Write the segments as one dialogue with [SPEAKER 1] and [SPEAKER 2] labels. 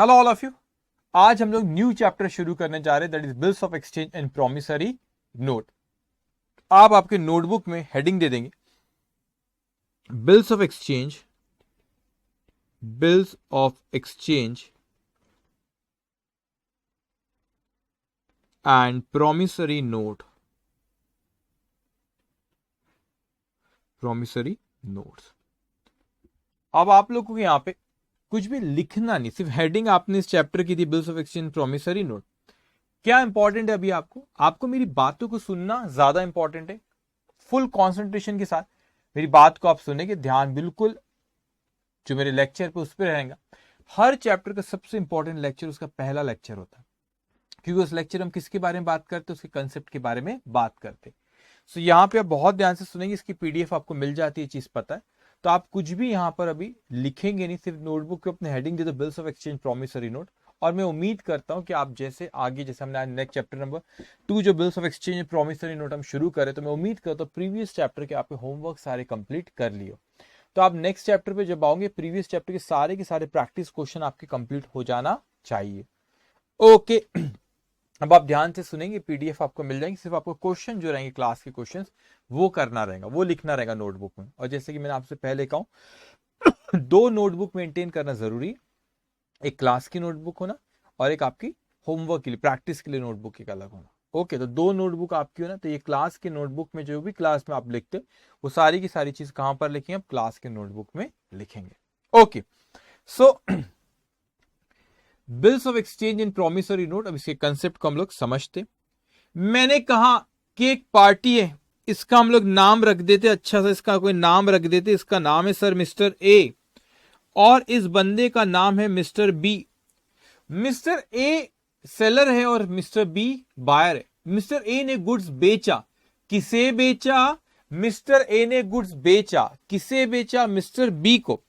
[SPEAKER 1] Hello all of you. आज हम लोग न्यू चैप्टर शुरू करने जा रहे हैं, that is bills of exchange and promissory note. आप आपके नोटबुक में हेडिंग दे देंगे bills of exchange, bills of exchange and promissory note, promissory notes. अब आप लोगों को यहां पे कुछ भी लिखना नहीं, सिर्फ हेडिंग आपने इस चैप्टर की थी bills of exchange promissory note. क्या इंपॉर्टेंट है अभी आपको मेरी बातों को सुनना ज्यादा इंपॉर्टेंट है। फुल कंसंट्रेशन के साथ मेरी बात को आप सुनेंगे, ध्यान बिल्कुल जो मेरे लेक्चर पे उस पर रहेगा। हर चैप्टर का सबसे इंपॉर्टेंट लेक्चर उसका पहला लेक्चर होता है, क्योंकि उस लेक्चर हम किसके बारे में बात करते हैं, उसके कंसेप्ट के बारे में बात करते हैं। सो यहाँ पे आप बहुत ध्यान से सुनेंगे, इसकी पीडीएफ आपको मिल जाती है, चीज पता है। तो आप कुछ भी यहाँ पर अभी लिखेंगे नहीं, सिर्फ नोटबुक पे अपने हेडिंग दे दो bills of exchange promissory note. और मैं उम्मीद करता हूं कि आप जैसे आगे, जैसे हमने आज नेक्स्ट चैप्टर नंबर 2 जो bills of exchange promissory note हम शुरू करें, तो मैं उम्मीद करता हूं प्रीवियस चैप्टर के आपके होमवर्क सारे कंप्लीट कर लियो। तो आप नेक्स्ट चैप्टर पे जब आओगे, प्रीवियस चैप्टर के सारे प्रैक्टिस क्वेश्चन आपके कंप्लीट हो जाना चाहिए। ओके अब आप ध्यान से सुनेंगे, पीडीएफ आपको मिल जाएंगे, सिर्फ आपको क्वेश्चन जो रहेंगे क्लास के क्वेश्चंस वो करना रहेगा, वो लिखना रहेगा नोटबुक में। और जैसे कि मैंने आपसे पहले कहा 2 नोटबुक मेंटेन करना जरूरी है, एक क्लास की नोटबुक होना और एक आपकी होमवर्क के लिए, प्रैक्टिस के लिए नोटबुक एक अलग होना। ओके, तो 2 नोटबुक आपकी हो ना, तो ये क्लास के नोटबुक में जो भी क्लास में आप लिखते वो सारी की सारी चीज कहां पर लिखेंगे, आप क्लास के नोटबुक में लिखेंगे। Okay, so bills of exchange and promissory note, अब इसके कंसेप्ट को हम लोग समझते। मैंने कहा कि एक पार्टी है, इसका हम लोग नाम रख देते, अच्छा सा इसका कोई नाम रख देते। इसका नाम है सर मिस्टर ए और इस बंदे का नाम है mister B. Mister A seller है और मिस्टर बी बायर है। मिस्टर ए ने गुड्स बेचा, किसे बेचा? मिस्टर ए ने गुड्स बेचा, किसे बेचा? मिस्टर बी को।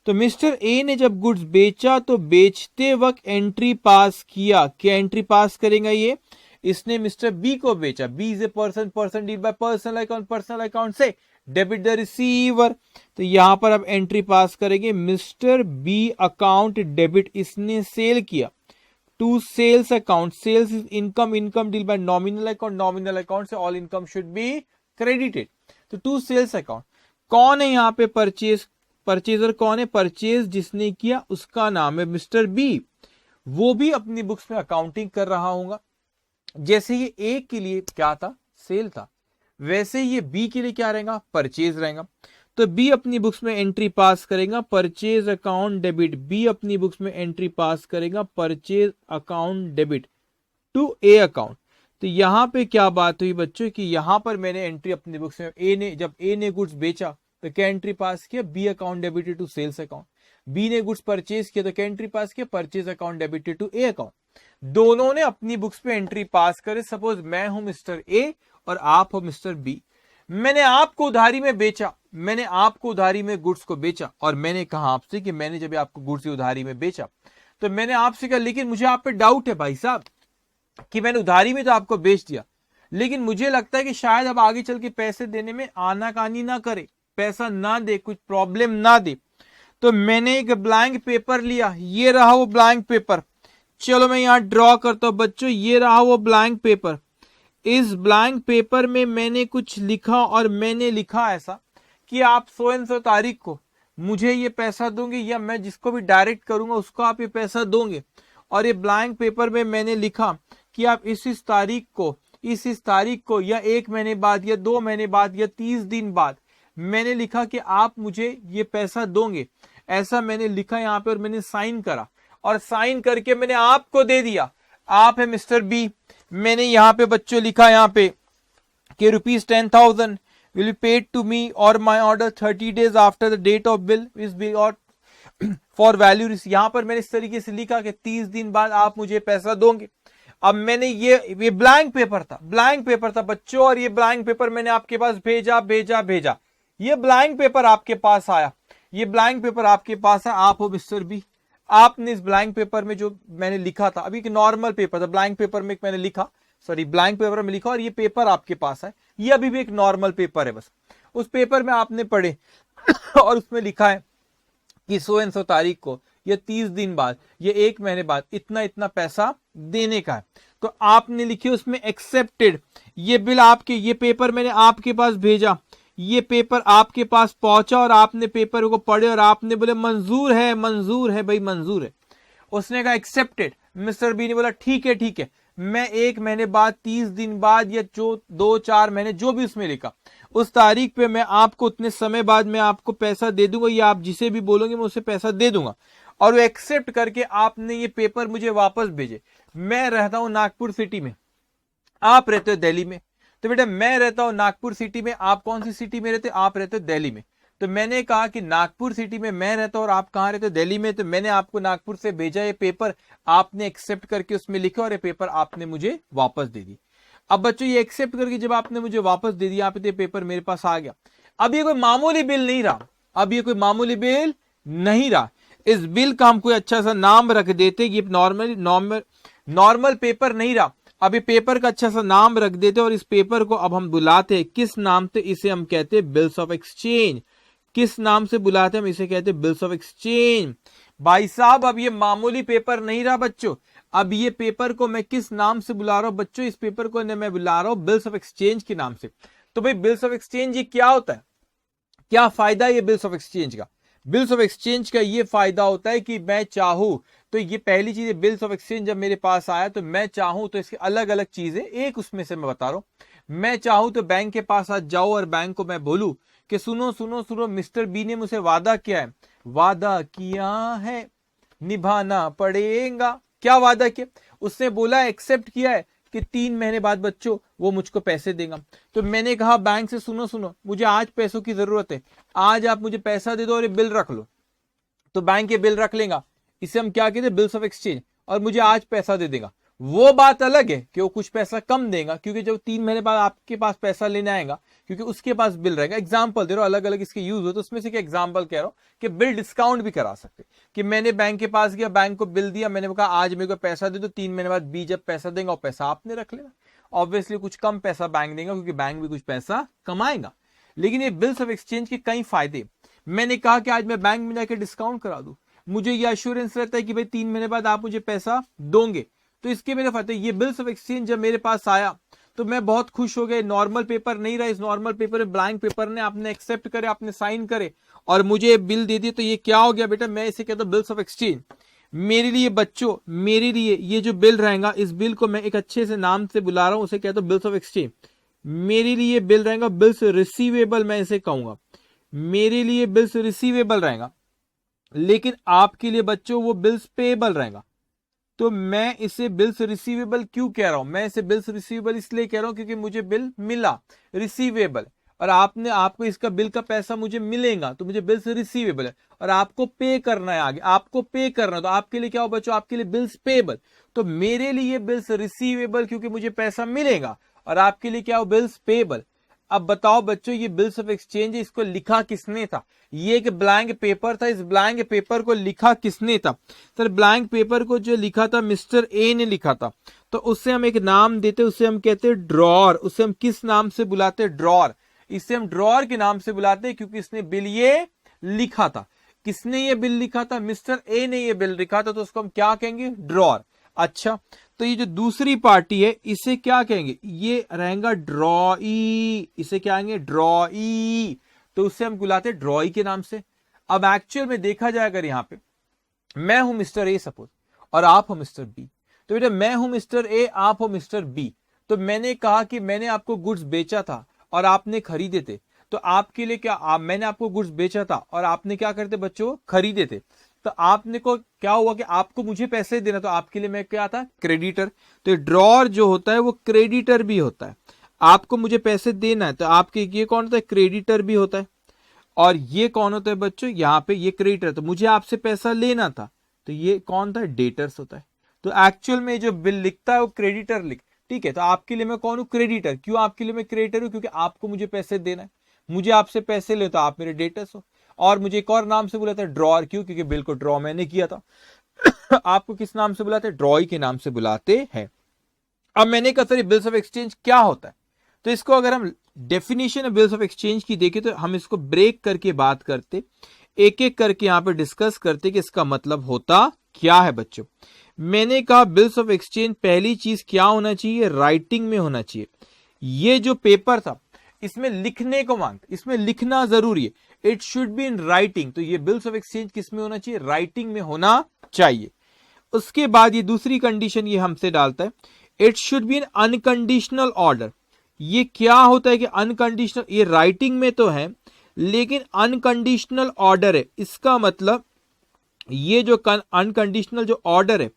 [SPEAKER 1] तो मिस्टर ए ने जब गुड्स बेचा तो बेचते वक्त एंट्री पास किया। क्या एंट्री पास करेगा ये? इसने मिस्टर बी को बेचा। B is a person, person deal by personal account, personal account से डेबिट द रिसीवर। तो यहां पर अब एंट्री पास करेंगे, मिस्टर बी अकाउंट डेबिट, इसने सेल किया to sales account. Sales is income, income deal by nominal account, nominal account से all income should be credited. तो टू सेल्स अकाउंट। कौन है यहाँ पे परचेज? परचेजर कौन है? परचेज जिसने किया उसका नाम है मिस्टर बी। वो भी अपनी बुक्स में अकाउंटिंग कर रहा होगा। जैसे ये ए के लिए क्या था? सेल था। वैसे ये बी के लिए क्या रहेगा? परचेज रहेगा। तो बी अपनी बुक्स में एंट्री पास करेगा परचेज अकाउंट डेबिट। बी अपनी बुक्स में एंट्री पास करेगा purchase account debit to A account. तो यहां पे क्या बात हुई बच्चों कि यहां पर मैंने एंट्री अपनी बुक्स में, जब ए ने गुड्स बेचा तो क्या एंट्री पास किया? B account debited to sales account. B ने गुड्स परचेज किया तो क्या एंट्री पास किया? Purchase account debited to A account. दोनों ने अपनी बुक्स पे एंट्री पास करे। सपोज मैं हूं मिस्टर ए और आप हो मिस्टर बी। मैंने आपको उधारी में बेचा, मैंने आपको उधारी में गुड्स को बेचा और मैंने कहा आपसे कि मैंने जब आपको गुड्स उधारी में बेचा तो मैंने आपसे कहा लेकिन मुझे आप पे डाउट है भाई साहब कि मैंने उधारी में तो आपको बेच दिया, लेकिन मुझे लगता है कि शायद अब आगे चल के पैसे देने में आनाकानी ना करे, पैसा ना दे, कुछ प्रॉब्लम ना दे। तो मैंने एक ब्लैंक पेपर लिया, ये रहा वो ब्लैंक पेपर। चलो मैं यहां ड्रॉ करता हूं बच्चों, ये रहा वो ब्लैंक पेपर। इस ब्लैंक पेपर में मैंने कुछ लिखा और मैंने लिखा ऐसा कि आप सो एंड सो तारीख को मुझे ये पैसा दोगे या मैं जिसको भी डायरेक्ट करूंगा उसको आप ये पैसा दोगे। और ये ब्लैंक पेपर में मैंने लिखा कि आप इस तारीख को, इस तारीख को या 1 महीने बाद या 2 महीने बाद या 30 दिन बाद मैंने लिखा कि आप मुझे ये पैसा दोगे। ऐसा मैंने लिखा यहाँ पे और मैंने साइन करा और साइन करके मैंने आपको दे दिया। आप है मिस्टर बी। मैंने यहाँ पे बच्चों लिखा यहाँ पे कि ₹10,000 will be paid to me or my order 30 days after the date of bill is be or for value। यहाँ पर मैंने इस तरीके से लिखा कि 30 दिन बाद आप मुझे पैसा दोगे। अब मैंने ये ब्लैंक पेपर था, ब्लैंक पेपर था बच्चों, और ये ब्लैंक पेपर मैंने आपके पास भेजा भेजा भेजा। ये ब्लैंक पेपर आपके पास आया, ये ब्लैंक पेपर आपके पास है। आप हो मिस्टर बी। आपने इस ब्लैंक पेपर में जो मैंने लिखा था, अभी एक नॉर्मल पेपर था, ब्लैंक पेपर में मैंने लिखा, सॉरी ब्लैंक पेपर में लिखा और ये पेपर आपके पास है, ये अभी भी एक नॉर्मल पेपर है बस। उस पेपर में आपने पढ़े और उसमें लिखा है कि सो एंड सो तारीख को या 30 दिन बाद या 1 महीने बाद इतना इतना पैसा देने का है। तो आपने लिखी उसमें एक्सेप्टेड, ये बिल आपके, ये पेपर मैंने आपके पास भेजा, ये पेपर आपके पास पहुंचा और आपने पेपर को पढ़े और आपने बोले मंजूर है भाई मंजूर है। उसने कहा एक्सेप्टेड, मिस्टर बी ने बोला ठीक है, मैं 1 महीने बाद, 30 दिन बाद या जो 2-4 महीने जो भी उसमें लिखा, उस तारीख पे मैं आपको उतने समय बाद मैं आपको पैसा दे दूंगा, या आप जिसे भी बोलोगे मैं उसे पैसा दे दूंगा। और वो एक्सेप्ट करके आपने ये पेपर मुझे वापस भेजे। मैं रहता हूं नागपुर सिटी में, आप रहते हो दिल्ली में, तो बेटा मैं रहता हूं नागपुर सिटी में, आप कौन सी सिटी में रहते हो, आप रहते हो दिल्ली में। तो मैंने कहा कि नागपुर सिटी में मैं रहता हूं और आप कहां रहते हो, दिल्ली में, तो मैंने आपको नागपुर से भेजा ये पेपर, आपने एक्सेप्ट करके उसमें लिखा और ये पेपर आपने मुझे वापस दे दी। अब बच्चों ये एक्सेप्ट करके जब आपने मुझे वापस दे दिया, आप ये पेपर मेरे पास आ गया। अब ये कोई मामूली बिल नहीं रहा, अब ये कोई मामूली बिल नहीं रहा। इस बिल का हम कोई अच्छा सा नाम रख देते, ये नॉर्मल पेपर नहीं रहा। अब ये पेपर का अच्छा सा नाम रख देते और इस पेपर को अब हम बुलाते हैं किस नाम से, इसे हम कहते हैं बिल्स ऑफ एक्सचेंज। किस नाम से बुलाते हैं हम, इसे कहते हैं बिल्स ऑफ एक्सचेंज। भाई साहब अब ये मामूली पेपर नहीं रहा बच्चों, अब ये पेपर को मैं किस नाम से बुला रहा हूं बच्चों, इस पेपर को मैं बुला रहा हूं बिल्स ऑफ एक्सचेंज के नाम से। तो भाई बिल्स ऑफ एक्सचेंज ये क्या होता है, क्या फायदा है ये बिल्स ऑफ एक्सचेंज का? बिल्स ऑफ एक्सचेंज का ये फायदा होता है कि मैं चाहूं तो ये पहली चीज, बिल्स ऑफ एक्सचेंज जब मेरे पास आया तो मैं चाहूं तो इसकी अलग अलग चीजें, एक उसमें से मैं बता रहा हूं। मैं चाहूं तो बैंक के पास आज जाओ और बैंक को मैं बोलूं कि सुनो मिस्टर बी ने मुझसे वादा किया है, वादा किया है निभाना पड़ेगा। क्या वादा किया? उसने बोला एक्सेप्ट किया है कि 3 महीने बाद बच्चों वो मुझको पैसे देगा। तो मैंने कहा बैंक से सुनो मुझे आज पैसों की जरूरत है, आज आप मुझे पैसा दे दो और ये बिल रख लो। तो बैंक ये बिल रख लेगा, इसे हम क्या कहते हैं बिल्स ऑफ एक्सचेंज, और मुझे आज पैसा दे देगा। वो बात अलग है कि वो कुछ पैसा कम देगा, क्योंकि जब 3 महीने बाद आपके पास पैसा लेने आएगा, क्योंकि उसके पास बिल रहेगा। एग्जाम्पल दे रहा हूं, अलग अलग इसके यूज हो, तो उसमें से एग्जाम्पल कह रहा हूं कि बिल डिस्काउंट भी करा सकते, कि मैंने बैंक के पास गया, बैंक को बिल दिया, मैंने कहा आज मेरे को पैसा दे दो, 3 महीने बाद बी जब पैसा देगा और पैसा आपने रख लेना। ऑब्वियसली कुछ कम पैसा बैंक देगा, क्योंकि बैंक भी कुछ पैसा कमाएगा। लेकिन ये बिल्स ऑफ एक्सचेंज के कई फायदे। मैंने कहा कि आज मैं बैंक में जाकर डिस्काउंट करा दूं, मुझे ये एश्योरेंस रहता है कि भाई 3 महीने बाद आप मुझे पैसा दोगे, तो इसके मेरे फायदे। ये बिल्स ऑफ एक्सचेंज जब मेरे पास आया तो मैं बहुत खुश हो गया। नॉर्मल पेपर नहीं रहा, इस नॉर्मल पेपर में ब्लैंक पेपर ने आपने एक्सेप्ट करे, आपने साइन करे और मुझे बिल दे दी। तो ये क्या हो गया बेटा, मैं इसे कहता हूं बिल्स ऑफ एक्सचेंज। मेरे लिए बच्चों, मेरे लिए ये जो बिल रहेगा, इस बिल को मैं एक अच्छे से नाम से बुला रहा हूं, उसे कहता हूं बिल्स ऑफ एक्सचेंज। मेरे लिए बिल रहेगा बिल्स रिसीवेबल, मैं इसे कहूंगा मेरे लिए बिल्स रिसीवेबल रहेगा। लेकिन आपके लिए बच्चों वो बिल्स पेएबल रहेगा। तो मैं इसे बिल्स रिसीवेबल क्यों कह रहा हूं, मैं इसे बिल्स रिसीवेबल इसलिए कह रहा हूं क्योंकि मुझे बिल मिला रिसीवेबल, और आपको इसका बिल का पैसा मुझे मिलेगा, तो मुझे बिल्स रिसीवेबल है और आपको पे करना है, आगे आपको पे करना है। तो आपके लिए क्या हो बच्चों, आपके लिए बिल्स पेएबल। तो मेरे लिए बिल्स रिसीवेबल क्योंकि मुझे पैसा मिलेगा, और आपके लिए क्या हो बिल्स पेएबल। अब बताओ बच्चों, ये बिल्स ऑफ एक्सचेंज इसको लिखा किसने था? ये एक ब्लैंक पेपर था, इस ब्लैंक पेपर को लिखा किसने था? सर ब्लैंक पेपर को जो लिखा था मिस्टर ए ने लिखा था। तो उससे हम एक नाम देते, उसे हम कहते हैं ड्रॉर। उसे हम किस नाम से बुलाते हैं? ड्रॉर। इसे हम ड्रॉर के नाम से बुलाते हैं क्योंकि इसने बिल ये लिखा था। किसने ये बिल लिखा था? मिस्टर ए ने ये बिल लिखा था, तो उसको हम क्या कहेंगे? ड्रॉर। अच्छा, तो ये जो दूसरी पार्टी है इसे क्या कहेंगे? ये रहेगा ड्रॉई। इसे क्या कहेंगे? ड्रॉई। तो उससे हम बुलाते हैं ड्रॉई के नाम से। अब एक्चुअल में देखा जाए, अगर यहां पे मैं हूं मिस्टर ए सपोज और आप हो मिस्टर बी, तो बेटा मैं हूं मिस्टर ए, आप हो मिस्टर बी। तो मैंने कहा कि मैंने आपको गुड्स बेचा था और आपने खरीदे थे। तो आपके लिए क्या, मैंने आपको गुड्स बेचा था और आपने क्या करते बच्चों? खरीदे थे। तो आपने को क्या हुआ कि आपको मुझे पैसे देना, तो आपके लिए मैं क्या था? क्रेडिटर। तो ड्रॉर जो होता है वो क्रेडिटर भी होता है। आपको मुझे पैसे देना है तो आपके ये कौन होता है? क्रेडिटर भी होता है। और ये कौन होता है बच्चों? यहाँ पे ये क्रेडिटर। तो मुझे आपसे पैसा लेना था, तो ये कौन था? डेटर्स होता है। तो एक्चुअल में जो बिल लिखता है वो क्रेडिटर लिख, ठीक है। तो आपके लिए मैं कौन हूं? क्रेडिटर। क्यों आपके लिए मैं क्रेडिटर हूं? क्योंकि आपको मुझे पैसे देना है, मुझे आपसे पैसे ले तो आप मेरे डेटर्स हो। और मुझे एक और नाम से बुलाता है ड्रॉर। क्यों? क्योंकि बिल को ड्रॉ मैंने किया था। आपको किस नाम से बुलाते हैं? ड्रॉई के नाम से बुलाते हैं। अब मैंने कहा सर बिल्स ऑफ एक्सचेंज क्या होता है, तो इसको अगर हम definition of bills of exchange की देखें तो हम इसको ब्रेक करके बात करते। एक एक करके यहां पे डिस्कस करते कि इसका मतलब होता क्या है बच्चों। मैंने कहा बिल्स ऑफ एक्सचेंज पहली चीज क्या होना चाहिए, राइटिंग में होना चाहिए। ये जो पेपर था इसमें लिखने को मांग, इसमें लिखना जरूरी है, it should be in writing. तो ये बिल्स ऑफ एक्सचेंज किस में होना चाहिए, राइटिंग में होना चाहिए। उसके बाद ये दूसरी कंडीशन ये हमसे डालता है, it should be in unconditional order. ये क्या होता है कि अनकंडीशनल, ये राइटिंग में तो है लेकिन अनकंडीशनल ऑर्डर है। इसका मतलब ये जो अनकंडीशनल जो ऑर्डर है,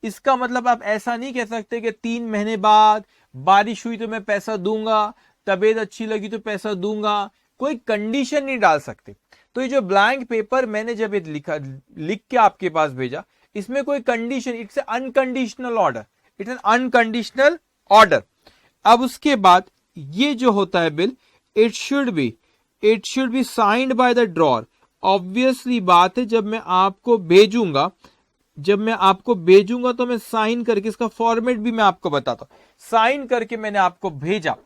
[SPEAKER 1] इसका मतलब आप ऐसा नहीं कह सकते कि 3 महीने बाद बारिश हुई तो मैं पैसा दूंगा, तबीयत अच्छी लगी तो पैसा दूंगा, कोई कंडीशन नहीं डाल सकते। तो ये जो ब्लैंक पेपर मैंने जब ये लिख के आपके पास भेजा, इसमें कोई condition, it's unconditional order, it's an unconditional order. अब उसके बाद ये जो होता है bill, it should be signed by the drawer. Obviously बात है, जब मैं आपको भेजूंगा तो मैं साइन करके, इसका फॉर्मेट भी मैं आपको बताता हूं, साइन करके मैंने आपको भेजा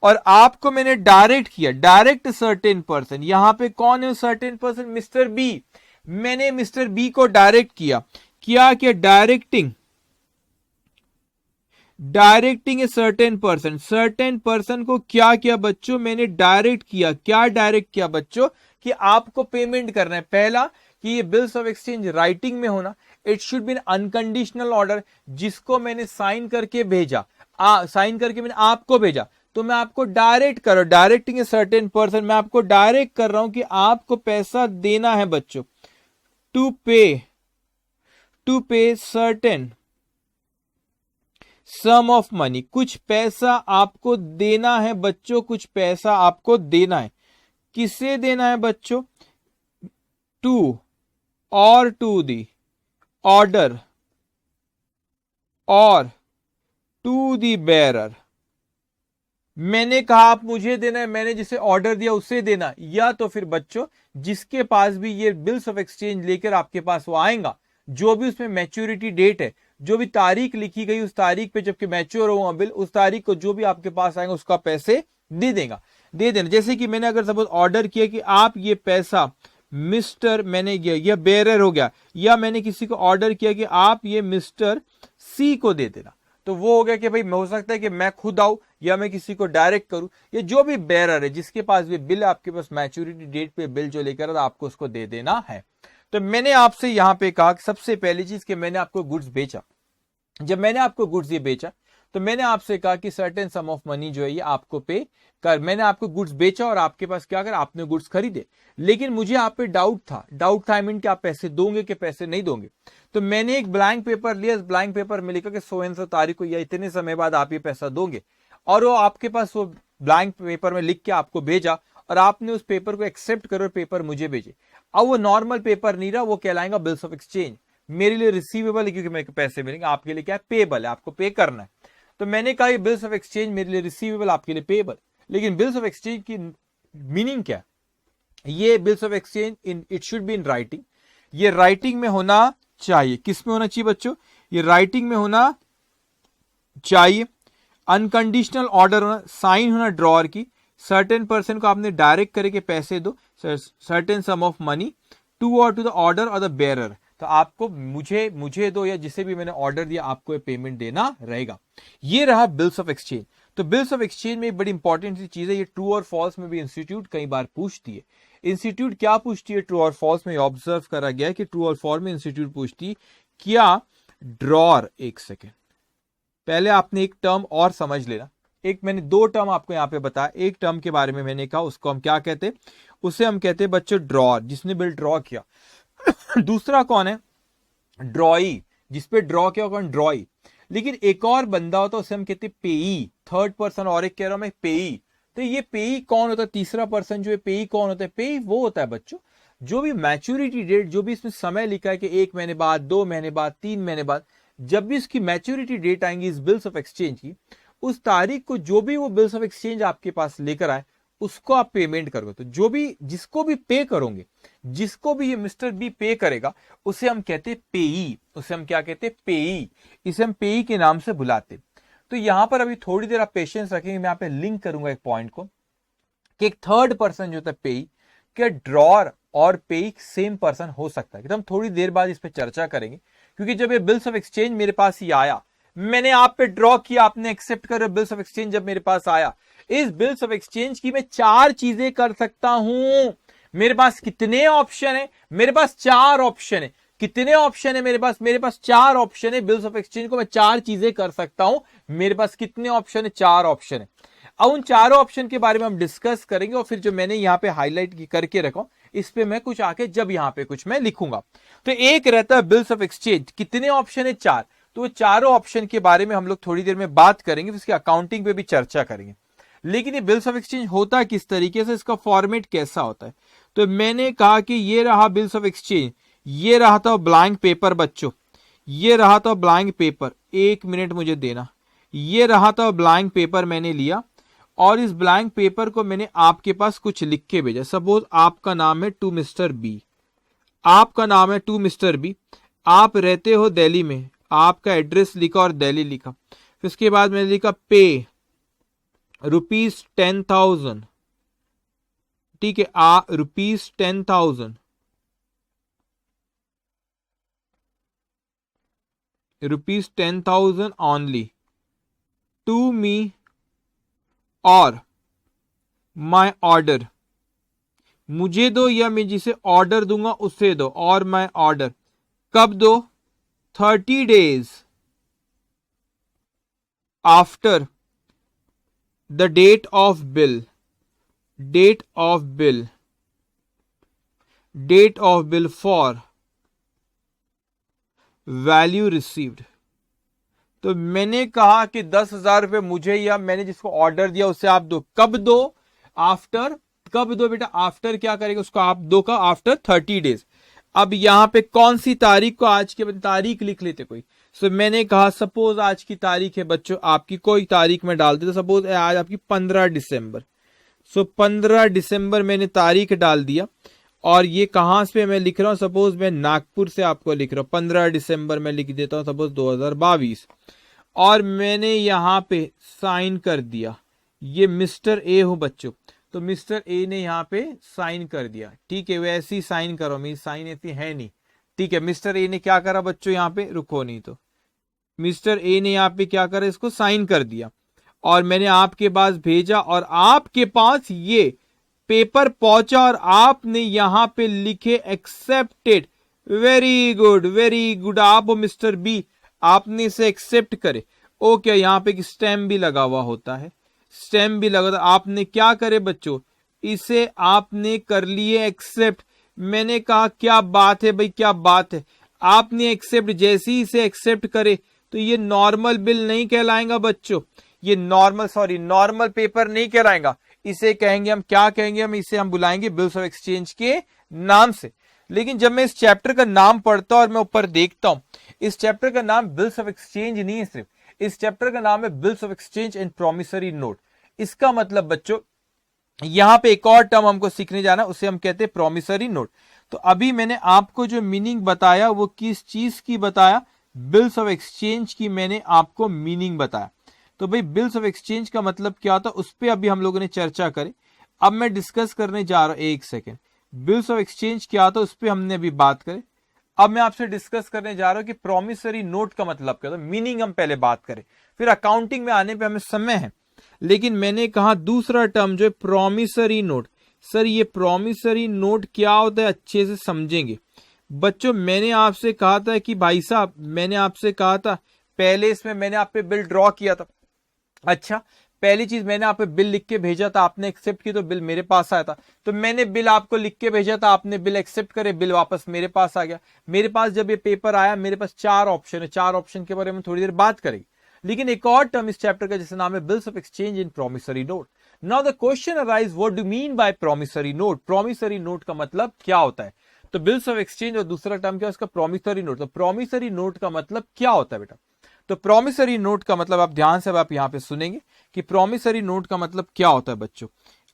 [SPEAKER 1] और आपको मैंने डायरेक्ट किया, डायरेक्ट सर्टेन पर्सन। यहां पे कौन है सर्टेन पर्सन, मिस्टर बी। मैंने मिस्टर बी को डायरेक्ट किया डायरेक्टिंग ए सर्टेन पर्सन को क्या किया बच्चों, मैंने डायरेक्ट किया। क्या डायरेक्ट किया बच्चों, कि आपको पेमेंट करना है। पहला कि ये बिल्स ऑफ एक्सचेंज राइटिंग में होना, it should be N unconditional order, जिसको मैंने साइन करके भेजा, साइन करके मैंने आपको भेजा, तो मैं आपको डायरेक्ट कर रहा हूं, डायरेक्टिंग ए सर्टेन पर्सन, मैं आपको डायरेक्ट कर रहा हूं कि आपको पैसा देना है बच्चों, to pay certain sum of money, कुछ पैसा आपको देना है बच्चों, कुछ पैसा आपको देना है। किसे देना है बच्चों, टू दी ऑर्डर और टू दी बेरर। मैंने कहा आप मुझे देना है, मैंने जिसे ऑर्डर दिया उसे देना, या तो फिर बच्चों जिसके पास भी ये बिल्स ऑफ एक्सचेंज लेकर आपके पास वो आएगा, जो भी उसमें मैच्योरिटी डेट है, जो भी तारीख लिखी गई उस तारीख पे जबकि मैच्योर होगा बिल, उस तारीख को जो भी आपके पास आएगा उसका पैसे दे देना। जैसे कि मैंने अगर सपोज ऑर्डर किया कि आप ये पैसा मिस्टर, मैंने यह बेरर हो गया, या मैंने किसी को ऑर्डर किया कि आप ये मिस्टर सी को दे देना, तो वो हो गया कि भाई हो सकता है कि मैं खुद आऊं या मैं किसी को डायरेक्ट करूं, या जो भी बेरर है जिसके पास भी बिल आपके पास मैच्योरिटी डेट पे बिल जो लेकर आपको उसको दे देना है। तो मैंने आपसे यहां पे कहा कि सबसे पहली चीज कि मैंने आपको गुड्स बेचा, जब मैंने आपको गुड्स ये बेचा तो मैंने आपसे कहा कि सर्टेन सम ऑफ मनी जो है ये आपको पे कर, मैंने आपको गुड्स बेचा और आपके पास क्या कर, आपने गुड्स खरीदे, लेकिन मुझे आप पे डाउट था आई मीन कि आप पैसे दोगे कि पैसे नहीं दोगे। तो मैंने एक ब्लैंक पेपर लिया, इस ब्लैंक पेपर में लिखा कि 100 तारीख को या इतने समय बाद आप ये पैसा दोगे, और वो आपके पास वो ब्लैंक पेपर में लिख के आपको भेजा और आपने उस पेपर को एक्सेप्ट करो, पेपर मुझे भेजे। अब वो नॉर्मल पेपर नहीं रहा, वो कहलाएगा बिल्स ऑफ एक्सचेंज। मेरे लिए रिसीवेबल है क्योंकि मेरे पैसे मिलेंगे, आपके लिए क्या है, पेबल है, आपको पे करना है। तो मैंने कहा ये बिल्स ऑफ एक्सचेंज मेरे लिए रिसीवेबल, आपके लिए पेबल। लेकिन बिल्स ऑफ एक्सचेंज की मीनिंग क्या है, ये bills of exchange it should be in writing, ये राइटिंग में होना चाहिए। किस में होना चाहिए बच्चों, ये राइटिंग में होना चाहिए। अनकंडीशनल ऑर्डर होना, साइन होना ड्रॉअर की, सर्टेन पर्सन को आपने डायरेक्ट करके पैसे दो, certain sum of money to और टू द ऑर्डर और द बेरर, तो आपको मुझे दो या जिसे भी मैंने ऑर्डर दिया आपको पेमेंट देना रहेगा। ये रहा बिल्स ऑफ एक्सचेंज। तो बिल्स ऑफ एक्सचेंज में बड़ी इंपॉर्टेंट सी चीज है, ये ट्रू और फॉल्स में भी इंस्टीट्यूट कई बार पूछती है। इंस्टीट्यूट क्या पूछती है ट्रू और फॉल्स में, ऑब्जर्व करा गया है कि ट्रू और फॉल्स में इंस्टीट्यूट पूछती है क्या ड्रॉअर, एक सेकेंड पहले आपने एक टर्म और समझ लेना, एक मैंने 2 टर्म आपको यहां पे बताया, एक टर्म के बारे में मैंने कहा उसको हम क्या कहते, उसे हम कहते हैं बच्चों ड्रॉअर, जिसने बिल ड्रॉ किया। दूसरा कौन है, ड्रॉई, जिसपे ड्रॉ किया कौन, ड्रॉई। लेकिन एक और बंदा होता है उसे हम कहते हैं पेई, थर्ड पर्सन, और एक कह रहा हूं मैं पेई। तो ये पेई कौन होता है, तीसरा पर्सन जो है पेई कौन होता है, पेई वो होता है बच्चों जो भी मैच्योरिटी डेट, जो भी इसमें समय लिखा है कि 1 महीने बाद, 2 महीने बाद, 3 महीने बाद, जब भी इसकी मैच्योरिटी डेट आएंगी इस बिल्स ऑफ एक्सचेंज की, उस तारीख को जो भी वो बिल्स ऑफ एक्सचेंज आपके पास लेकर आए उसको आप पेमेंट करोगे। तो जो भी जिसको भी पे करोगे, जिसको भी ये मिस्टर बी पे करेगा उसे हम कहते हैं पेई, उसे हम क्या कहते हैं, पेई, इसे हम पेई के नाम से बुलाते। तो यहां पर अभी थोड़ी देर आप पेशेंस रखेंगे, मैं यहां पे लिंक करूंगा एक पॉइंट को कि एक थर्ड पर्सन जो होता है पेई, क्या ड्रॉर और पेइक सेम पर्सन हो सकता है? कि हम थोड़ी देर बाद इस पे चर्चा करेंगे, क्योंकि जब ये बिल्स ऑफ एक्सचेंज मेरे पास ही आया, मैंने आप पे ड्रॉ किया, आपने एक्सेप्ट कर, बिल्स ऑफ एक्सचेंज जब मेरे पास आया, इस बिल्स ऑफ एक्सचेंज की मैं 4 चीजें कर सकता हूं। मेरे पास कितने ऑप्शन है? मेरे पास 4 ऑप्शन है। कितने ऑप्शन है मेरे पास? मेरे पास 4 ऑप्शन है। बिल्स ऑफ एक्सचेंज को मैं 4 चीजें कर सकता हूं। मेरे पास कितने ऑप्शन है? 4 ऑप्शन है। अब उन चारों ऑप्शन के बारे में हम डिस्कस करेंगे, और फिर जो मैंने यहां पे हाईलाइट करके रखा, इस पे मैं कुछ आके जब यहां पे कुछ मैं लिखूंगा। तो एक रहता है बिल्स ऑफ एक्सचेंज, कितने ऑप्शन है? 4। तो वो चारों ऑप्शन के बारे में हम लोग थोड़ी देर में बात करेंगे, उसकी अकाउंटिंग पे भी चर्चा करेंगे। लेकिन ये बिल्स ऑफ एक्सचेंज होता किस तरीके से, इसका फॉर्मेट कैसा होता है? तो मैंने कहा कि ये रहा बिल्स ऑफ एक्सचेंज, ये रहा था ब्लैंक पेपर बच्चों, ये रहा था ब्लैंक पेपर, 1 मिनट मुझे देना। ये रहा था ब्लैंक पेपर, मैंने लिया और इस ब्लैंक पेपर को मैंने आपके पास कुछ लिख के भेजा। सपोज आपका नाम है टू मिस्टर बी, आपका नाम है टू मिस्टर बी, आप रहते हो दिल्ली में, आपका एड्रेस लिखा और दिल्ली लिखा। फिर उसके बाद मैंने लिखा पे ₹10,000, ठीक है, ₹10,000, ₹10,000 ओनली टू मी, और माई ऑर्डर, मुझे दो या मैं जिसे ऑर्डर दूंगा उसे दो, और माई ऑर्डर कब दो? 30 days after the date of bill, date of bill, date of bill for value received. तो मैंने कहा कि 10,000 रुपए मुझे या मैंने जिसको ऑर्डर दिया उसे आप दो। कब दो? आफ्टर, कब दो बेटा? आफ्टर क्या करेगा उसको? आप दो का आफ्टर 30 डेज। अब यहां पे कौन सी तारीख को, आज की तारीख लिख लेते कोई। सो मैंने कहा सपोज आज की तारीख है बच्चों, आपकी कोई तारीख में डाल देते, सपोज आज आपकी 15 दिसंबर। सो 15 दिसंबर मैंने तारीख डाल दिया, और ये कहां से मैं लिख रहा हूं? सपोज मैं नागपुर से आपको लिख रहा हूं, 15 दिसंबर मैं लिख देता हूं सपोज 2022, और मैंने यहां पे साइन कर दिया। ये मिस्टर ए हो बच्चों, तो मिस्टर ए ने यहां पे साइन कर दिया, ठीक है, वैसे ही साइन करो, मेरी साइन ऐसी है नहीं, ठीक है। मिस्टर ए ने क्या करा बच्चों? यहां पे रुको, नहीं तो मिस्टर ए ने यहां पे क्या करा? इसको साइन कर दिया, और मैंने आपके पास भेजा, और आपके पास ये पेपर पहुंचा, और आपने यहां पे लिखे accepted. Very good, very good. आप मिस्टर बी, आपने इसे एक्सेप्ट करे। ओके, यहां पे एक स्टैम्प भी लगा हुआ होता है, स्टैम्प भी लगा था। आपने क्या करे बच्चों? इसे आपने कर लिए एक्सेप्ट। मैंने कहा क्या बात है भाई, क्या बात है। आपने एक्सेप्ट, जैसे ही इसे एक्सेप्ट करे तो ये नॉर्मल बिल नहीं कहलाएगा बच्चों, ये नॉर्मल पेपर नहीं कहलाएगा। इसे कहेंगे हम, क्या कहेंगे हम? इसे हम बुलाएंगे बिल्स ऑफ एक्सचेंज के नाम से। लेकिन जब मैं इस चैप्टर का नाम पढ़ता हूं और मैं ऊपर देखता हूं, इस चैप्टर का नाम बिल्स ऑफ एक्सचेंज नहीं है सिर्फ, इस चैप्टर का नाम है bills of exchange and promissory note. इसका मतलब बच्चों यहां पे एक और टर्म हमको सीखने जाना, उसे हम कहते हैं प्रॉमिसरी नोट। तो अभी मैंने आपको जो मीनिंग बताया वो किस चीज की बताया? बिल्स ऑफ एक्सचेंज की मैंने आपको मीनिंग बताया। तो भाई बिल्स ऑफ एक्सचेंज का मतलब क्या होता है, उस पर अभी हम लोगों ने चर्चा करी। अब मैं डिस्कस करने जा रहा हूं, एक सेकेंड। बिल्स ऑफ एक्सचेंज क्या होता है उस पर हमने अभी बात करी। अब मैं आपसे डिस्कस करने जा रहा हूं कि प्रॉमिसरी नोट का मतलब क्या होता है, मीनिंग हम पहले बात करें, फिर अकाउंटिंग में आने पे हमें समय है। लेकिन मैंने कहा दूसरा टर्म जो है प्रॉमिसरी नोट। सर ये प्रॉमिसरी नोट क्या होता है, अच्छे से समझेंगे बच्चों। मैंने आपसे कहा था कि भाई साहब, मैंने आपसे कहा था पहले इसमें मैंने आप पे बिल ड्रॉ किया था। अच्छा, पहली चीज मैंने आप पे बिल लिख के भेजा था, आपने एक्सेप्ट की तो बिल मेरे पास आया था। तो मैंने बिल आपको लिख के भेजा था, आपने बिल एक्सेप्ट करे, बिल वापस मेरे पास आ गया। मेरे पास जब ये पेपर आया, मेरे पास 4 ऑप्शन है, 4 ऑप्शन के बारे में थोड़ी देर बात करेंगे। लेकिन एक और टर्म इस चैप्टर का जिसका नाम है bills of exchange in promissory note. Now the question arise, what do mean by promissory note? Promissory note का मतलब क्या होता है? तो बिल्स ऑफ एक्सचेंज और दूसरा टर्म क्या है उसका? Promissory note. तो प्रॉमिसरी नोट का मतलब क्या होता है बेटा? तो प्रॉमिसरी नोट का मतलब, आप ध्यान से अब आप यहां पे सुनेंगे कि प्रॉमिसरी नोट का मतलब क्या होता है बच्चों।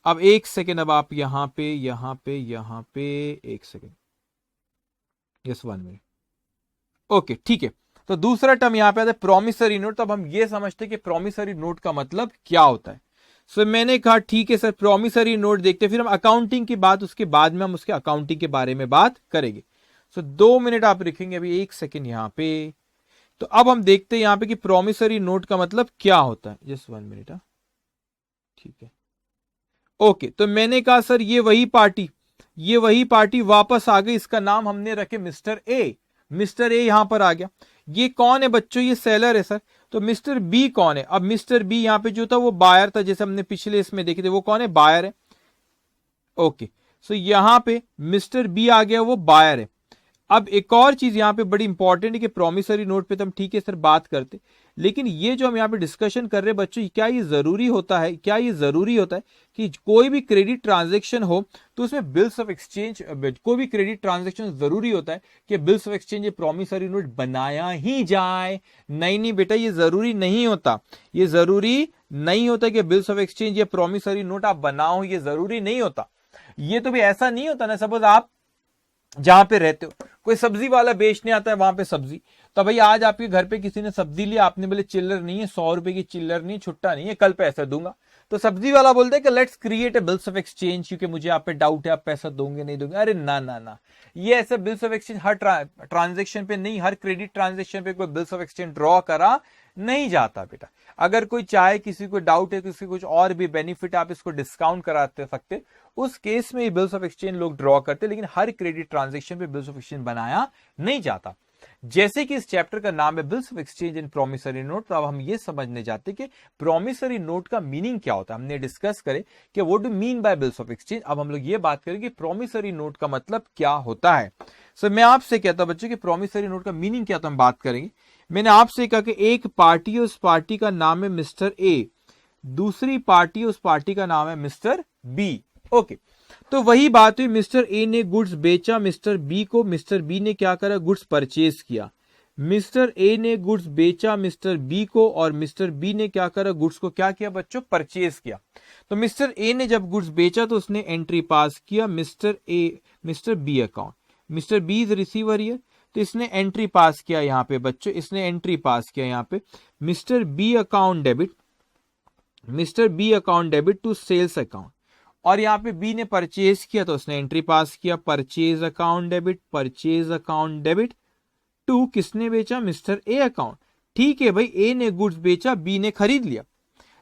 [SPEAKER 1] अब एक सेकेंड, अब आप यहां पे एक सेकेंड, यस 1 मिनट, ओके ठीक है। तो दूसरा टर्म यहां पे आता है प्रॉमिसरी नोट। तो अब हम ये समझते हैं कि प्रॉमिसरी नोट का मतलब क्या होता है। सो मैंने कहा ठीक है सर, प्रॉमिसरी नोट देखते, फिर हम अकाउंटिंग की बात, उसके बाद में हम उसके अकाउंटिंग के बारे में बात करेंगे। सो 2 मिनट आप लिखेंगे, अभी 1 सेकेंड यहां पे। तो अब हम देखते हैं यहां पे कि प्रॉमिसरी नोट का मतलब क्या होता है। Just 1 minute. ठीक है, ओके। तो मैंने कहा सर ये वही पार्टी वापस आ गई, इसका नाम हमने रखे मिस्टर ए। मिस्टर ए यहां पर आ गया। ये कौन है बच्चों? ये सेलर है सर। तो मिस्टर बी कौन है? अब मिस्टर बी यहां पे जो था वो बायर था, जैसे हमने पिछले इसमें देखे थे। वो कौन है? बायर है। ओके, सो यहां पे मिस्टर बी आ गया, वो बायर है। अब एक और चीज यहां पे बड़ी इंपॉर्टेंट है कि प्रॉमिसरी नोट पे तो हम ठीक है सर बात करते, लेकिन ये जो हम यहां पे डिस्कशन कर रहे हैं बच्चों, क्या ये जरूरी होता है कि कोई भी क्रेडिट ट्रांजैक्शन हो तो उसमें बिल्स ऑफ एक्सचेंज, कोई भी क्रेडिट ट्रांजैक्शन जरूरी होता है कि bills of exchange promissory note बनाया ही जाए? नहीं बेटा, ये जरूरी नहीं होता। ये जरूरी नहीं होता कि बिल्स ऑफ एक्सचेंज या प्रॉमिसरी नोट आप बनाओ, ये जरूरी नहीं होता। ये तो भी ऐसा नहीं होता ना, सपोज आप जहां पे रहते हो कोई सब्जी वाला बेचने आता है, वहां पे सब्जी, तो भाई आज आपके घर पे किसी ने सब्जी लिया, आपने बोले चिल्लर नहीं है, 100 रुपए की चिल्लर नहीं, छुट्टा नहीं है, कल पैसा दूंगा। तो सब्जी वाला बोलते हैं कि let's create a bills of exchange, क्योंकि मुझे आप पे डाउट है, आप पैसा दोगे नहीं दोगे। अरे ना ना ना, ये ऐसा bills of exchange her transaction पे नहीं, हर क्रेडिट ट्रांजेक्शन पे कोई बिल्स ऑफ एक्सचेंज ड्रॉ करा नहीं जाता बेटा। अगर कोई चाहे, किसी को डाउट है, किसी कुछ और भी बेनिफिट आप इसको डिस्काउंट कराते सकते, उस केस में बिल्स ऑफ एक्सचेंज लोग ड्रॉ करते, लेकिन हर क्रेडिट ट्रांजैक्शन पे बिल्स ऑफ एक्सचेंज बनाया नहीं जाता। जैसे कि इस चैप्टर का नाम है bills of exchange and promissory note, तो अब हम ये समझने जाते कि प्रॉमिसरी नोट का मीनिंग क्या होता है। हमने डिस्कस करे कि what do mean by bills of exchange. अब हम लोग ये बात करेंगे प्रॉमिसरी नोट का मतलब क्या होता है। सो मैं आपसे कहता हूं बच्चों कि प्रॉमिसरी नोट का मीनिंग क्या, तो हम बात करेंगे। मैंने आपसे कहा कि एक पार्टी है, उस पार्टी का नाम है मिस्टर ए, दूसरी पार्टी है, उस पार्टी का नाम है मिस्टर बी। ओके, तो वही बात हुई, मिस्टर ए ने गुड्स बेचा मिस्टर बी को, मिस्टर बी ने क्या करा? गुड्स परचेज किया। मिस्टर ए ने गुड्स बेचा मिस्टर बी को, और मिस्टर बी ने क्या करा? गुड्स को क्या किया बच्चों? परचेज किया। तो मिस्टर ए ने जब गुड्स बेचा तो उसने एंट्री पास किया mister B account. Mister B is receiver here, तो इसने एंट्री पास किया यहाँ पे बच्चों, इसने एंट्री पास किया यहाँ पे mister B account debit to sales account. और यहाँ पे बी ने परचेज किया तो उसने एंट्री पास किया परचेज अकाउंट डेबिट टू किसने बेचा? Mister A account. ठीक है भाई, ए ने गुड्स बेचा, बी ने खरीद लिया।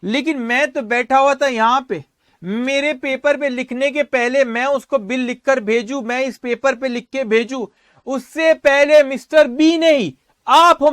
[SPEAKER 1] लेकिन मैं तो बैठा हुआ था यहाँ पे, मेरे पेपर पे लिखने के पहले मैं उसको बिल लिखकर भेजू, मैं इस पेपर पे लिख के भेजू, उससे पहले मिस्टर बी ने ही, आप हो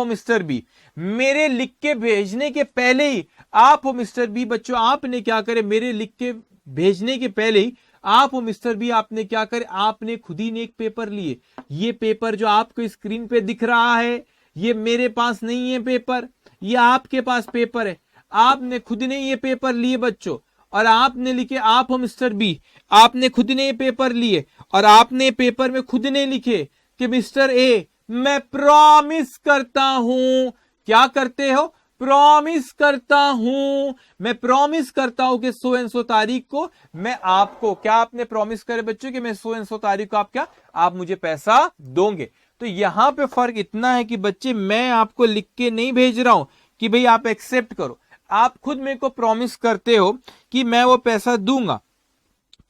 [SPEAKER 1] मिस्टर बी, मेरे लिख के भेजने के पहले ही आप हो मिस्टर बी। बच्चों आपने क्या करे? मेरे लिख के भेजने के पहले ही आप हो मिस्टर बी, आपने क्या करे? आपने खुद ही ने एक पेपर लिए। ये पेपर जो आपको स्क्रीन पे दिख रहा है, ये मेरे पास नहीं है पेपर, ये आपके पास पेपर है। आपने खुद ने ये पेपर लिए बच्चों, और आपने लिखे आप हो मिस्टर बी, आपने खुद ने ये पेपर लिए, और आपने पेपर में खुद ने लिखे कि मिस्टर ए, मैं प्रॉमिस करता हूं। क्या करते हो? प्रॉमिस करता हूं, मैं प्रॉमिस करता हूं कि सो एंड सो तारीख को मैं आपको, क्या आपने प्रॉमिस करे बच्चों कि मैं सो एंड सो तारीख को आप मुझे पैसा दोगे। तो यहां पे फर्क इतना है कि बच्चे मैं आपको लिख के नहीं भेज रहा हूं कि भाई आप एक्सेप्ट करो, आप खुद मेरे को प्रॉमिस करते हो कि मैं वो पैसा दूंगा।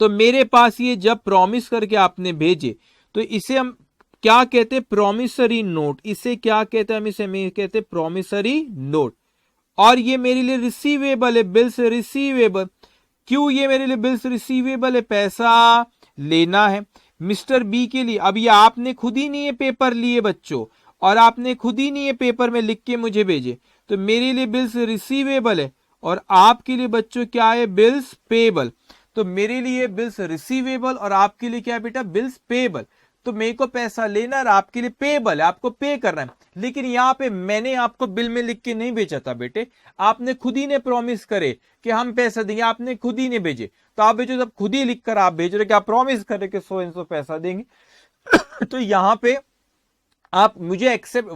[SPEAKER 1] तो मेरे पास ये जब प्रॉमिस करके आपने भेजे तो इसे हम क्या कहते हैं? Promissory note. इसे क्या कहते हैं? हम इसे कहते हैं प्रॉमिसरी नोट। और ये मेरे लिए रिसीवेबल है, बिल्स रिसीवेबल। क्यों ये मेरे लिए बिल्स रिसीवेबल है? पैसा लेना है मिस्टर बी के लिए। अब ये आपने खुद ही नहीं ये पेपर लिए बच्चों, और आपने खुद ही नहीं ये पेपर में लिख के मुझे भेजे, तो मेरे लिए बिल्स रिसीवेबल है, और आपके लिए बच्चों क्या है? Bills payable. तो मेरे लिए बिल्स रिसीवेबल और आपके लिए क्या है बेटा? Bills payable. तो मेरे को पैसा लेना और आपके लिए पेबल है, आपको पे करना है। लेकिन यहाँ पे मैंने आपको बिल में लिख के नहीं भेजा था बेटे, आपने खुद ही ने प्रॉमिस करे कि हम पैसा देंगे, आपने खुद ही ने भेजे। तो आप भेजो, जब खुद ही लिख कर आप भेज रहे कि आप प्रॉमिस करे कि 100 पैसा देंगे तो यहाँ पे आप मुझे एक्सेप्ट,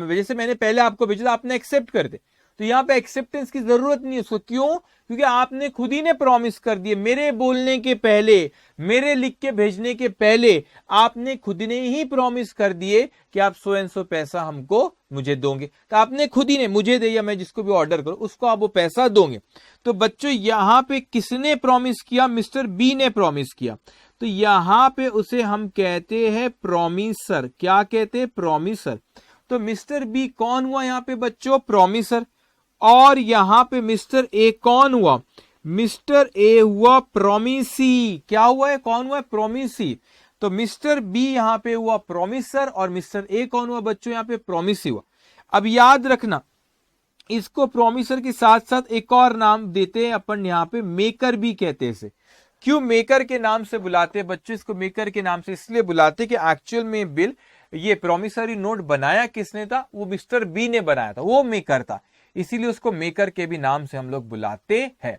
[SPEAKER 1] जैसे मैंने पहले आपको भेजा था आपने एक्सेप्ट कर दे, तो यहाँ पे एक्सेप्टेंस की जरूरत नहीं है उसको। क्यों? क्योंकि आपने खुद ही ने प्रॉमिस कर दिए, मेरे बोलने के पहले, मेरे लिख के भेजने के पहले आपने खुद ने ही प्रॉमिस कर दिए कि आप 100 पैसा हमको मुझे दोगे। तो आपने खुद ही ने मुझे दे, या मैं जिसको भी ऑर्डर करूं उसको आप वो पैसा दोगे। तो बच्चों यहां पे किसने प्रॉमिस किया? मिस्टर बी ने प्रॉमिस किया। तो यहां पे उसे हम कहते हैं प्रॉमिसर। क्या कहते हैं? प्रॉमिसर। तो मिस्टर बी कौन हुआ यहां पे बच्चों? प्रॉमिसर। और यहां पे मिस्टर ए कौन हुआ? मिस्टर ए हुआ प्रॉमिसी। क्या हुआ है? कौन हुआ है? प्रॉमिसी। तो मिस्टर बी यहां पे हुआ प्रॉमिसर और मिस्टर ए कौन हुआ बच्चों? यहां पे प्रॉमिसी हुआ। अब याद रखना, इसको प्रॉमिसर के साथ साथ एक और नाम देते हैं अपन, यहां पे मेकर भी कहते हैं इसे। क्यों मेकर के नाम से बुलाते हैं बच्चों? इसको मेकर के नाम से इसलिए बुलाते कि एक्चुअल में बिल, ये प्रॉमिसरी नोट बनाया किसने था? वो मिस्टर बी ने बनाया था, वो मेकर था, इसीलिए उसको मेकर के भी नाम से हम लोग बुलाते हैं।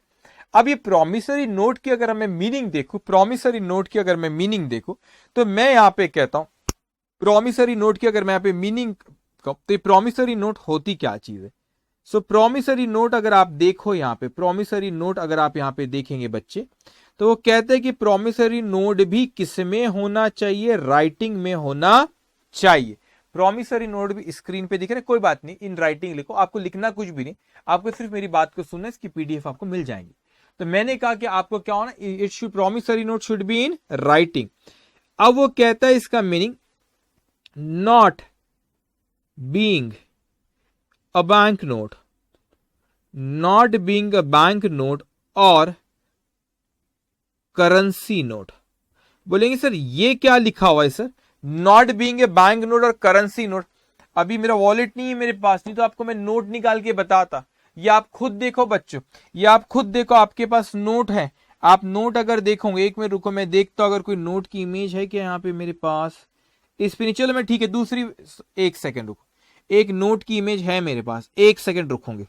[SPEAKER 1] अब ये प्रॉमिसरी नोट की अगर मैं मीनिंग देखूं, प्रॉमिसरी नोट की अगर मैं मीनिंग देखूं, तो मैं यहां पे कहता हूं प्रॉमिसरी नोट की अगर मैं यहां पे मीनिंग, तो प्रॉमिसरी नोट होती क्या चीज है? सो प्रॉमिसरी नोट अगर आप देखो यहां पे, प्रॉमिसरी नोट अगर आप यहां पे देखेंगे बच्चे, तो वो कहते हैं कि प्रॉमिसरी नोट भी किस में होना चाहिए? राइटिंग में होना चाहिए। प्रॉमिसरी नोट भी स्क्रीन पे दिख रहा है, कोई बात नहीं, इन राइटिंग लिखो, आपको लिखना कुछ भी नहीं, आपको सिर्फ मेरी बात को सुनना, इसकी पीडीएफ आपको मिल जाएंगी। तो मैंने कहा कि आपको क्या होना, it should, promissory note should be in writing. अब वो कहता है इसका meaning, not being a bank note, not being a bank note और करेंसी नोट। बोलेंगे सर ये क्या लिखा हुआ है sir? Not being a bank note और करेंसी नोट। अभी मेरा वॉलेट नहीं है मेरे पास, नहीं तो आपको मैं नोट निकाल के बताता। ये आप खुद देखो बच्चों, ये आप खुद देखो, आपके पास नोट है, आप नोट अगर देखोगे, एक मिनट रुको मैं देखता हूं अगर कोई नोट की इमेज है क्या यहाँ पे मेरे पास। इस पे नहीं, चलो मैं ठीक है दूसरी, एक सेकंड रुको, एक नोट की इमेज है मेरे पास, एक सेकंड रुकोगे।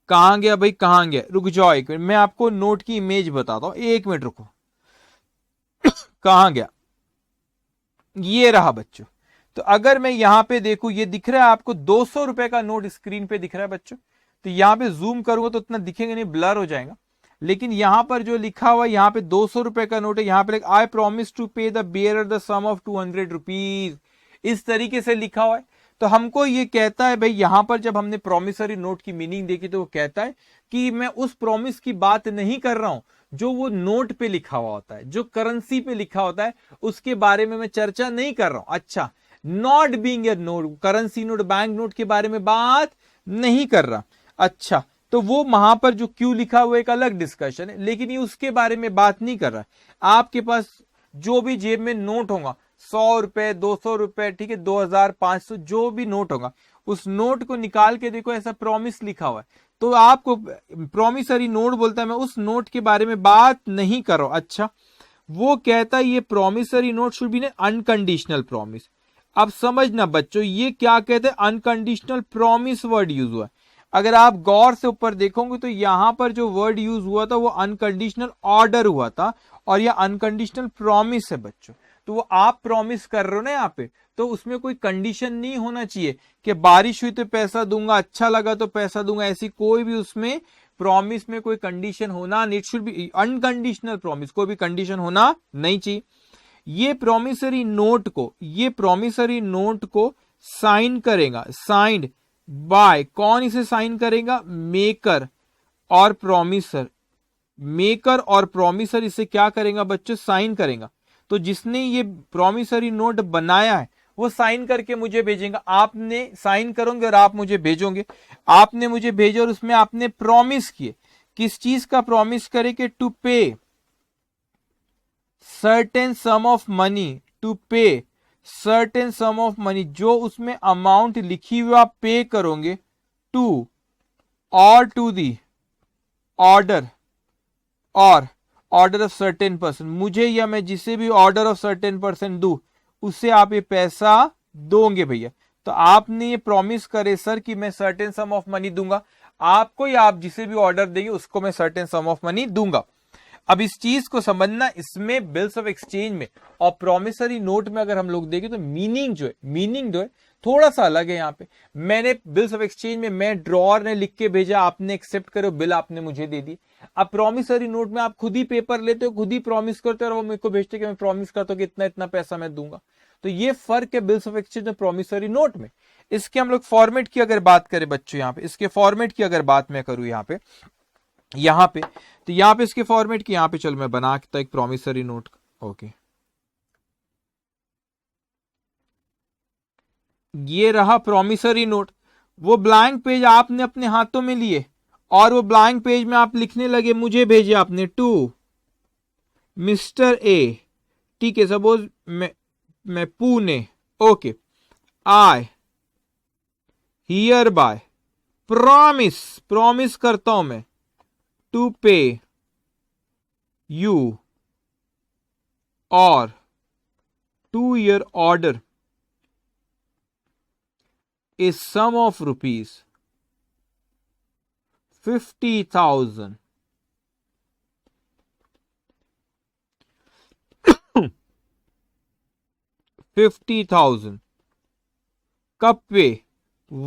[SPEAKER 1] कहां गया भाई, कहां गया? रुक जाओ एक मिनट, मैं आपको नोट की इमेज बताता हूं, एक मिनट रुको। कहां गया? ये रहा बच्चों। तो अगर मैं यहां पे देखूं, ये दिख रहा है आपको 200 रुपए का नोट स्क्रीन पे दिख रहा है बच्चों। तो यहां पे जूम करूंगा तो उतना दिखेगा नहीं, ब्लर हो जाएगा। लेकिन यहां पर जो लिखा हुआ है, यहां पे 200 रुपए का नोट है, यहां पे I promise to pay the bearer the sum of 200 rupees, इस तरीके से लिखा हुआ है। तो हमको ये कहता है भाई, यहां पर जब हमने प्रॉमिसरी नोट की मीनिंग देखी तो वो कहता है कि मैं उस प्रॉमिस की बात नहीं कर रहा हूं जो वो नोट पे लिखा हुआ होता है, जो करेंसी पे लिखा होता है, उसके बारे में मैं चर्चा नहीं कर रहा हूं। अच्छा, not being a note, currency note, bank note के बारे में बात नहीं कर रहा। अच्छा, तो वो वहां पर जो क्यों लिखा हुआ एक अलग डिस्कशन है, लेकिन ये उसके बारे में बात नहीं कर रहा। आपके पास जो भी जेब में नोट होगा, 100 रुपए, 200 रुपए, ठीक है, 2500, जो भी नोट होगा, उस नोट को निकाल के देखो, ऐसा प्रॉमिस लिखा हुआ है, तो आपको प्रॉमिसरी नोट बोलता है मैं उस नोट के बारे में बात नहीं कर रहा हूं। अच्छा, वो कहता है ये promissory note should be unconditional promise. अब समझना बच्चों, ये क्या कहते हैं? अनकंडीशनल प्रॉमिस वर्ड यूज हुआ है। अगर आप गौर से ऊपर देखोगे तो यहां पर जो वर्ड यूज हुआ था वो अनकंडीशनल ऑर्डर हुआ था, और यह अनकंडीशनल प्रॉमिस है बच्चों। तो वो आप प्रॉमिस कर रहे हो ना यहाँ पे, तो उसमें कोई कंडीशन नहीं होना चाहिए कि बारिश हुई तो पैसा दूंगा, अच्छा लगा तो पैसा दूंगा, ऐसी कोई भी उसमें प्रॉमिस में कोई कंडीशन होना नहीं। It should be unconditional promise, कोई भी कंडीशन होना नहीं चाहिए। ये प्रॉमिसरी नोट को, ये प्रॉमिसरी नोट को साइन करेगा, साइंड बाय, कौन इसे साइन करेगा? मेकर और प्रॉमिसर। मेकर और प्रॉमिसर इसे क्या करेगा बच्चों? साइन करेगा। तो जिसने ये प्रॉमिसरी नोट बनाया है वो साइन करके मुझे भेजेगा, आपने साइन करोगे और आप मुझे भेजोगे। आपने मुझे भेजो और उसमें आपने प्रॉमिस किए, किस चीज का प्रॉमिस करे? कि to pay certain sum of money, to pay certain sum of money, जो उसमें अमाउंट लिखी हुई आप पे करोगे, टू और टू दी ऑर्डर और ऑर्डर ऑफ सर्टेन पर्सन, मुझे या मैं जिसे भी ऑर्डर ऑफ सर्टेन पर्सन दू उससे आप ये पैसा दोगे भैया। तो आपने ये प्रॉमिस करे सर कि मैं सर्टेन सम ऑफ मनी दूंगा आपको, या आप जिसे भी ऑर्डर देंगे उसको मैं सर्टेन सम ऑफ मनी दूंगा। अब इस चीज को समझना, इसमें बिल्स ऑफ एक्सचेंज में और प्रॉमिसरी नोट में अगर हम लोग देखें तो मीनिंग जो है थोड़ा सा अलग है। यहाँ पे मैंने बिल्स ऑफ एक्सचेंज में मैं ड्रॉअर ने लिख के भेजा, आपने एक्सेप्ट करो, बिल आपने मुझे दे दी। अब प्रॉमिसरी नोट में आप खुद ही पेपर लेते हो, खुद ही प्रॉमिस करते हो और वो मेरे को भेजते कि मैं प्रॉमिस करता हूँ कि इतना इतना पैसा मैं दूंगा। तो ये फर्क है बिल्स ऑफ एक्सचेंज में प्रॉमिसरी नोट में। इसके हम लोग फॉर्मेट की अगर बात करें बच्चों, यहाँ पे इसके फॉर्मेट की अगर बात मैं करूं यहाँ पे तो यहाँ पे इसके फॉर्मेट की यहाँ पे चल मैं बना के एक प्रॉमिसरी नोट। ओके, ये रहा प्रॉमिसरी नोट। वो ब्लैंक पेज आपने अपने हाथों में लिए और वो ब्लैंक पेज में आप लिखने लगे, मुझे भेजे आपने टू मिस्टर ए, ठीक है, सपोज मैं Pune, okay, I hear bye promise करता हूं मैं टू पे यू और two year order a sum of rupees 50,000 50,000 कब पे?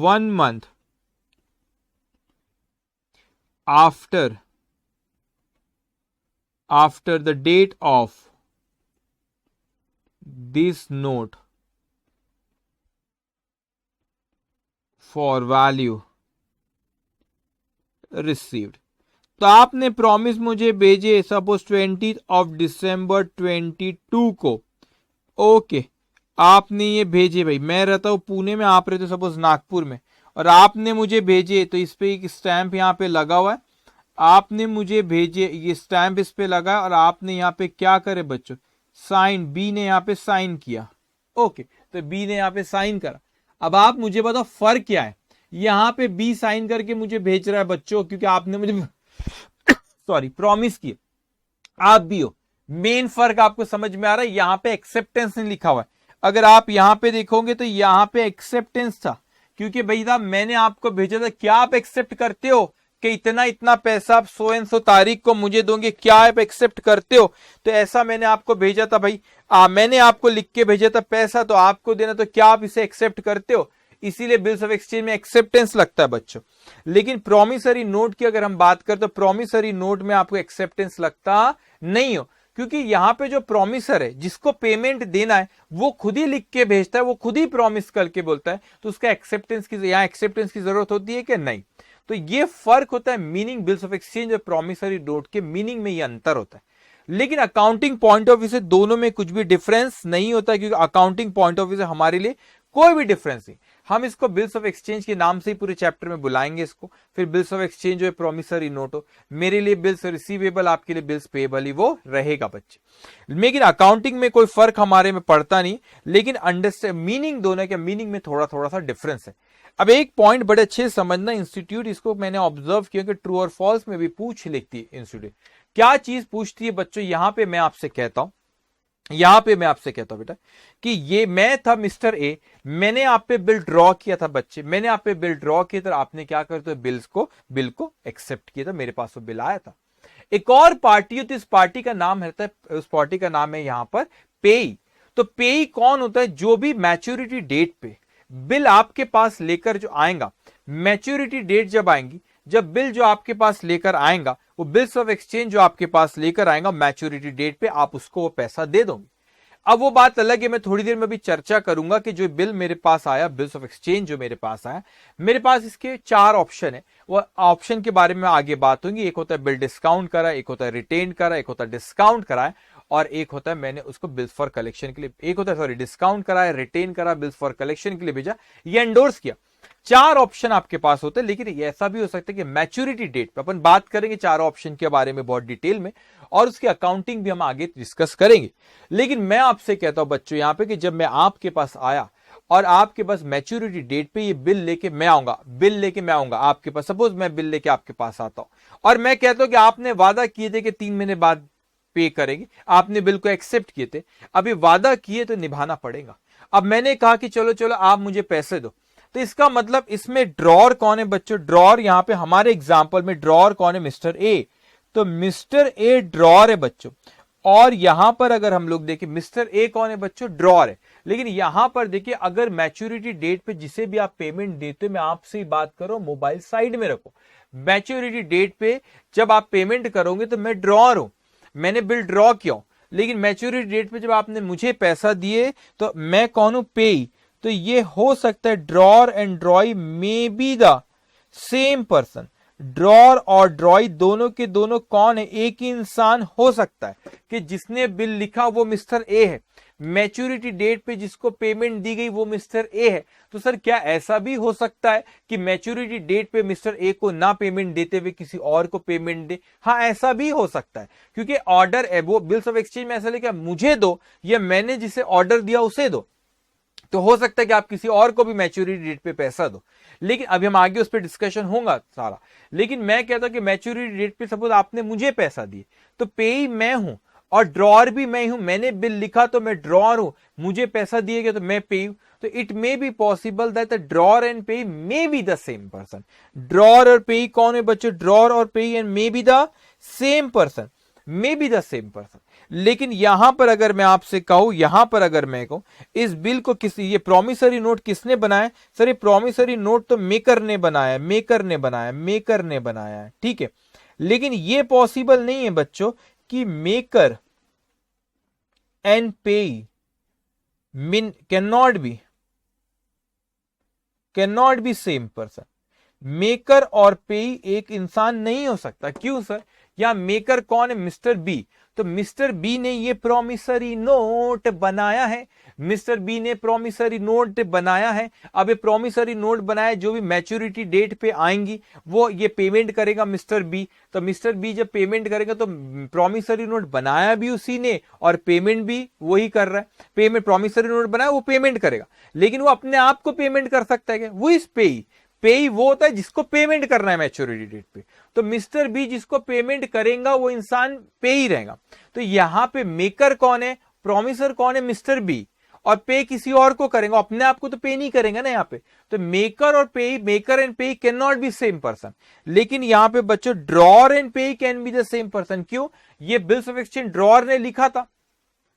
[SPEAKER 1] 1 month after the date of this note for value received. तो आपने प्रॉमिस मुझे भेजे सपोज 20 दिसंबर 22 को, ओके, आपने ये भेजे, भाई मैं रहता हूं पुणे में, आप रहते सपोज नागपुर में, और आपने मुझे भेजे, तो इस पे एक स्टैंप यहाँ पे लगा हुआ है, आपने मुझे भेजे, ये स्टैंप इस पे लगा और आपने यहाँ पे क्या करे बच्चों, साइन, बी ने यहाँ पे साइन किया। ओके, तो बी ने यहाँ पे साइन करा। अब आप मुझे बताओ फर्क क्या है, यहां पे बी साइन करके मुझे भेज रहा है बच्चों क्योंकि आपने मुझे सॉरी प्रॉमिस किया, आप भी हो। मेन फर्क आपको समझ में आ रहा है, यहां पे एक्सेप्टेंस नहीं लिखा हुआ है। अगर आप यहां पे देखोगे तो यहां पे एक्सेप्टेंस था, क्योंकि भाई साहब मैंने आपको भेजा था, क्या आप एक्सेप्ट करते हो कि इतना इतना पैसा आप 100 एंड 100 तारीख को मुझे दोगे, क्या आप एक्सेप्ट करते हो? तो ऐसा मैंने आपको भेजा था भाई, मैंने आपको लिख के भेजा था पैसा तो आपको देना, तो क्या आप इसे एक्सेप्ट करते हो? इसीलिए बिल्स ऑफ एक्सचेंज में एक्सेप्टेंस लगता है बच्चों। लेकिन प्रॉमिसरी नोट की अगर हम बात करें तो प्रॉमिसरी नोट में आपको एक्सेप्टेंस लगता नहीं हो, क्योंकि यहां पे जो प्रॉमिसर है जिसको पेमेंट देना है वो खुद ही लिख के भेजता है, वो खुद ही प्रॉमिस करके बोलता है, तो उसका एक्सेप्टेंस की, यहां एक्सेप्टेंस की जरूरत होती है कि नहीं? तो ये फर्क होता है मीनिंग बिल्स ऑफ एक्सचेंज और प्रॉमिसरी नोट के मीनिंग में ये अंतर होता है। लेकिन अकाउंटिंग पॉइंट ऑफ व्यू से दोनों में कुछ भी डिफरेंस नहीं होता, क्योंकि अकाउंटिंग पॉइंट ऑफ व्यू से हमारे लिए कोई भी डिफरेंस नहीं। हम इसको बिल्स ऑफ एक्सचेंज के नाम से ही पूरे चैप्टर में बुलाएंगे इसको, फिर बिल्स ऑफ एक्सचेंज हो प्रॉमिसरी नोट हो, मेरे लिए बिल्स रिसीवेबल, आपके लिए बिल्स पेएबल ही वो रहेगा बच्चे। लेकिन अकाउंटिंग में कोई फर्क हमारे में पड़ता नहीं, लेकिन अंडरस्टैंड मीनिंग दोनों के मीनिंग में थोड़ा थोड़ा सा डिफरेंस है। अब एक पॉइंट बड़े अच्छे समझना, इंस्टीट्यूट इसको मैंने ऑब्जर्व किया कि ट्रू और फॉल्स में भी पूछ लिखती है इंस्टीट्यूट। क्या चीज पूछती है बच्चों? यहां पे मैं आपसे कहता हूं बेटा कि ये मैं था मिस्टर ए, मैंने आप पे बिल ड्रॉ किया था बच्चे, मैंने आप पे बिल ड्रॉ किया था, आपने क्या करते बिल को एक्सेप्ट किया था, मेरे पास वो बिल आया था। एक और पार्टी होती है, इस पार्टी का नाम रहता है, उस पार्टी का नाम है यहां पर पेई। तो पेई कौन होता है? जो भी मैच्योरिटी डेट पे बिल आपके पास लेकर जो आएगा, मैच्योरिटी डेट जब आएंगी, जब बिल जो आपके पास लेकर आएगा, वो बिल्स ऑफ एक्सचेंज जो आपके पास लेकर आएगा मैच्योरिटी डेट पे, आप उसको वो पैसा दे दोगे। अब वो बात अलग है, मैं थोड़ी देर में भी चर्चा करूंगा कि जो बिल मेरे पास आया, बिल्स ऑफ एक्सचेंज जो मेरे पास आया, मेरे पास इसके 4 ऑप्शन है, वो ऑप्शन के बारे में आगे बात होगी। एक होता है बिल डिस्काउंट करा, एक होता है रिटेन करा, एक होता है डिस्काउंट कराए, और एक होता है मैंने उसको बिल्स फॉर कलेक्शन के लिए, एक होता है सॉरी डिस्काउंट कराया, रिटेन करा, बिल्स फॉर कलेक्शन के लिए भेजा, ये एंडोर्स किया। 4 ऑप्शन आपके पास होते हैं, लेकिन ऐसा भी हो सकता है कि मैच्योरिटी डेट पे अपन बात करेंगे 4 ऑप्शन के बारे में बहुत डिटेल में, और उसकी अकाउंटिंग भी हम आगे डिस्कस करेंगे। लेकिन मैं आपसे कहता हूं बच्चों यहां पे कि जब मैं आपके पास आया और आपके पास मैच्योरिटी डेट पे ये बिल लेके मैं आऊंगा, आपके पास, सपोज मैं बिल लेके आपके पास आता हूं और मैं कहता हूं कि आपने वादा किए थे कि 3 महीने बाद पे करेंगे, आपने बिल को एक्सेप्ट किए थे, अभी वादा किए तो निभाना पड़ेगा। अब मैंने कहा कि चलो आप मुझे पैसे दो, तो इसका मतलब इसमें ड्रॉर कौन है बच्चों? ड्रॉर यहां पे हमारे एग्जांपल में ड्रॉर कौन है? Mister A. तो मिस्टर ए ड्रॉर है बच्चों। और यहां पर अगर हम लोग देखें मिस्टर ए कौन है बच्चों, ड्रॉर है। लेकिन यहां पर देखिए अगर मैच्योरिटी डेट पे जिसे भी आप पेमेंट देते हो, मैं आपसे ही बात करो, मोबाइल साइड में रखो। मैच्योरिटी डेट पे जब आप पेमेंट करोगे तो मैं ड्रॉर हूं, मैंने बिल ड्रॉ किया, लेकिन मैच्योरिटी डेट पे जब आपने मुझे पैसा दिए तो मैं कौन हूं, पेई। तो ये हो सकता है drawer and ड्रॉई may be the same person. Drawer और ड्रॉई दोनों के दोनों कौन है, एक ही इंसान हो सकता है कि जिसने बिल लिखा वो मिस्टर ए है, मैच्योरिटी डेट पे जिसको पेमेंट दी गई वो मिस्टर ए है। तो सर क्या ऐसा भी हो सकता है कि मैच्योरिटी डेट पे मिस्टर ए को ना पेमेंट देते हुए किसी और को पेमेंट दे? हाँ, ऐसा भी हो सकता है, क्योंकि ऑर्डर है वो बिल्स ऑफ एक्सचेंज में ऐसा लिखा मुझे दो या मैंने जिसे ऑर्डर दिया उसे दो। तो हो सकता है कि आप किसी और को भी मैच्योरिटी डेट पे पैसा दो, लेकिन अभी हम आगे उस पर डिस्कशन होगा सारा। लेकिन मैं कहता हूं कि मैच्योरिटी डेट पे सपोज आपने मुझे पैसा दिए तो पेई मैं हूं और ड्रॉर भी मैं हूं, मैंने बिल लिखा तो मैं ड्रॉर हूं, मुझे पैसा दिए गया तो मैं पेई हूं। तो it may be possible that the drawer and पेई मे be the same person. Drawer और पेई कौन है बच्चों, ड्रॉर और पेई and may be the same person, may be the same person. लेकिन यहां पर अगर मैं आपसे कहूं, यहां पर अगर मैं कहूं इस बिल को ये प्रॉमिसरी नोट किसने बनाया, सर ये प्रॉमिसरी नोट तो मेकर ने बनाया, मेकर ने बनाया, मेकर ने बनाया है, ठीक है। लेकिन ये पॉसिबल नहीं है बच्चों कि मेकर एंड पेई can not B same person. Maker और पेई एक इंसान नहीं हो सकता। क्यों सर, या मेकर कौन है, मिस्टर बी। तो मिस्टर बी ने ये प्रॉमिसरी नोट बनाया है, मिस्टर बी ने प्रॉमिसरी नोट बनाया है। अब ये प्रॉमिसरी नोट बनाया, जो भी मैच्योरिटी डेट पे आएंगी वो ये पेमेंट करेगा मिस्टर बी। तो मिस्टर बी जब पेमेंट करेगा तो प्रॉमिसरी नोट बनाया भी उसी ने और पेमेंट भी वही कर रहा है। पेमेंट प्रॉमिसरी नोट बनाया वो पेमेंट करेगा, लेकिन वो अपने आप को पेमेंट कर सकता है क्या, वो इस पेई। पेई वो होता है जिसको पेमेंट करना है मैच्योरिटी डेट पे। तो मिस्टर बी जिसको पेमेंट करेगा वो इंसान पे ही रहेगा। तो यहां पे मेकर कौन है, प्रॉमिसर कौन है, मिस्टर बी, और पे किसी और को करेगा, अपने आप को तो पे नहीं करेगा ना यहाँ पे। तो मेकर और पे, maker and payee can not B same person. लेकिन यहां पे बच्चों drawer and payee can B the same person. क्यों, ये बिल्स ऑफ एक्सचेंज ड्रॉर ने लिखा था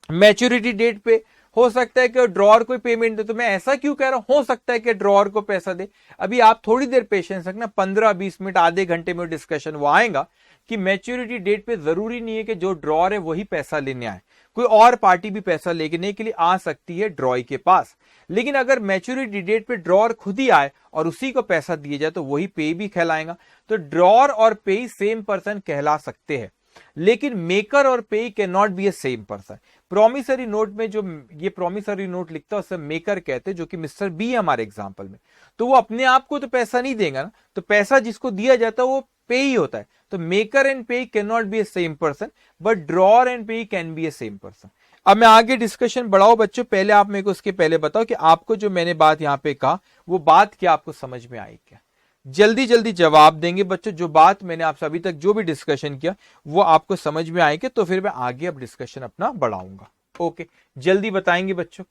[SPEAKER 1] मैच्योरिटी डेट पे, हो सकता है कि ड्रॉर को पेमेंट दे। तो मैं ऐसा क्यों कह रहा हूं, हो सकता है कि ड्रॉर को पैसा दे। अभी आप थोड़ी देर पेशेंस रखना, 15-20 मिनट आधे घंटे में डिस्कशन वो आएगा कि मैच्योरिटी डेट पे जरूरी नहीं है कि जो ड्रॉर है वही पैसा लेने आए, कोई और पार्टी भी पैसा लेने के लिए आ सकती है ड्रॉय के पास। लेकिन अगर मैच्योरिटी डेट पे ड्रॉर खुद ही आए और उसी को पैसा दिया जाए तो वही पे भी कहलाएगा। तो ड्रॉर और पे सेम पर्सन कहला सकते हैं, लेकिन मेकर और पे can not be a same person. Promissory note में जो ये प्रॉमिसरी नोट लिखता है उसे मेकर कहते हैं, जो कि मिस्टर बी है हमारे एग्जांपल में। तो वो अपने आप को तो पैसा नहीं देगा ना, तो पैसा जिसको दिया जाता है वो पे ही होता है। तो maker and payee can not be a same person, but drawer and payee can be a same person. अब मैं आगे डिस्कशन बढ़ाऊं बच्चों, पहले आप मेरे को उसके पहले बताओ कि आपको जो मैंने बात यहां पे कहा वो बात क्या आपको समझ में आई क्या? जल्दी जल्दी जवाब देंगे बच्चों, जो बात मैंने आपसे अभी तक जो भी डिस्कशन किया वो आपको समझ में आएगी, तो फिर मैं आगे अब डिस्कशन अपना बढ़ाऊंगा। ओके, जल्दी बताएंगे बच्चों।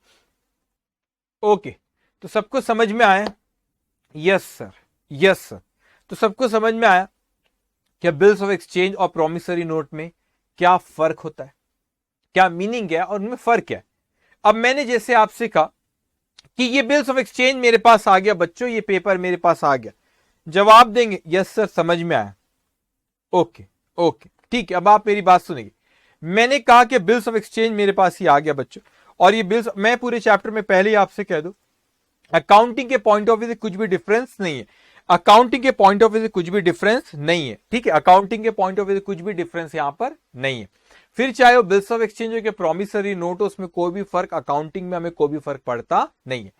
[SPEAKER 1] ओके, तो सबको समझ में आया? Yes sir, yes sir. तो सबको समझ में आया क्या बिल्स ऑफ एक्सचेंज और प्रॉमिसरी नोट में क्या फर्क होता है, क्या मीनिंग है और उनमें फर्क क्या है? अब मैंने जैसे आपसे कहा कि ये बिल्स ऑफ एक्सचेंज मेरे पास आ गया बच्चों, ये पेपर मेरे पास आ गया, जवाब देंगे यस सर समझ में आया। ओके ओके ठीक है, अब आप मेरी बात सुनेंगे। मैंने कहा कि बिल्स ऑफ एक्सचेंज मेरे पास ही आ गया बच्चों, और ये बिल्स मैं पूरे चैप्टर में पहले ही आपसे कह दूं, अकाउंटिंग के पॉइंट ऑफ व्यू से कुछ भी डिफरेंस नहीं है, अकाउंटिंग के पॉइंट ऑफ व्यू से कुछ भी डिफरेंस नहीं है, ठीक है, अकाउंटिंग के पॉइंट ऑफ व्यू से कुछ भी डिफरेंस यहां पर नहीं है। फिर चाहे वो बिल्स ऑफ एक्सचेंज हो कि प्रॉमिसरी नोट हो, उसमें कोई भी फर्क, अकाउंटिंग में हमें कोई भी फर्क पड़ता नहीं है।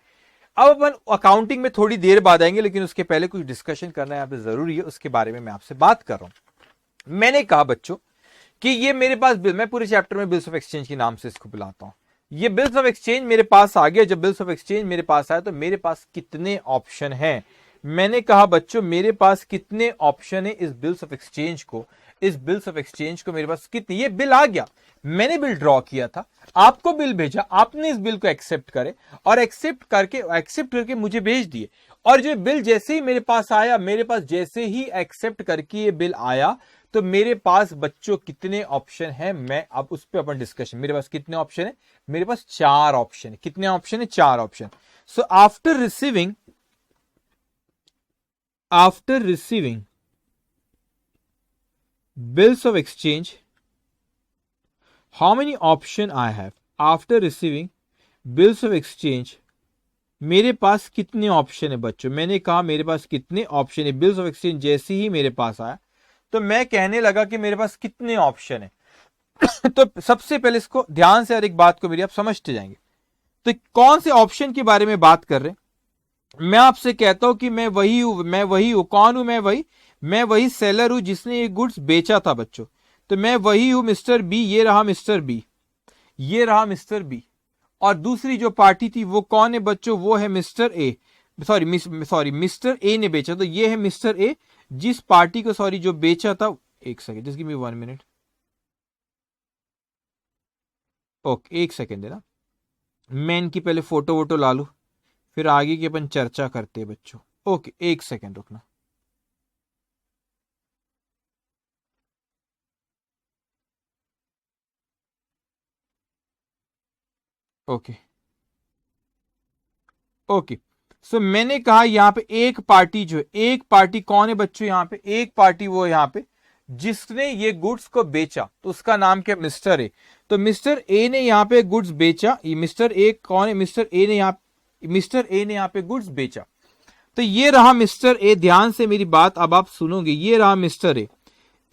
[SPEAKER 1] अब अपन अकाउंटिंग में थोड़ी देर बाद आएंगे, लेकिन उसके पहले कुछ डिस्कशन करना यहाँ पे जरूरी है, उसके बारे में मैं आपसे बात कर रहा हूं। मैंने कहा बच्चों कि ये मेरे पास बिल, मैं पूरे चैप्टर में बिल्स ऑफ एक्सचेंज के नाम से इसको बुलाता हूं। ये बिल्स ऑफ एक्सचेंज मेरे पास आ गया। जब बिल्स ऑफ एक्सचेंज मेरे पास आया तो मेरे पास कितने ऑप्शन हैं? मैंने कहा बच्चों मेरे पास कितने ऑप्शन है इस बिल्स ऑफ एक्सचेंज को, इस बिल्स ऑफ एक्सचेंज को मेरे पास कितने, ये बिल आ गया, मैंने बिल ड्रॉ किया था, आपको बिल भेजा, आपने इस बिल को एक्सेप्ट करे और एक्सेप्ट करके मुझे भेज दिए, और जो बिल जैसे ही मेरे पास आया, मेरे पास जैसे ही एक्सेप्ट करके ये बिल आया, तो मेरे पास बच्चों कितने ऑप्शन है, मैं अब उस पर अपन डिस्कशन। मेरे पास कितने ऑप्शन है, मेरे पास 4 ऑप्शन है। कितने ऑप्शन है, 4 option. So after receiving bills of exchange, how many option I have? After receiving bills of exchange, मेरे पास कितने ऑप्शन है बच्चों। मैंने कहा मेरे पास कितने ऑप्शन है। बिल्स ऑफ एक्सचेंज जैसे ही मेरे पास आया तो मैं कहने लगा कि मेरे पास कितने ऑप्शन है। तो सबसे पहले इसको ध्यान से हर एक बात को मेरी आप समझते जाएंगे। तो कौन से ऑप्शन के बारे में बात कर रहे हैं, मैं आपसे कहता हूं कि मैं वही हूं। कौन हूं मैं वही सेलर हूं जिसने ये गुड्स बेचा था बच्चों। तो मैं वही हूं मिस्टर बी। ये रहा मिस्टर बी। और दूसरी जो पार्टी थी वो कौन है बच्चों, वो है मिस्टर ए। मिस्टर ए ने बेचा, तो ये है मिस्टर ए जिस पार्टी को जो बेचा था। एक second, just give me 1 minute. Okay, एक सेकेंड देना, मैं इनकी पहले फोटो वोटो ला लू, फिर आगे की अपन चर्चा करते हैं बच्चों। ओके, एक सेकेंड रुकना। ओके सो मैंने कहा यहां पे एक पार्टी जो है, एक पार्टी कौन है बच्चों, यहां पे एक पार्टी वो यहां पे जिसने ये गुड्स को बेचा, तो उसका नाम क्या, मिस्टर ए। तो मिस्टर ए ने यहां पे गुड्स बेचा। ये मिस्टर ए कौन है, मिस्टर ए ने यहां पे गुड्स बेचा। तो ये रहा मिस्टर ए। ध्यान से मेरी बात अब आप सुनोगे। ये रहा मिस्टर ए,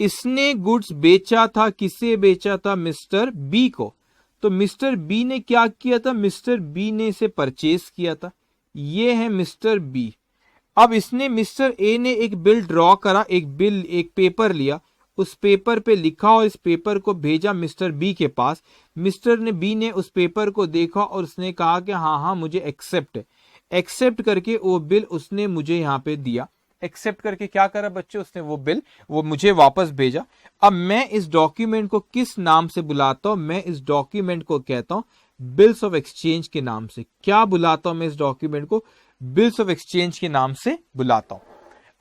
[SPEAKER 1] इसने गुड्स बेचा था। किसे बेचा था, मिस्टर बी को। तो मिस्टर बी ने क्या किया था, मिस्टर बी ने इसे परचेस किया था। ये है मिस्टर बी। अब इसने मिस्टर ए ने एक बिल ड्रॉ करा, एक पेपर लिया, उस पेपर पे लिखा और इस पेपर को भेजा मिस्टर बी के पास। मिस्टर ने बी ने उस पेपर को देखा और उसने कहा कि हाँ मुझे एक्सेप्ट है। एक्सेप्ट करके वो बिल उसने मुझे यहाँ पे दिया। एक्सेप्ट करके क्या करा बच्चों, उसने वो बिल वो मुझे वापस भेजा। अब मैं इस डॉक्यूमेंट को किस नाम से बुलाता हूं, मैं इस डॉक्यूमेंट को कहता हूं बिल्स ऑफ एक्सचेंज के नाम से। क्या बुलाता हूं मैं इस डॉक्यूमेंट को, बिल्स ऑफ एक्सचेंज के नाम से बुलाता हूं।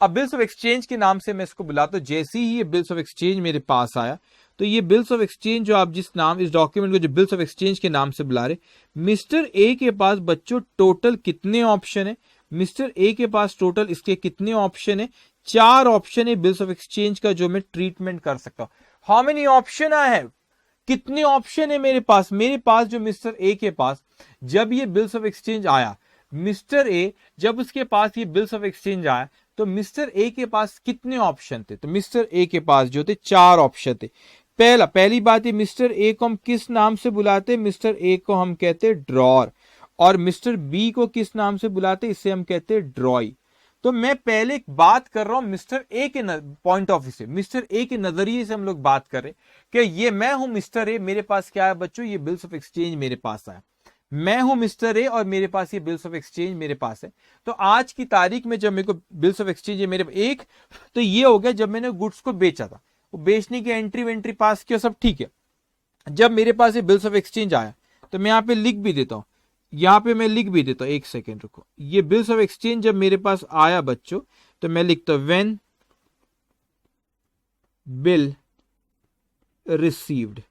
[SPEAKER 1] अब बिल्स ऑफ एक्सचेंज के नाम से मैं इसको बुलाता हूं। जैसे ही ये बिल्स ऑफ एक्सचेंज मेरे पास आया, तो ये बिल्स ऑफ एक्सचेंज जो आप जिस नाम इस डॉक्यूमेंट को जो बिल्स ऑफ एक्सचेंज के नाम से बुला रहे, मिस्टर ए के पास बच्चों टोटल कितने ऑप्शन है, मिस्टर ए के पास टोटल इसके कितने ऑप्शन है, 4 ऑप्शन है बिल्स ऑफ एक्सचेंज का जो मैं ट्रीटमेंट कर सकता हूं। How many option I have, कितने ऑप्शन है मेरे पास। मेरे पास जो मिस्टर ए के पास जब ये बिल्स ऑफ एक्सचेंज आया, मिस्टर ए जब उसके पास ये बिल्स ऑफ एक्सचेंज आया, तो मिस्टर ए के पास कितने ऑप्शन थे, तो मिस्टर ए के पास जो थे 4 ऑप्शन थे। पहली बात है, मिस्टर ए को हम किस नाम से बुलाते, मिस्टर ए को हम कहते ड्रॉर। और मिस्टर बी को किस नाम से बुलाते, इसे हम कहते ड्रॉई। तो मैं पहले एक बात कर रहा हूं मिस्टर ए के पॉइंट ऑफ व्यू से, मिस्टर ए के नजरिए से हम लोग बात कर रहे कि ये मैं हूं मिस्टर ए, मेरे पास क्या है बच्चों, ये बिल्स ऑफ एक्सचेंज मेरे पास आया। मैं हूं मिस्टर ए और मेरे पास ये बिल्स ऑफ एक्सचेंज मेरे पास है। तो आज की तारीख में जब मेरे को बिल्स ऑफ एक्सचेंज है मेरे एक, तो ये हो गया जब मैंने गुड्स को बेचा था, वो बेचने की एंट्री वेंट्री पास किया, सब ठीक है। जब मेरे पास ये बिल्स ऑफ एक्सचेंज आया, तो मैं यहाँ पे लिख भी देता हूं, यहां पे मैं लिख भी देता हूं, एक सेकेंड रुको। ये बिल्स ऑफ एक्सचेंज जब मेरे पास आया बच्चों, तो मैं लिखता हूं व्हेन बिल रिसीव्ड।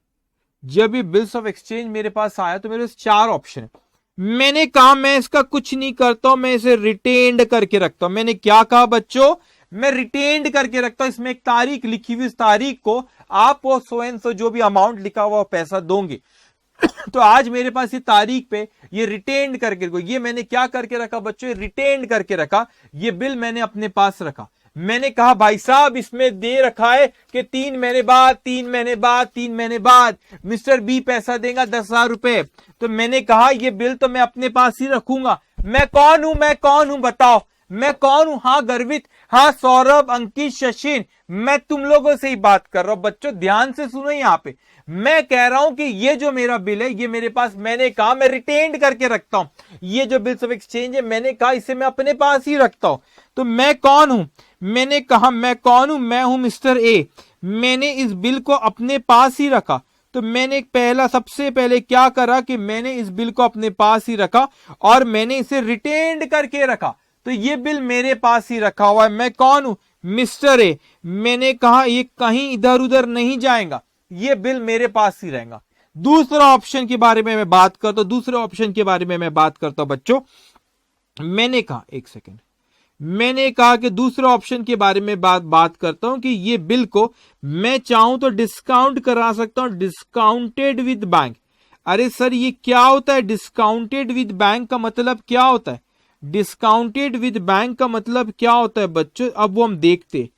[SPEAKER 1] जब ये बिल्स ऑफ एक्सचेंज मेरे पास आया तो मेरे पास 4 ऑप्शन है। मैंने कहा मैं इसका कुछ नहीं करता हूं, मैं इसे रिटेन्ड करके रखता हूं। मैंने क्या कहा बच्चों, मैं रिटेन्ड करके रखता हूं। इसमें एक तारीख लिखी हुई, इस तारीख को आप वो सो एंड सो जो भी अमाउंट लिखा हुआ पैसा दोगे। तो आज मेरे पास ये तारीख पे ये रिटेन्ड करके, ये मैंने क्या करके रखा बच्चों, रिटेन्ड करके रखा। ये बिल मैंने अपने पास रखा। मैंने कहा भाई साहब इसमें दे रखा है कि 3 महीने बाद मिस्टर बी पैसा देगा 10,000 रुपए। तो मैंने कहा ये बिल तो मैं अपने पास ही रखूंगा। मैं कौन हूं बताओ, मैं कौन हूं। हाँ गर्वित, हाँ सौरभ, अंकित, शशिन, मैं तुम लोगों से ही बात कर रहा हूं। बच्चों ध्यान से सुनो, यहां पे मैं कह रहा हूं कि ये जो मेरा बिल है ये मेरे पास, मैंने कहा मैं रिटेन्ड करके रखता हूं। ये जो बिल्स ऑफ एक्सचेंज है मैंने कहा इसे मैं अपने पास ही रखता हूं। तो मैं कौन हूं, मैंने कहा मैं कौन हूं, मैं हूं मिस्टर ए। मैंने इस बिल को अपने पास ही रखा। तो मैंने सबसे पहले क्या करा कि मैंने इस बिल को अपने पास ही रखा और मैंने इसे रिटेन्ड करके रखा। तो ये बिल मेरे पास ही रखा हुआ है। मैं कौन हूं, मिस्टर ए, मैंने कहा ये कहीं इधर उधर नहीं जाएगा, ये बिल मेरे पास ही रहेगा। दूसरा ऑप्शन के बारे में मैं बात करता हूं, दूसरे ऑप्शन के बारे में मैं बात करता हूं बच्चों। मैंने कहा, एक सेकेंड, मैंने कहा कि दूसरे ऑप्शन के बारे में बात करता हूं कि ये बिल को मैं चाहूं तो डिस्काउंट करा सकता हूं, डिस्काउंटेड विद बैंक। अरे सर ये क्या होता है डिस्काउंटेड विद बैंक का मतलब क्या होता है? डिस्काउंटेड विद बैंक का मतलब क्या होता है बच्चों? अब वो हम देखते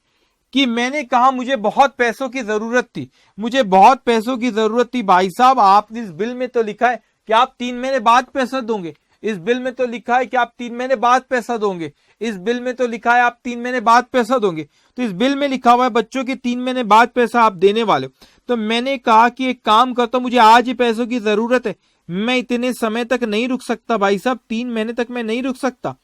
[SPEAKER 1] कि मैंने कहा मुझे बहुत पैसों की जरूरत थी, मुझे बहुत पैसों की जरूरत थी। भाई साहब आपने इस बिल में तो लिखा है कि आप 3 महीने बाद पैसा दोगे, इस बिल में तो लिखा है कि आप 3 महीने बाद पैसा दोगे, इस बिल में तो लिखा है आप 3 महीने बाद पैसा दोगे। तो इस बिल में लिखा हुआ है बच्चों कि 3 महीने बाद पैसा आप देने वाले हो। तो मैंने कहा कि एक काम करता हूं, मुझे आज ही पैसों की जरूरत है, मैं इतने समय तक नहीं रुक सकता भाई साहब, 3 महीने तक मैं नहीं रुक सकता।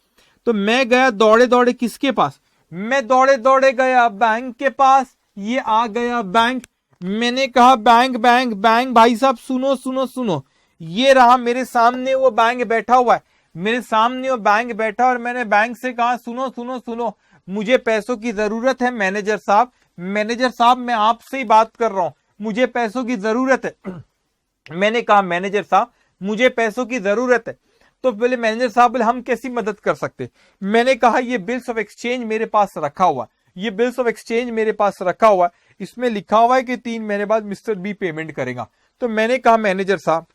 [SPEAKER 1] तो मैं गया दौड़े दौड़े किसके पास? मैं दौड़े दौड़े गया बैंक के पास। ये आ गया बैंक। मैंने कहा बैंक बैंक बैंक, भाई साहब सुनो सुनो सुनो, ये रहा मेरे सामने वो बैंक बैठा हुआ है, मेरे सामने वो बैंक बैठा, और मैंने बैंक से कहा सुनो सुनो सुनो, मुझे पैसों की जरूरत है मैनेजर साहब, मैनेजर साहब मैं आपसे ही बात कर रहा हूं, मुझे पैसों की जरूरत है। मैंने कहा मैनेजर साहब मुझे पैसों की जरूरत है। तो पहले मैनेजर साहब बोले हम कैसी मदद कर सकते? मैंने कहा ये बिल्स ऑफ एक्सचेंज मेरे पास रखा हुआ, ये बिल्स ऑफ एक्सचेंज मेरे पास रखा हुआ, इसमें लिखा हुआ है कि 3 महीने बाद मिस्टर बी पेमेंट करेगा। तो मैंने कहा मैनेजर साहब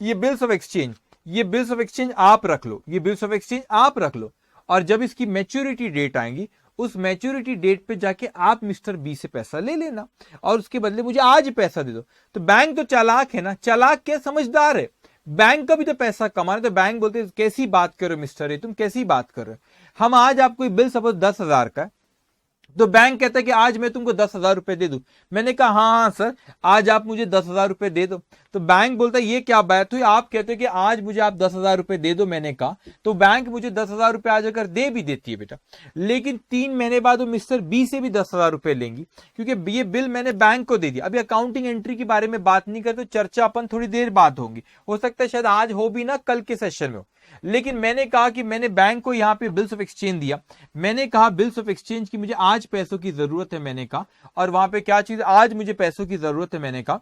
[SPEAKER 1] ये बिल्स ऑफ एक्सचेंज, ये बिल्स ऑफ एक्सचेंज आप रख लो, ये बिल्स ऑफ एक्सचेंज आप रख लो, और जब इसकी मैच्योरिटी डेट आएगी उस मैच्योरिटी डेट पे जाके आप मिस्टर बी से पैसा ले लेना, और उसके बदले मुझे आज पैसा दे दो। तो बैंक तो चालाक है ना, चालाक क्या समझदार है, बैंक का भी तो पैसा कमा रहे। तो बैंक बोलते कैसी बात कर रहे हो मिस्टर ए, तुम कैसी बात कर रहे हो, हम आज आपको बिल सपोज 10,000 का है, तो बैंक कहता है कि आज मैं तुमको 10,000 रुपए दे दूं। मैंने कहा हाँ सर आज आप मुझे 10,000 रुपए दे दो। तो बैंक बोलता है ये क्या बात हुई, आप कहते हो कि आज मुझे आप 10,000 रुपए दे दो। मैंने कहा तो बैंक मुझे 10,000 रुपए आज अगर दे भी देती है बेटा, लेकिन 3 महीने बाद वो मिस्टर बी से भी 10,000 रुपए लेंगी, क्योंकि ये बिल मैंने बैंक को दे दिया। अभी अकाउंटिंग एंट्री के बारे में बात नहीं करते, तो चर्चा अपन थोड़ी देर बाद होगी, हो सकता है शायद आज हो भी ना, कल के सेशन में हो। लेकिन मैंने कहा कि मैंने बैंक को यहां पे बिल्स ऑफ एक्सचेंज दिया, मैंने कहा बिल्स ऑफ एक्सचेंज की मुझे आज पैसों की जरूरत है, मैंने कहा, और वहां पे क्या चीज आज मुझे पैसों की जरूरत है, मैंने कहा।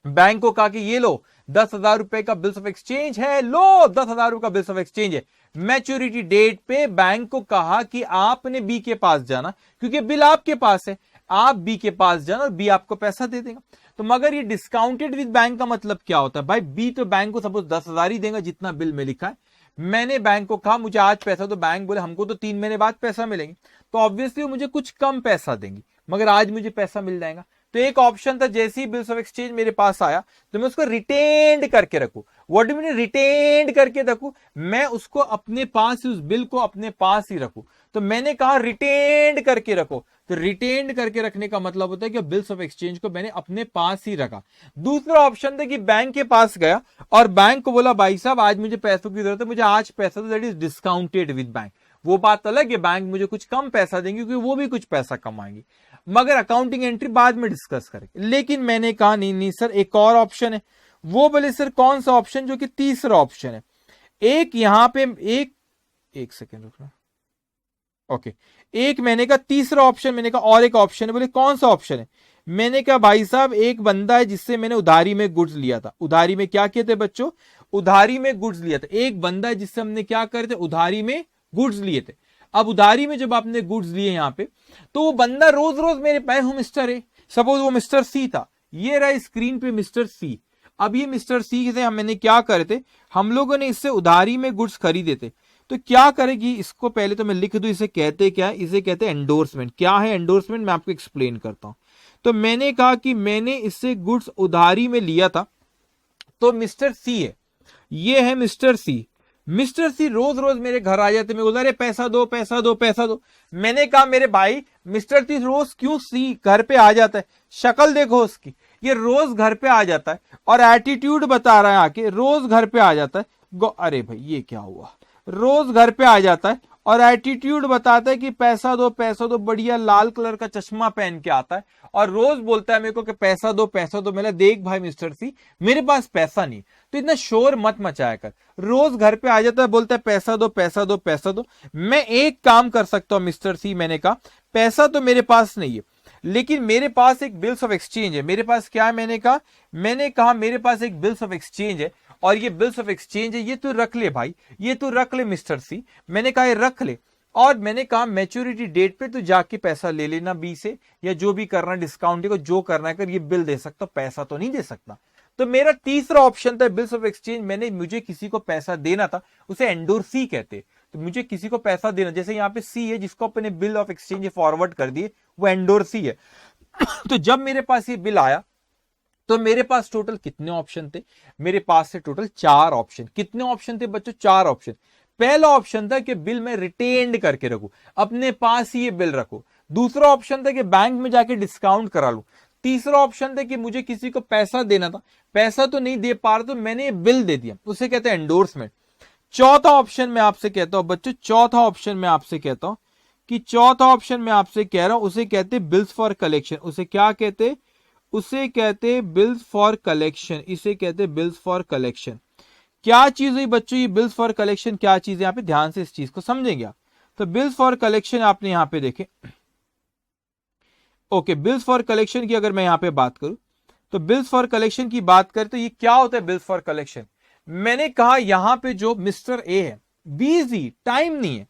[SPEAKER 1] बैंक को कहा कि ये लो 10,000 रुपए का बिल्स ऑफ एक्सचेंज है, लो 10,000 रुपए का बिल्स ऑफ एक्सचेंज है। मैच्योरिटी डेट पे बैंक को कहा कि आपने बी के पास जाना, क्योंकि बिल आपके पास है, आप बी के पास जाना और बी आपको पैसा दे देगा। तो मगर ये डिस्काउंटेड विद बैंक का मतलब क्या होता है भाई? बी तो बैंक को सपोज 10,000 ही देगा जितना बिल में लिखा है। मैंने बैंक को कहा मुझे आज पैसा, तो बैंक बोले हमको तो 3 महीने बाद पैसा मिलेंगे, तो ऑब्वियसली वो मुझे कुछ कम पैसा देंगी, मगर आज मुझे पैसा मिल जाएगा। तो एक ऑप्शन था, जैसे ही बिल्स ऑफ एक्सचेंज मेरे पास आया तो मैं उसको रिटेन्ड करके रखूं। व्हाट डू मीन रिटेन्ड करके रखूं? मैं उसको अपने पास ही, उस बिल को अपने पास ही रखूं। तो मैंने कहा रिटेन्ड करके रखो। तो रिटेन्ड करके रखने का मतलब होता है कि बिल्स ऑफ एक्सचेंज को मैंने अपने पास ही रखा। दूसरा ऑप्शन था कि बैंक के पास गया और बैंक को बोला भाई साहब आज मुझे पैसों की जरूरत है, मुझे आज पैसा दो, that is discounted with bank. वो बात अलग है, बैंक मुझे कुछ कम पैसा देंगे क्योंकि वो भी कुछ पैसा कमाएंगे, मगर अकाउंटिंग एंट्री बाद में डिस्कस करेंगे। लेकिन मैंने कहा नहीं नहीं सर एक और ऑप्शन है। वो बोले सर कौन सा ऑप्शन? जो कि तीसरा ऑप्शन है। एक यहां पे एक सेकेंड रुकना, ओके एक मैंने कहा तीसरा ऑप्शन, मैंने कहा और एक ऑप्शन है। बोले कौन सा ऑप्शन है? मैंने कहा भाई साहब एक बंदा है जिससे मैंने उधारी में गुड्स लिया था। उधारी में क्या किए थे बच्चों? उधारी में गुड्स लिया था। एक बंदा है जिससे हमने क्या करे थे? उधारी में गुड्स लिए थे। अब उधारी में जब आपने गुड्स लिए यहां पे, तो वो बंदा रोज रोज मेरे मैं हूं मिस्टर ए, सपोज वो मिस्टर सी था, ये रहा स्क्रीन पे मिस्टर सी। अब ये मिस्टर सी से मैंने क्या करे थे, हम लोगों ने इससे उधारी में गुड्स खरीदे थे। तो क्या करेगी, इसको पहले तो मैं लिख दूं, इसे कहते क्या है? इसे कहते हैं एंडोर्समेंट। क्या है एंडोर्समेंट? मैं आपको एक्सप्लेन करता हूं। तो मैंने कहा कि मैंने इससे गुड्स उधारी में लिया था, तो मिस्टर सी है, ये है मिस्टर सी। मिस्टर सी रोज रोज मेरे घर आ जाते, मैं उधर पैसा दो पैसा दो पैसा दो। मैंने कहा मेरे भाई मिस्टर सी रोज क्यों सी घर पे आ जाता है? शक्ल देखो उसकी, ये रोज घर पे आ जाता है और एटीट्यूड बता रहा है आके, रोज घर पे आ जाता है। अरे भाई ये क्या हुआ? रोज घर पे आ जाता है और एटीट्यूड बताता है कि पैसा दो, बढ़िया लाल कलर का चश्मा पहन के आता है और रोज बोलता है मेरे को कि पैसा दो पैसा दो। मैंने देख भाई मिस्टर सी मेरे पास पैसा नहीं, तो इतना शोर मत मचाया कर। रोज घर पे आ जाता है, बोलता है पैसा दो पैसा दो पैसा दो। मैं एक काम कर सकता हूं मिस्टर सी, मैंने कहा पैसा तो मेरे पास नहीं है, लेकिन मेरे पास एक बिल्स ऑफ एक्सचेंज है। मेरे पास क्या है, मैंने कहा मेरे पास एक बिल्स ऑफ एक्सचेंज है, और ये बिल्स ऑफ एक्सचेंज है, ये तो रख ले भाई, ये तो रख ले मिस्टर सी। मैंने कहा ये रख ले, और मैंने कहा मैच्योरिटी डेट पे तो जाके पैसा ले लेना बी से, या जो भी करना डिस्काउंट को जो करना है कर, ये बिल दे सकता, पैसा तो नहीं दे सकता। तो मेरा तीसरा ऑप्शन था बिल्स ऑफ एक्सचेंज। मुझे किसी को पैसा देना था, उसे एंडोर्सी कहते। तो मुझे किसी को पैसा देना, जैसे यहाँ पे सी है जिसको अपने बिल ऑफ एक्सचेंज फॉरवर्ड कर दिए, वो एंडोर्सी है। तो जब मेरे पास ये बिल आया तो मेरे पास टोटल कितने ऑप्शन थे, मेरे पास से टोटल 4 ऑप्शन। कितने ऑप्शन थे बच्चों, 4 ऑप्शन। पहला ऑप्शन था कि बिल में रिटेन्ड करके रखूं, अपने पास ही ये बिल रखो। दूसरा ऑप्शन था कि बैंक में जाके डिस्काउंट करा लूं। तीसरा ऑप्शन था कि मुझे किसी को पैसा देना था, पैसा तो नहीं दे पा रहा तो मैंने ये बिल दे दिया, उसे कहते हैं एंडोर्समेंट। चौथा ऑप्शन मैं आपसे कहता हूं बच्चों, चौथा ऑप्शन मैं आपसे कहता हूं कि चौथा ऑप्शन मैं आपसे कह रहा हूं, उसे कहते बिल्स फॉर कलेक्शन। उसे क्या कहते, उसे कहते बिल्स फॉर कलेक्शन, इसे कहते बिल्स फॉर कलेक्शन। क्या चीज हुई बच्चों ये बिल्स फॉर कलेक्शन, क्या चीज है, यहां पे ध्यान से इस चीज को समझेंगे आप। तो बिल्स फॉर कलेक्शन आपने यहां पे देखे, ओके, बिल्स फॉर कलेक्शन की अगर मैं यहां पे बात करूं, तो बिल्स फॉर कलेक्शन की बात करें तो ये क्या होता है बिल्स फॉर कलेक्शन। मैंने कहा यहां पे जो मिस्टर ए है, बिजी, टाइम नहीं है,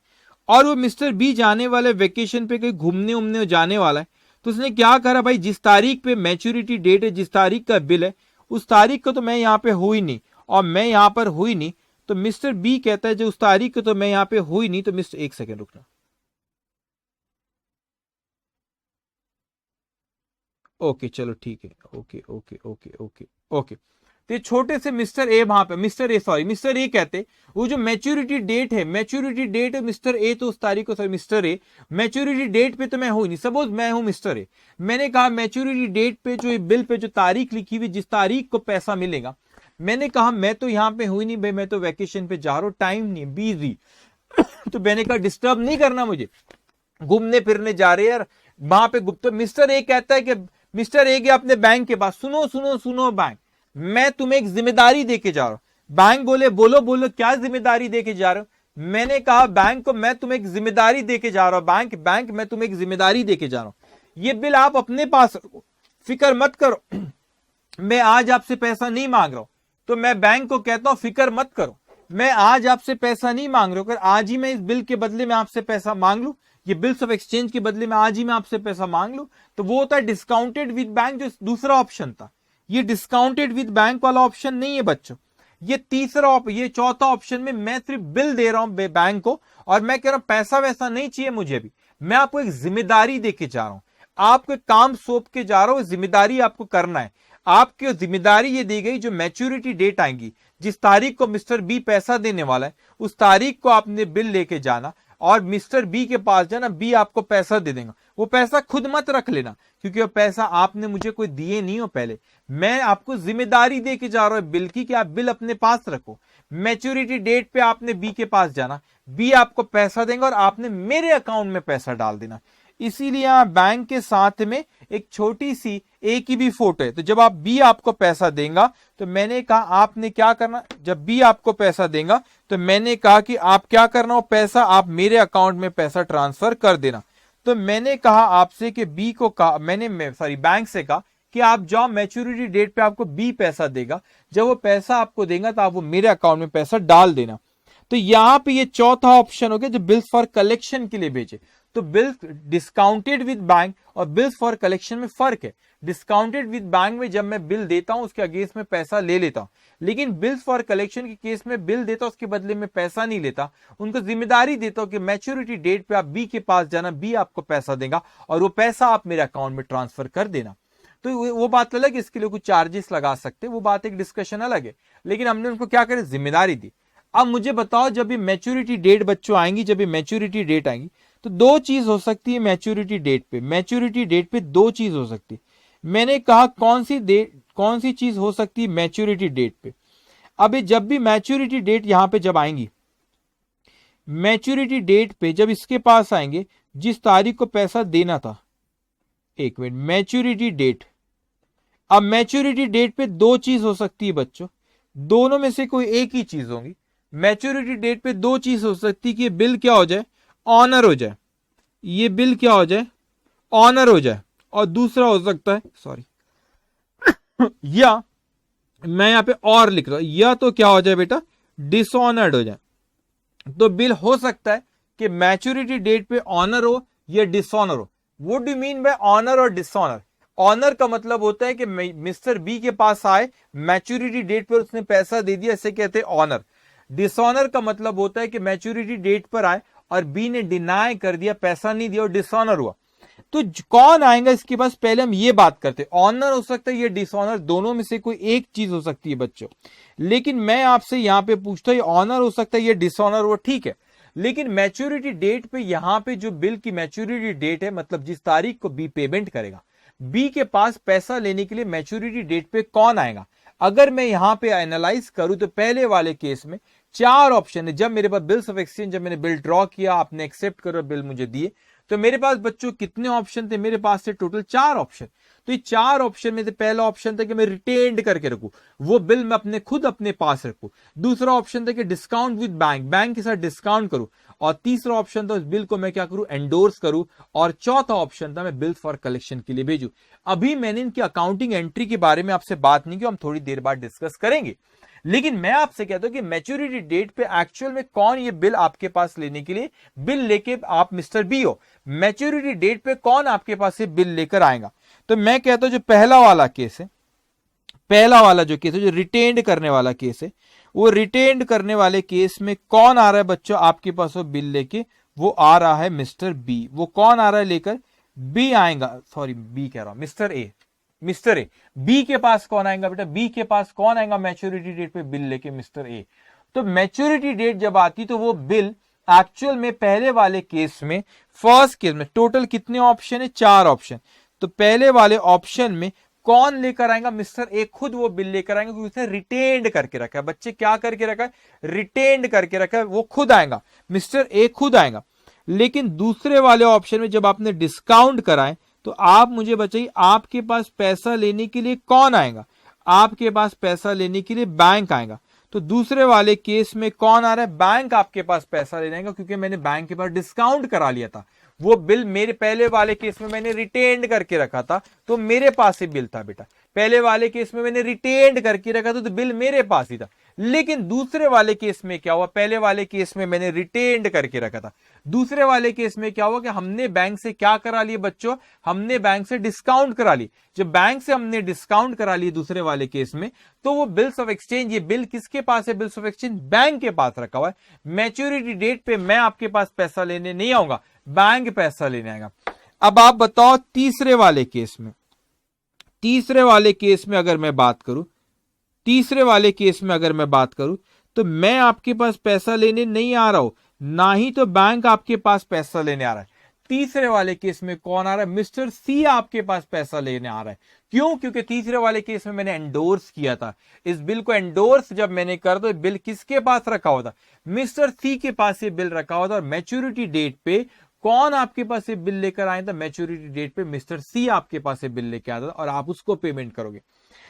[SPEAKER 1] और वो मिस्टर बी जाने वाले वेकेशन पे कहीं घूमने उमने जाने वाला है। तो उसने क्या करा भाई, जिस तारीख पे मैच्योरिटी डेट है, जिस तारीख का बिल है, उस तारीख को तो मैं यहां पे हुई नहीं, और मैं यहां पर हुई नहीं, तो मिस्टर बी कहता है जो उस तारीख को तो मैं यहां पे हुई नहीं, तो मिस्टर, एक सेकेंड रुकना, ओके चलो ठीक है, okay okay okay okay okay. तो ये छोटे से मिस्टर ए वहां पे, मिस्टर ए कहते वो जो मैच्योरिटी डेट है, मैच्योरिटी डेट है मिस्टर ए, तो उस तारीख को, sorry mister A, maturity date पे तो मैं हूं नहीं, सपोज मैं हूं मिस्टर ए। मैंने कहा मैच्योरिटी डेट पे जो बिल पे जो तारीख लिखी हुई, जिस तारीख को पैसा मिलेगा, मैंने कहा मैं तो यहां पे हुई नहीं भाई, मैं तो वैकेशन पे जा रहा हूं, टाइम नहीं, बिजी। तो मैंने कहा डिस्टर्ब नहीं करना मुझे, घूमने फिरने जा रहे यार वहां पे गुप्त। मिस्टर ए कहता है कि मिस्टर ए गया अपने बैंक के पास, सुनो सुनो सुनो बैंक, मैं तुम्हें एक जिम्मेदारी देके जा रहा हूं। बैंक बोले बोलो बोलो क्या जिम्मेदारी देके जा रहे हो। मैंने कहा बैंक को मैं तुम्हें एक जिम्मेदारी देके जा रहा हूं, बैंक मैं तुम्हें एक जिम्मेदारी देके जा रहा हूं, ये बिल आप अपने पास रखो, फिक्र मत करो। मैं आज आपसे पैसा नहीं मांग रहा हूं, तो मैं बैंक को कहता हूं फिक्र मत करो, मैं आज आपसे पैसा नहीं मांग रहा हूं, अगर आज ही मैं इस बिल के बदले में आपसे पैसा मांग लूं, ये बिल्स ऑफ एक्सचेंज के बदले में आज ही मैं आपसे पैसा मांग लूं, तो वो होता है डिस्काउंटेड विद बैंक, जो दूसरा ऑप्शन था। ये डिस्काउंटेड विद बैंक वाला ऑप्शन नहीं है बच्चों, ये ये चौथा ऑप्शन में मैं सिर्फ बिल दे रहा हूं बैंक को, और मैं कह रहा हूं पैसा वैसा नहीं चाहिए मुझे भी, मैं आपको एक जिम्मेदारी देके जा रहा हूं, आपको एक काम सौंप के जा रहा हूं, जिम्मेदारी आपको करना है। आपकी जिम्मेदारी ये दी गई, जो मैच्योरिटी डेट आएगी, जिस तारीख को मिस्टर बी पैसा देने वाला है, उस तारीख को आपने बिल लेके जाना और मिस्टर बी के पास जाना, बी आपको पैसा दे देगा। वो पैसा खुद मत रख लेना, क्योंकि वो पैसा आपने मुझे कोई दिए नहीं हो पहले, मैं आपको जिम्मेदारी दे के जा रहा हूं बिल की, कि आप बिल अपने पास रखो। मैच्योरिटी डेट पे आपने बी के पास जाना, बी आपको पैसा देंगे और आपने मेरे अकाउंट में पैसा डाल देना। इसीलिए यहां बैंक के साथ में एक छोटी सी ए की भी फोटो है। तो जब आप बी आपको पैसा देगा, तो मैंने कहा आपने क्या करना, जब बी आपको पैसा देगा तो मैंने कहा कि आप क्या करना हो, पैसा आप मेरे अकाउंट में पैसा ट्रांसफर कर देना। तो मैंने कहा आपसे कि बी को कहा, बैंक से कहा कि आप जाओ, मैच्योरिटी डेट पे आपको बी पैसा देगा, जब वो पैसा आपको देगा तो आप वो मेरे अकाउंट में पैसा डाल देना। तो यहां पे ये चौथा ऑप्शन हो गया जो बिल्स फॉर कलेक्शन के लिए भेजे। तो बिल्स डिस्काउंटेड विद बैंक और बिल्स फॉर कलेक्शन में फर्क है। डिस्काउंटेड विद बैंक में जब मैं बिल देता हूं उसके अगेंस्ट में पैसा ले लेता हूं, लेकिन बिल्स फॉर कलेक्शन के केस में बिल देता हूं उसके बदले में पैसा नहीं लेता, उनको जिम्मेदारी देता हूं कि मैच्योरिटी डेट पे आप बी के पास जाना, बी आपको पैसा देगा और वो पैसा आप मेरे अकाउंट में ट्रांसफर कर देना। तो वो बात अलग है, इसके लिए कुछ चार्जेस लगा सकते, वो बात एक डिस्कशन अलग है, लेकिन हमने उनको क्या करे, जिम्मेदारी दी। अब मुझे बताओ जब ये मैच्योरिटी डेट बच्चों आएंगी, जब ये मैच्योरिटी डेट आएंगी तो दो चीज हो सकती है मैच्योरिटी डेट पे। मैच्योरिटी डेट पे दो चीज हो सकती है। मैंने कहा कौन सी चीज हो सकती है मैच्योरिटी डेट पे। अब जब भी मैच्योरिटी डेट यहां पे जब आएंगी, मैच्योरिटी डेट पे जब इसके पास आएंगे जिस तारीख को पैसा देना था, एक मिनट, मैच्योरिटी डेट, अब मैच्योरिटी डेट पे दो चीज हो सकती है बच्चों, दोनों में से कोई एक ही चीज होगी। मैच्योरिटी डेट पे दो चीज हो सकती है कि ये बिल क्या हो जाए, ऑनर हो जाए, ये बिल क्या हो जाए, ऑनर हो जाए, और दूसरा हो सकता है सॉरी या मैं यहां पे और लिख रहा हूं, या तो क्या हो जाए बेटा, डिसऑनर्ड हो जाए। तो बिल हो सकता है कि मैच्योरिटी डेट पे ऑनर हो या डिसऑनर हो। What do mean by honour और डिसऑनर? ऑनर का मतलब होता है कि मिस्टर बी के पास आए, मैच्योरिटी डेट पर उसने पैसा दे दिया, इसे कहते हैं ऑनर। डिसऑनर का मतलब होता है कि मैच्योरिटी डेट पर आए और बी ने डिनाई कर दिया, पैसा नहीं दिया और डिसऑनर हुआ। तो कौन आएगा इसके पास, पहले हम ये बात करते हैं। ऑनर हो सकता है, ये डिसऑनर, दोनों में से कोई एक चीज हो सकती है बच्चों। लेकिन मैं आपसे यहां पे पूछता हूं, ऑनर हो सकता है, ये डिसऑनर हो, ठीक है। लेकिन मैच्योरिटी डेट पे यहां पे जो बिल की मैच्योरिटी डेट है, मतलब जिस तारीख को बी पेमेंट करेगा, बी के पास पैसा लेने के लिए मैच्योरिटी डेट पे कौन आएगा? अगर मैं यहां पे एनालाइज करूं तो पहले वाले केस में 4 ऑप्शन है। जब मेरे पास बिल्स ऑफ एक्सचेंज, जब मैंने बिल ड्रॉ किया, आपने एक्सेप्ट करो, बिल मुझे दिए, तो मेरे पास बच्चों कितने ऑप्शन थे? मेरे पास थे टोटल 4 ऑप्शन। तो ये 4 ऑप्शन में से पहला ऑप्शन था कि मैं रिटेन्ड करके रखूं, वो बिल मैं अपने खुद अपने पास रखूं। दूसरा ऑप्शन था कि डिस्काउंट विद बैंक, बैंक के साथ डिस्काउंट करूं। और तीसरा ऑप्शन था उस बिल को मैं क्या करूं, एंडोर्स करूं। और चौथा ऑप्शन था मैं बिल फॉर कलेक्शन के लिए भेजूं। अभी मैंने इनकी अकाउंटिंग एंट्री के बारे में आपसे बात नहीं की, हम थोड़ी देर बाद डिस्कस करेंगे। लेकिन मैं आपसे कहता हूं कि मैच्योरिटी डेट पे एक्चुअल में कौन ये बिल आपके पास लेने के लिए, बिल लेके आप मिस्टर बी हो, मैच्योरिटी डेट पे कौन आपके पास ये बिल लेकर आएगा? तो मैं कहता हूं जो पहला वाला केस है, पहला वाला जो केस है, जो रिटेन्ड करने वाला केस है, वो रिटेन्ड करने वाले केस में कौन आ रहा है बच्चों आपके पास वो बिल लेके? वो आ रहा है मिस्टर बी। वो कौन आ रहा है लेकर? बी आएगा, सॉरी बी कह रहा हूं, mister A. Mister A, B के पास कौन आएगा बेटा? बी के पास कौन आएगा मैच्योरिटी डेट पे बिल लेके? Mister A. तो मैच्योरिटी डेट जब आती तो वो बिल एक्चुअल में पहले वाले केस में, फर्स्ट केस में टोटल कितने ऑप्शन है? 4 ऑप्शन। तो पहले वाले ऑप्शन में कौन लेकर आएगा? मिस्टर ए खुद वो बिल लेकर आएंगे, क्योंकि उसने रिटेन्ड करके रखा है। बच्चे क्या करके रखा है? रिटेन्ड करके रखा है, वो खुद आएगा, मिस्टर ए खुद आएगा। लेकिन दूसरे वाले ऑप्शन में जब आपने डिस्काउंट कराए, तो आप मुझे बताइए आपके पास पैसा लेने के लिए कौन आएगा? आपके पास पैसा लेने के लिए बैंक आएगा। तो दूसरे वाले केस में कौन आ रहा है? बैंक आपके पास पैसा लेने आएगा, क्योंकि मैंने बैंक के पास डिस्काउंट करा लिया था। वो बिल मेरे पहले वाले केस में मैंने रिटेन्ड करके रखा था, तो मेरे पास ही बिल था बेटा। पहले वाले केस में मैंने रिटेन्ड करके रखा था, तो बिल मेरे पास ही था। लेकिन दूसरे वाले केस में क्या हुआ? पहले वाले केस में मैंने रिटेन्ड करके रखा था, दूसरे वाले केस में क्या हुआ कि हमने बैंक से क्या करा लिए बच्चों? हमने बैंक से डिस्काउंट करा ली। जब बैंक से हमने डिस्काउंट करा ली दूसरे वाले केस में, तो वो बिल्स ऑफ एक्सचेंज, ये बिल किसके पास है? बिल्स ऑफ एक्सचेंज बैंक के पास रखा हुआ है। मैच्योरिटी डेट पे मैं आपके पास पैसा लेने नहीं आऊंगा, बैंक पैसा लेने आएगा। अब आप बताओ तीसरे वाले केस में, तीसरे वाले केस में अगर मैं बात करूं, तीसरे वाले केस में अगर मैं बात करूं, तो मैं आपके पास पैसा लेने नहीं आ रहा हूं, ना ही तो बैंक आपके पास पैसा लेने आ रहा है। तीसरे वाले केस में कौन आ रहा है? मिस्टर सी आपके पास पैसा लेने आ रहा है। क्यों? क्योंकि तीसरे वाले केस में मैंने एंडोर्स किया था। इस बिल को एंडोर्स जब मैंने कर दो, बिल किसके पास रखा हुआ था? मिस्टर सी के पास ये बिल रखा हुआ था। और मैच्योरिटी डेट पे कौन आपके पास ये बिल लेकर आया था? मैच्योरिटी डेट पे मिस्टर सी आपके पास ये बिल लेकर आया था, और आप उसको पेमेंट करोगे।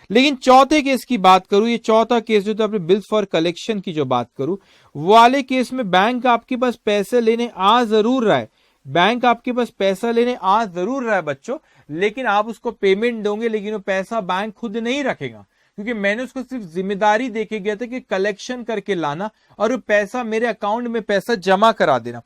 [SPEAKER 1] लेकिन चौथे केस की बात करूं, ये चौथा केस जो तो अपने बिल्स फॉर कलेक्शन की जो बात करूं, वाले केस में बैंक आपके पास पैसे लेने आ जरूर रहा है, बैंक आपके पास पैसा लेने आ जरूर रहा है बच्चों, लेकिन आप उसको पेमेंट दोगे, लेकिन वो पैसा बैंक खुद नहीं रखेगा, क्योंकि मैंने उसको सिर्फ जिम्मेदारी देके गया था कि कलेक्शन करके लाना और वो पैसा मेरे अकाउंट में पैसा जमा करा देना।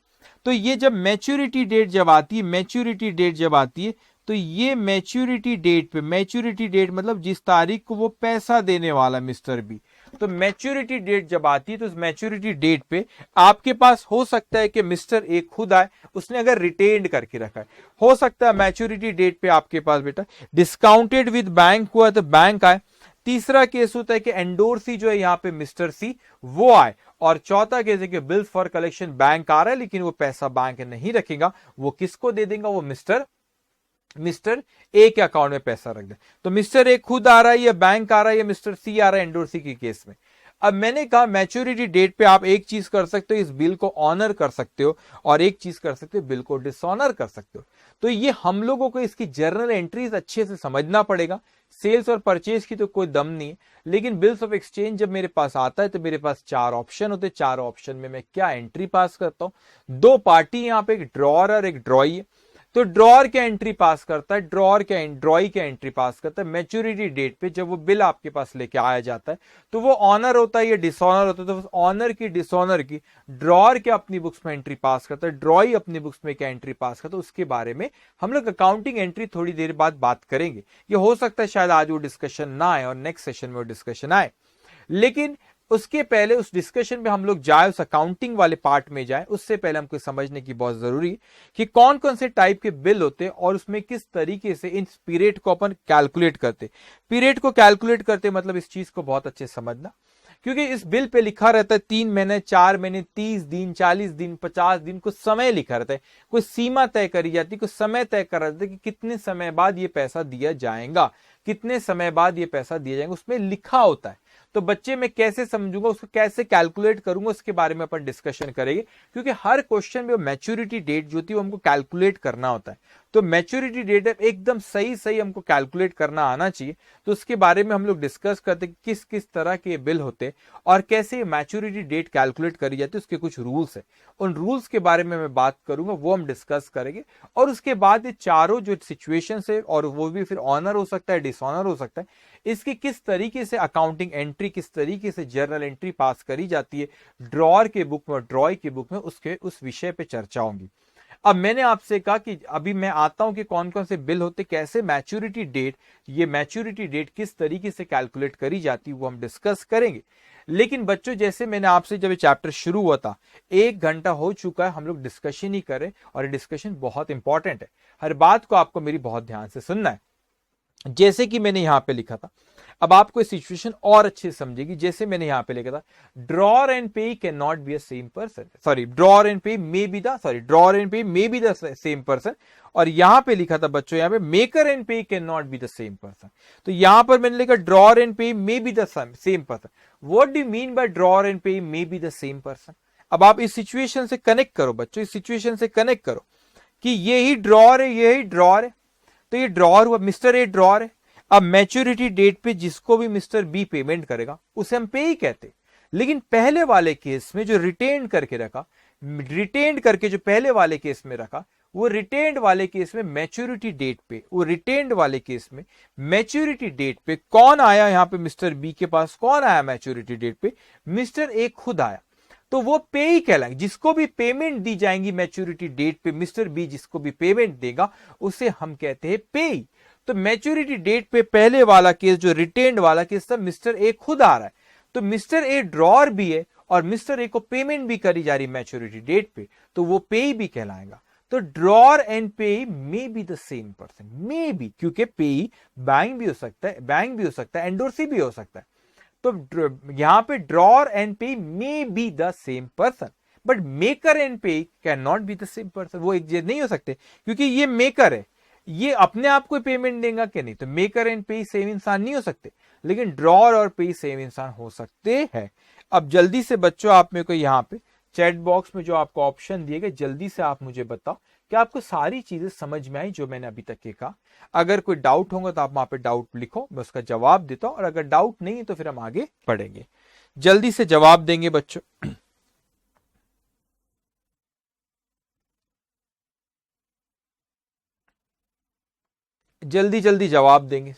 [SPEAKER 1] तो ये जब मैच्योरिटी डेट जब आती है, मैच्योरिटी डेट जब आती है, तो ये मैच्योरिटी डेट पे, मैच्योरिटी डेट मतलब जिस तारीख को वो पैसा देने वाला मिस्टर बी, तो मैच्योरिटी डेट जब आती है, तो उस मैच्योरिटी डेट पे आपके पास हो सकता है कि मिस्टर ए खुद आए, उसने अगर रिटेन्ड करके रखा है, हो सकता है मैच्योरिटी डेट पे आपके पास बेटा डिस्काउंटेड विद बैंक हुआ तो बैंक आए। तीसरा केस होता है कि एंडोर्सी जो है यहाँ पे मिस्टर सी वो आए। और चौथा केस है कि बिल्स फॉर कलेक्शन बैंक आ रहा है, लेकिन वो पैसा बैंक नहीं रखेगा, वो किसको दे देगा? वो मिस्टर ए के अकाउंट में पैसा रख दे। तो मिस्टर ए खुद आ रहा है या बैंक आ रहा है या मिस्टर सी आ रहा है एंडोर्सी के केस में। अब मैंने कहा मैच्योरिटी डेट पे आप एक चीज कर सकते हो, इस बिल को ऑनर कर सकते हो, और एक चीज कर सकते हो, बिल को डिसऑनर कर सकते हो। तो ये हम लोगों को इसकी जर्नल एंट्रीज अच्छे से समझना पड़ेगा। सेल्स और परचेज की तो कोई दम नहीं है, लेकिन बिल्स ऑफ एक्सचेंज जब मेरे पास आता है तो मेरे पास 4 ऑप्शन होते हैं। 4 ऑप्शन में मैं क्या एंट्री पास करता हूं? 2 पार्टी, यहां पे एक ड्रॉअर और एक ड्रॉई है। तो ड्रॉअर क्या एंट्री पास करता है, ड्रॉई क्या एंट्री पास करता है मैच्योरिटी डेट पे। जब वो बिल आपके पास लेके आया जाता है तो वो ऑनर होता है या डिसऑनर होता है, तो ऑनर की डिसऑनर की ड्रॉअर क्या अपनी बुक्स में एंट्री पास करता है, ड्रॉई अपनी बुक्स में क्या एंट्री पास करता है, उसके बारे में हम लोग अकाउंटिंग एंट्री थोड़ी देर बाद बात करेंगे। ये हो सकता है शायद आज वो डिस्कशन ना आए और नेक्स्ट सेशन में वो डिस्कशन आए, लेकिन उसके पहले उस डिस्कशन में हम लोग जाए, उस अकाउंटिंग वाले पार्ट में जाए, उससे पहले हमको समझने की बहुत जरूरी है कि कौन कौन से टाइप के बिल होते हैं और उसमें किस तरीके से इन पीरियड को अपन कैलकुलेट करते। पीरियड को कैलकुलेट करते मतलब इस चीज को बहुत अच्छे समझना, क्योंकि इस बिल पे लिखा रहता है 3 महीने, 4 महीने, 30 दिन, 40 दिन, 50 दिन, कुछ समय लिखा रहता है, कुछ सीमा तय करी जाती है, कुछ समय तय करा जाता है कि कितने समय बाद ये पैसा दिया जाएगा, कितने समय बाद ये पैसा दिया जाएगा, उसमें लिखा होता है। तो बच्चे मैं कैसे समझूंगा, उसको कैसे कैलकुलेट करूंगा, उसके बारे में अपन डिस्कशन करेंगे, क्योंकि हर क्वेश्चन में मैच्योरिटी डेट जो थी वो हमको कैलकुलेट करना होता है। तो मैच्योरिटी डेट एकदम सही सही हमको कैलकुलेट करना आना चाहिए। तो उसके बारे में हम लोग डिस्कस करते हैं किस किस तरह के बिल होते और कैसे मैच्योरिटी डेट कैलकुलेट करी जाती है, उसके कुछ रूल्स है, उन रूल्स के बारे में मैं बात करूंगा, वो हम डिस्कस करेंगे। और उसके बाद ये चारों जो सिचुएशन है, और वो भी फिर ऑनर हो सकता है, डिसऑनर हो सकता है, इसकी किस तरीके से अकाउंटिंग एंट्री, किस तरीके से जर्नल एंट्री पास करी जाती है ड्रॉअर के बुक में और ड्रॉई के बुक में, उसके उस विषय पे चर्चा होगी। अब मैंने आपसे कहा कि अभी मैं आता हूं कि कौन कौन से बिल होते, कैसे मैच्योरिटी डेट, ये मैच्योरिटी डेट किस तरीके से कैलकुलेट करी जाती है, वो हम डिस्कस करेंगे। लेकिन बच्चों जैसे मैंने आपसे जब ये चैप्टर शुरू हुआ था, 1 घंटा हो चुका है, हम लोग डिस्कशन ही करें, और ये डिस्कशन बहुत इंपॉर्टेंट है, हर बात को आपको मेरी बहुत ध्यान से सुनना है। जैसे कि मैंने यहां पे लिखा था, अब आपको सिचुएशन और अच्छे से समझेगी। जैसे मैंने यहां पे लिखा था, drawer and payee can not be a same person, sorry drawer and payee may be the same person, और यहां पे लिखा था बच्चों, यहां पे maker and payee can not be the same person. तो यहां पर मैंने लिखा drawer and payee may be the same person. What do you mean by drawer and payee may be the same person? अब आप इस सिचुएशन से connect करो बच्चों, इस सिचुएशन से कनेक्ट करो कि यही ड्रॉअर है, यही ड्रॉअर है, तो ये ड्रॉअर हुआ, मिस्टर ए ड्रॉअर है। अब मैच्योरिटी डेट पे जिसको भी मिस्टर बी पेमेंट करेगा उसे हम पे ही कहते। लेकिन पहले वाले केस में जो रिटेन करके रखा, रिटेन करके जो पहले वाले केस में रखा, वो रिटेन्ड वाले केस में मैच्योरिटी डेट पे, वो रिटेन्ड वाले केस में मैच्योरिटी डेट पे कौन आया, यहां पे मिस्टर बी के पास कौन आया मैच्योरिटी डेट पे? मिस्टर ए खुद आया। तो वो पे ही कहलाएंगे, जिसको भी पेमेंट दी जाएंगी मैच्योरिटी डेट पे, मिस्टर बी जिसको भी पेमेंट देगा उसे हम कहते हैं पे ही। तो मैच्योरिटी डेट पे पहले वाला केस जो रिटेन्ड वाला केस था, मिस्टर ए खुद आ रहा है, तो मिस्टर ए ड्रॉअर भी है और मिस्टर ए को पेमेंट भी करी जा रही मैच्योरिटी डेट पे, तो वो पे ही भी कहलाएगा। तो drawer and payee may be the same person, may be, क्योंकि पे बैंक भी हो सकता है, बैंक भी हो सकता है, एंडोर्सी भी हो सकता है। तो यहां पे drawer and payee may be the same person, but maker and payee can not be the same person. वो एक नहीं हो सकते, क्योंकि ये मेकर है, ये अपने आप को पेमेंट देगा कि नहीं, तो मेकर एंड पे सेम इंसान नहीं हो सकते, लेकिन ड्रॉअर और पे सेम इंसान हो सकते हैं। अब जल्दी से बच्चों आप मेरे को यहाँ पे चैट बॉक्स में जो आपको ऑप्शन दिए गए, जल्दी से आप मुझे बताओ कि आपको सारी चीजें समझ में आई जो मैंने अभी तक के कहा। अगर कोई डाउट होगा तो आप वहां पे डाउट लिखो, मैं उसका जवाब देता हूं, और अगर डाउट नहीं है तो फिर हम आगे पढ़ेंगे। जल्दी से जवाब देंगे बच्चों, जल्दी जल्दी जवाब देंगे।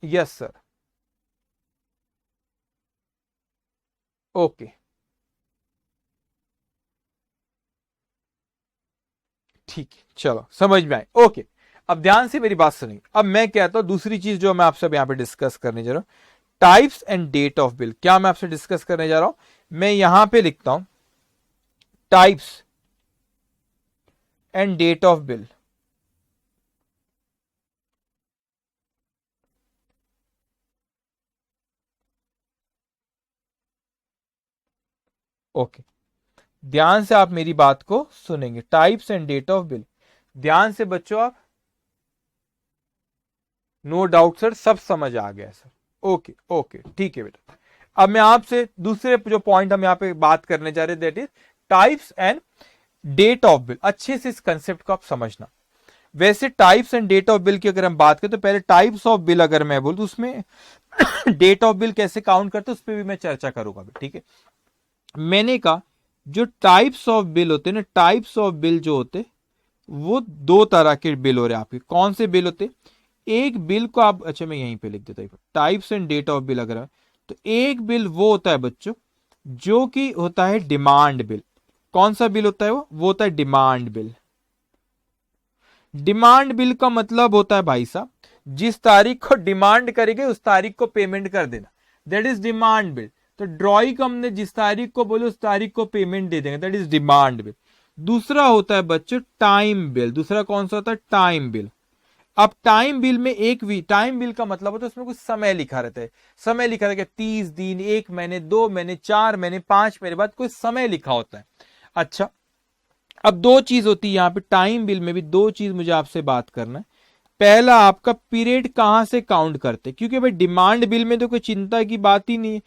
[SPEAKER 1] यस सर, ओके, ठीक है, चलो समझ में आए, ओके। अब ध्यान से मेरी बात सुनिए। अब मैं कहता हूं दूसरी चीज जो मैं आपसे यहां पे डिस्कस करने जा रहा हूं, types and date of bill. क्या मैं आपसे डिस्कस करने जा रहा हूं? मैं यहां पे लिखता हूं types and date of bill. Okay, ध्यान से आप मेरी बात को सुनेंगे, types and date of bill. ध्यान से बच्चों, आप नो डाउट सर, सब समझ आ गया सर, ओके ओके, ठीक है बेटा। अब मैं आपसे दूसरे जो पॉइंट हम यहां पे बात करने जा रहे हैं, that is types and date of bill. अच्छे से इस कंसेप्ट को आप समझना। वैसे types and date of bill की अगर हम बात करें तो पहले टाइप्स ऑफ बिल अगर मैं बोलूं तो उसमें डेट ऑफ बिल कैसे काउंट करते उस पर भी मैं चर्चा करूंगा, ठीक है। मैंने कहा जो टाइप्स ऑफ बिल होते हैं ना, टाइप्स ऑफ बिल जो होते वो दो तरह के बिल हो रहे हैं आपके। कौन से बिल होते? एक बिल को आप, अच्छा मैं यहीं पे लिख देता हूं, types and date of bill अगर है, तो एक बिल वो होता है बच्चों जो कि होता है डिमांड बिल। कौन सा बिल होता है? वो होता है डिमांड बिल। डिमांड बिल का मतलब होता है भाई साहब, जिस तारीख को डिमांड करेंगे उस तारीख को पेमेंट कर देना, दैट इज डिमांड बिल। तो ड्रॉई को हमने जिस तारीख को बोले उस तारीख को पेमेंट दे देंगे, दैट इज डिमांड बिल। दूसरा होता है बच्चों टाइम बिल। दूसरा कौन सा होता है? Time bill. अब टाइम बिल में एक भी, टाइम बिल का मतलब होता है उसमें कुछ समय लिखा रहता है। समय लिखा रहता है 30 दिन, 1 महीने, 2 महीने, 4 महीने, 5 महीने बाद कोई समय लिखा होता है। अच्छा, अब दो चीज होती है यहां पे टाइम बिल में भी, दो चीज मुझे आपसे बात करना है। पहला, आपका पीरियड कहां से काउंट करते, क्योंकि भाई डिमांड बिल में तो कोई चिंता की बात ही नहीं है।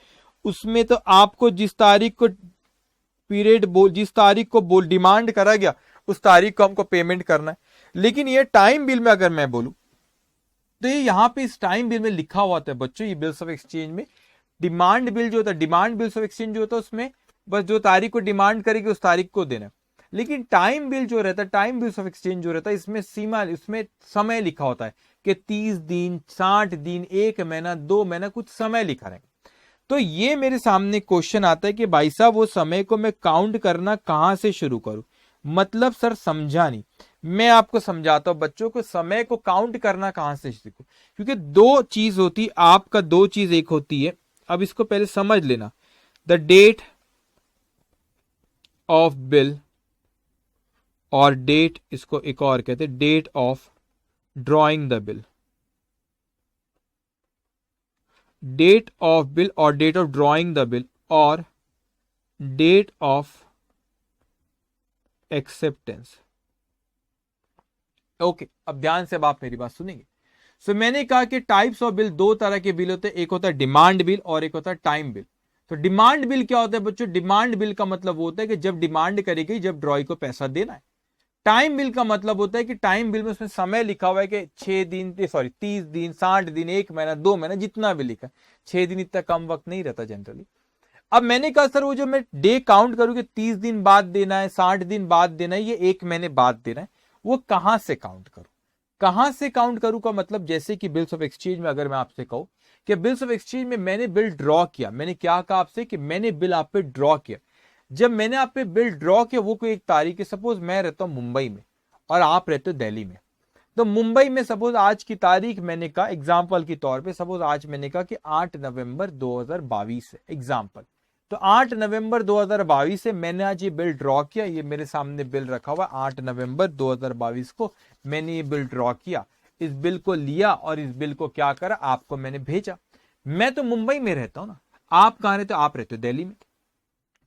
[SPEAKER 1] उसमें तो आपको जिस तारीख को पीरियड बोल, जिस तारीख को बोल डिमांड करा गया उस तारीख को हमको पेमेंट करना है। लेकिन ये टाइम बिल में अगर मैं बोलूं तो ये यहां पे इस टाइम बिल में लिखा हुआ था बच्चों, ये बिल्स ऑफ एक्सचेंज में डिमांड बिल जो होता है, डिमांड बिल्स ऑफ एक्सचेंज जो होता है उसमें बस जो तारीख को डिमांड करेगी उस तारीख को देना है। लेकिन टाइम बिल जो रहता है, टाइम बिल्स ऑफ एक्सचेंज जो रहता है, इसमें सीमा, इसमें समय लिखा होता है कि 30 दिन, 60 दिन, 1 महीना, 2 महीना, कुछ समय लिखा रहेगा। तो ये मेरे सामने क्वेश्चन आता है कि भाई साहब वो समय को मैं काउंट करना कहां से शुरू करूं। मतलब सर समझा नहीं, मैं आपको समझाता हूं बच्चों को, समय को काउंट करना कहां से सीखो। क्योंकि दो चीज होती आपका, दो चीज एक होती है, अब इसको पहले समझ लेना, द डेट ऑफ बिल और डेट, इसको एक और कहते हैं date of drawing the bill. Date of bill और date of drawing the bill और डेट ऑफ एक्सेप्टेंस। ओके, अब ध्यान से अब आप मेरी बात सुनेंगे। सो मैंने कहा कि टाइप्स ऑफ बिल दो तरह के बिल होते हैं, एक होता है डिमांड बिल और एक होता है टाइम बिल। तो डिमांड बिल क्या होता है बच्चों? डिमांड बिल का मतलब होता है कि जब डिमांड करेगी, जब ड्रॉई को पैसा देना है। टाइम बिल का मतलब होता है कि टाइम बिल में उसमें समय लिखा हुआ है कि 6 दिन, सॉरी 30 दिन, 60 दिन, 1 महीना, 2 महीना, जितना भी लिखा है। 6 दिन इतना कम वक्त नहीं रहता जनरली। अब मैंने कहा सर वो जो मैं डे काउंट करूं कि 30 दिन बाद देना है, 60 दिन बाद देना है, ये 1 महीने बाद देना है, वो कहां से काउंट करूं? कहां से काउंट करूं का मतलब, जैसे कि बिल्स ऑफ एक्सचेंज में अगर मैं आपसे कहूं कि बिल्स ऑफ एक्सचेंज में मैंने बिल ड्रॉ किया, मैंने क्या कहा आपसे कि मैंने बिल आप पे ड्रॉ किया। जब मैंने आप पे बिल ड्रॉ किया, वो कोई एक तारीख है, सपोज मैं रहता हूं मुंबई में और आप रहते हो दिल्ली में। तो मुंबई में सपोज आज की तारीख मैंने कहा एग्जाम्पल के तौर पे, सपोज आज मैंने कहा कि 8 नवंबर 2022 है एग्जाम्पल। तो 8 नवंबर 2022 से मैंने आज ये बिल ड्रॉ किया, ये मेरे सामने बिल रखा हुआ 8 नवंबर 2022 को मैंने ये बिल ड्रॉ किया। इस बिल को लिया और इस बिल को क्या करा, आपको मैंने भेजा। मैं तो मुंबई में रहता हूं ना, आप कहां रहते हो? आप रहते हो दिल्ली में।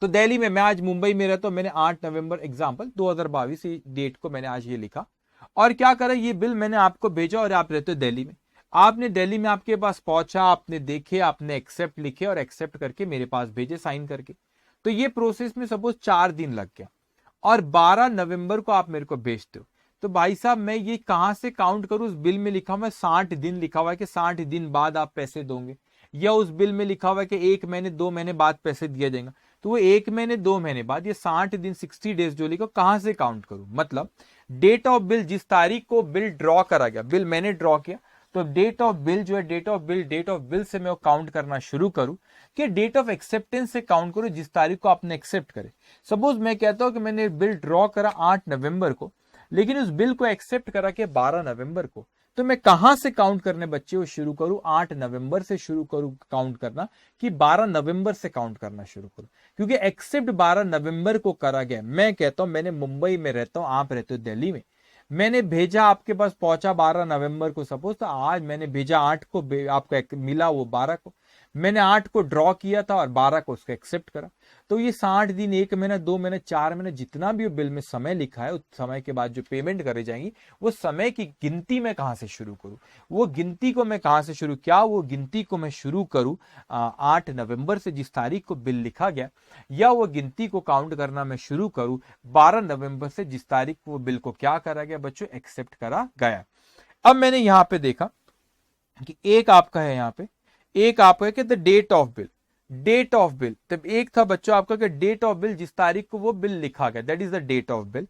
[SPEAKER 1] तो दिल्ली में, मैं आज मुंबई में रहता हूं, मैंने 8 नवंबर एग्जाम्पल 2022 डेट को मैंने आज ये लिखा और क्या करा, ये बिल मैंने आपको भेजा और आप रहते हो दिल्ली में। आपने दिल्ली में, आपके पास पहुंचा, आपने देखे, आपने एक्सेप्ट लिखे और एक्सेप्ट करके मेरे पास भेजे साइन करके। तो ये प्रोसेस में सपोज 4 दिन लग गया और 12 नवंबर को आप मेरे को भेजते हो। तो भाई साहब मैं ये कहां से काउंट करूं? उस बिल में लिखा हुआ है 60 दिन, लिखा हुआ है कि 60 दिन बाद आप पैसे दोगे, या उस बिल में लिखा हुआ है कि 1 महीने 2 महीने बाद पैसे दिया जाएगा। तो वो 1 महीने 2 महीने बाद, ये 60 दिन 60 डेज जो लिखा, कहां से काउंट करूं? मतलब डेट ऑफ बिल, जिस तारीख को बिल ड्रॉ करा गया, बिल मैंने ड्रॉ किया, तो डेट ऑफ बिल जो है, डेट ऑफ बिल से मैं काउंट करना शुरू करूं कि डेट ऑफ एक्सेप्टेंस से काउंट करूं, जिस तारीख को आपने एक्सेप्ट करे। सपोज मैं कहता हूं कि मैंने बिल ड्रॉ करा 8 नवंबर को, लेकिन उस बिल को एक्सेप्ट करा के 12 नवंबर को, तो मैं कहां से काउंट करने बच्चे वो शुरू करूं? 8 नवंबर से शुरू करूं काउंट करना कि 12 नवंबर से काउंट करना शुरू करूं? क्योंकि एक्सेप्ट 12 नवंबर को करा गया। मैं कहता हूं मैंने मुंबई में रहता हूं, आप रहते हो दिल्ली में, मैंने भेजा, आपके पास पहुंचा 12 नवंबर को सपोज, तो आज मैंने भेजा 8 को, आपको मिला वो 12 को। मैंने 8 को ड्रॉ किया था और 12 को उसको एक्सेप्ट करा। तो ये 60 दिन, 1 महीना, 2 महीने, 4 महीने, जितना भी बिल में समय लिखा है, उस समय के बाद जो पेमेंट करे जाएंगी, वो समय की गिनती मैं कहां से शुरू करूं? वो गिनती को मैं कहां से शुरू, क्या वो गिनती को मैं शुरू करूं 8 नवंबर से, जिस तारीख को बिल लिखा गया, या वो गिनती को काउंट करना मैं शुरू करूं 12 नवंबर से, जिस तारीख को बिल को क्या करा गया बच्चों? एक्सेप्ट करा गया। अब मैंने यहां पे देखा कि एक आपका है, यहां पे एक आपका है कि the date of bill. Date of bill, तब एक था बच्चों आपका कि डेट ऑफ बिल, जिस तारीख को वो बिल लिखा गया, that is the date of bill.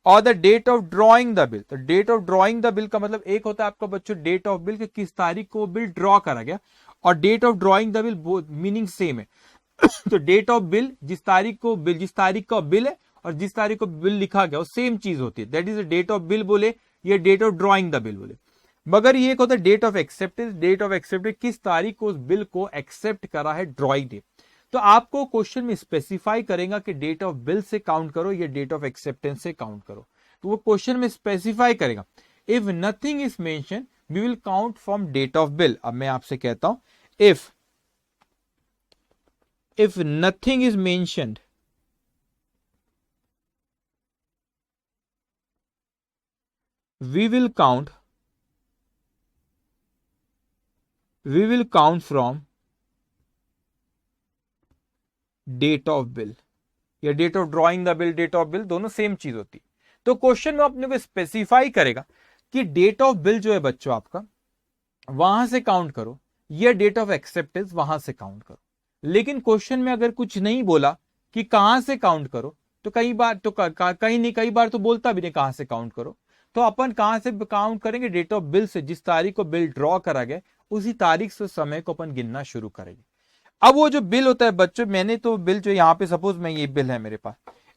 [SPEAKER 1] और the date of drawing the bill, तो date of drawing the bill का मतलब एक होता है आपका बच्चों डेट ऑफ बिल कि किस तारीख को बिल ड्रॉ करा गया, और date of drawing the bill meaning same है। तो डेट ऑफ बिल, जिस तारीख का बिल है और जिस तारीख को बिल लिखा गया वो सेम चीज होती है, that is the date of bill बोले, ये date of drawing the bill बोले। मगर ये एक होता है date of acceptance, date of acceptance किस तारीख को उस बिल को एक्सेप्ट करा है, ड्रॉइंग डे। तो आपको क्वेश्चन में स्पेसिफाई करेगा कि डेट ऑफ बिल से काउंट करो या डेट ऑफ एक्सेप्टेंस से काउंट करो, तो वो क्वेश्चन में स्पेसिफाई करेगा। If nothing is mention we will count from date of bill. अब मैं आपसे कहता हूं, if nothing is mentioned, we will count from date of bill, या date of drawing the bill, date of bill दोनों same चीज होती है। तो क्वेश्चन में अपने को स्पेसिफाई करेगा कि डेट ऑफ बिल जो है बच्चों आपका वहां से काउंट करो या डेट ऑफ एक्सेप्टेंस वहां से काउंट करो। लेकिन क्वेश्चन में अगर कुछ नहीं बोला कि कहां से काउंट करो, तो कई बार तो कई बार तो बोलता भी नहीं कहां से काउंट करो, तो अपन कहां से काउंट करेंगे, डेट ऑफ बिल से, जिस तारीख को बिल ड्रॉ करा गया उसी तारीख से समय को अपन गिनना शुरू करेंगे। अब वो जो बिल होता है बच्चों, मैंने तो बिल जो यहाँ पे सपोज मैं ये बिल है मेरे पास,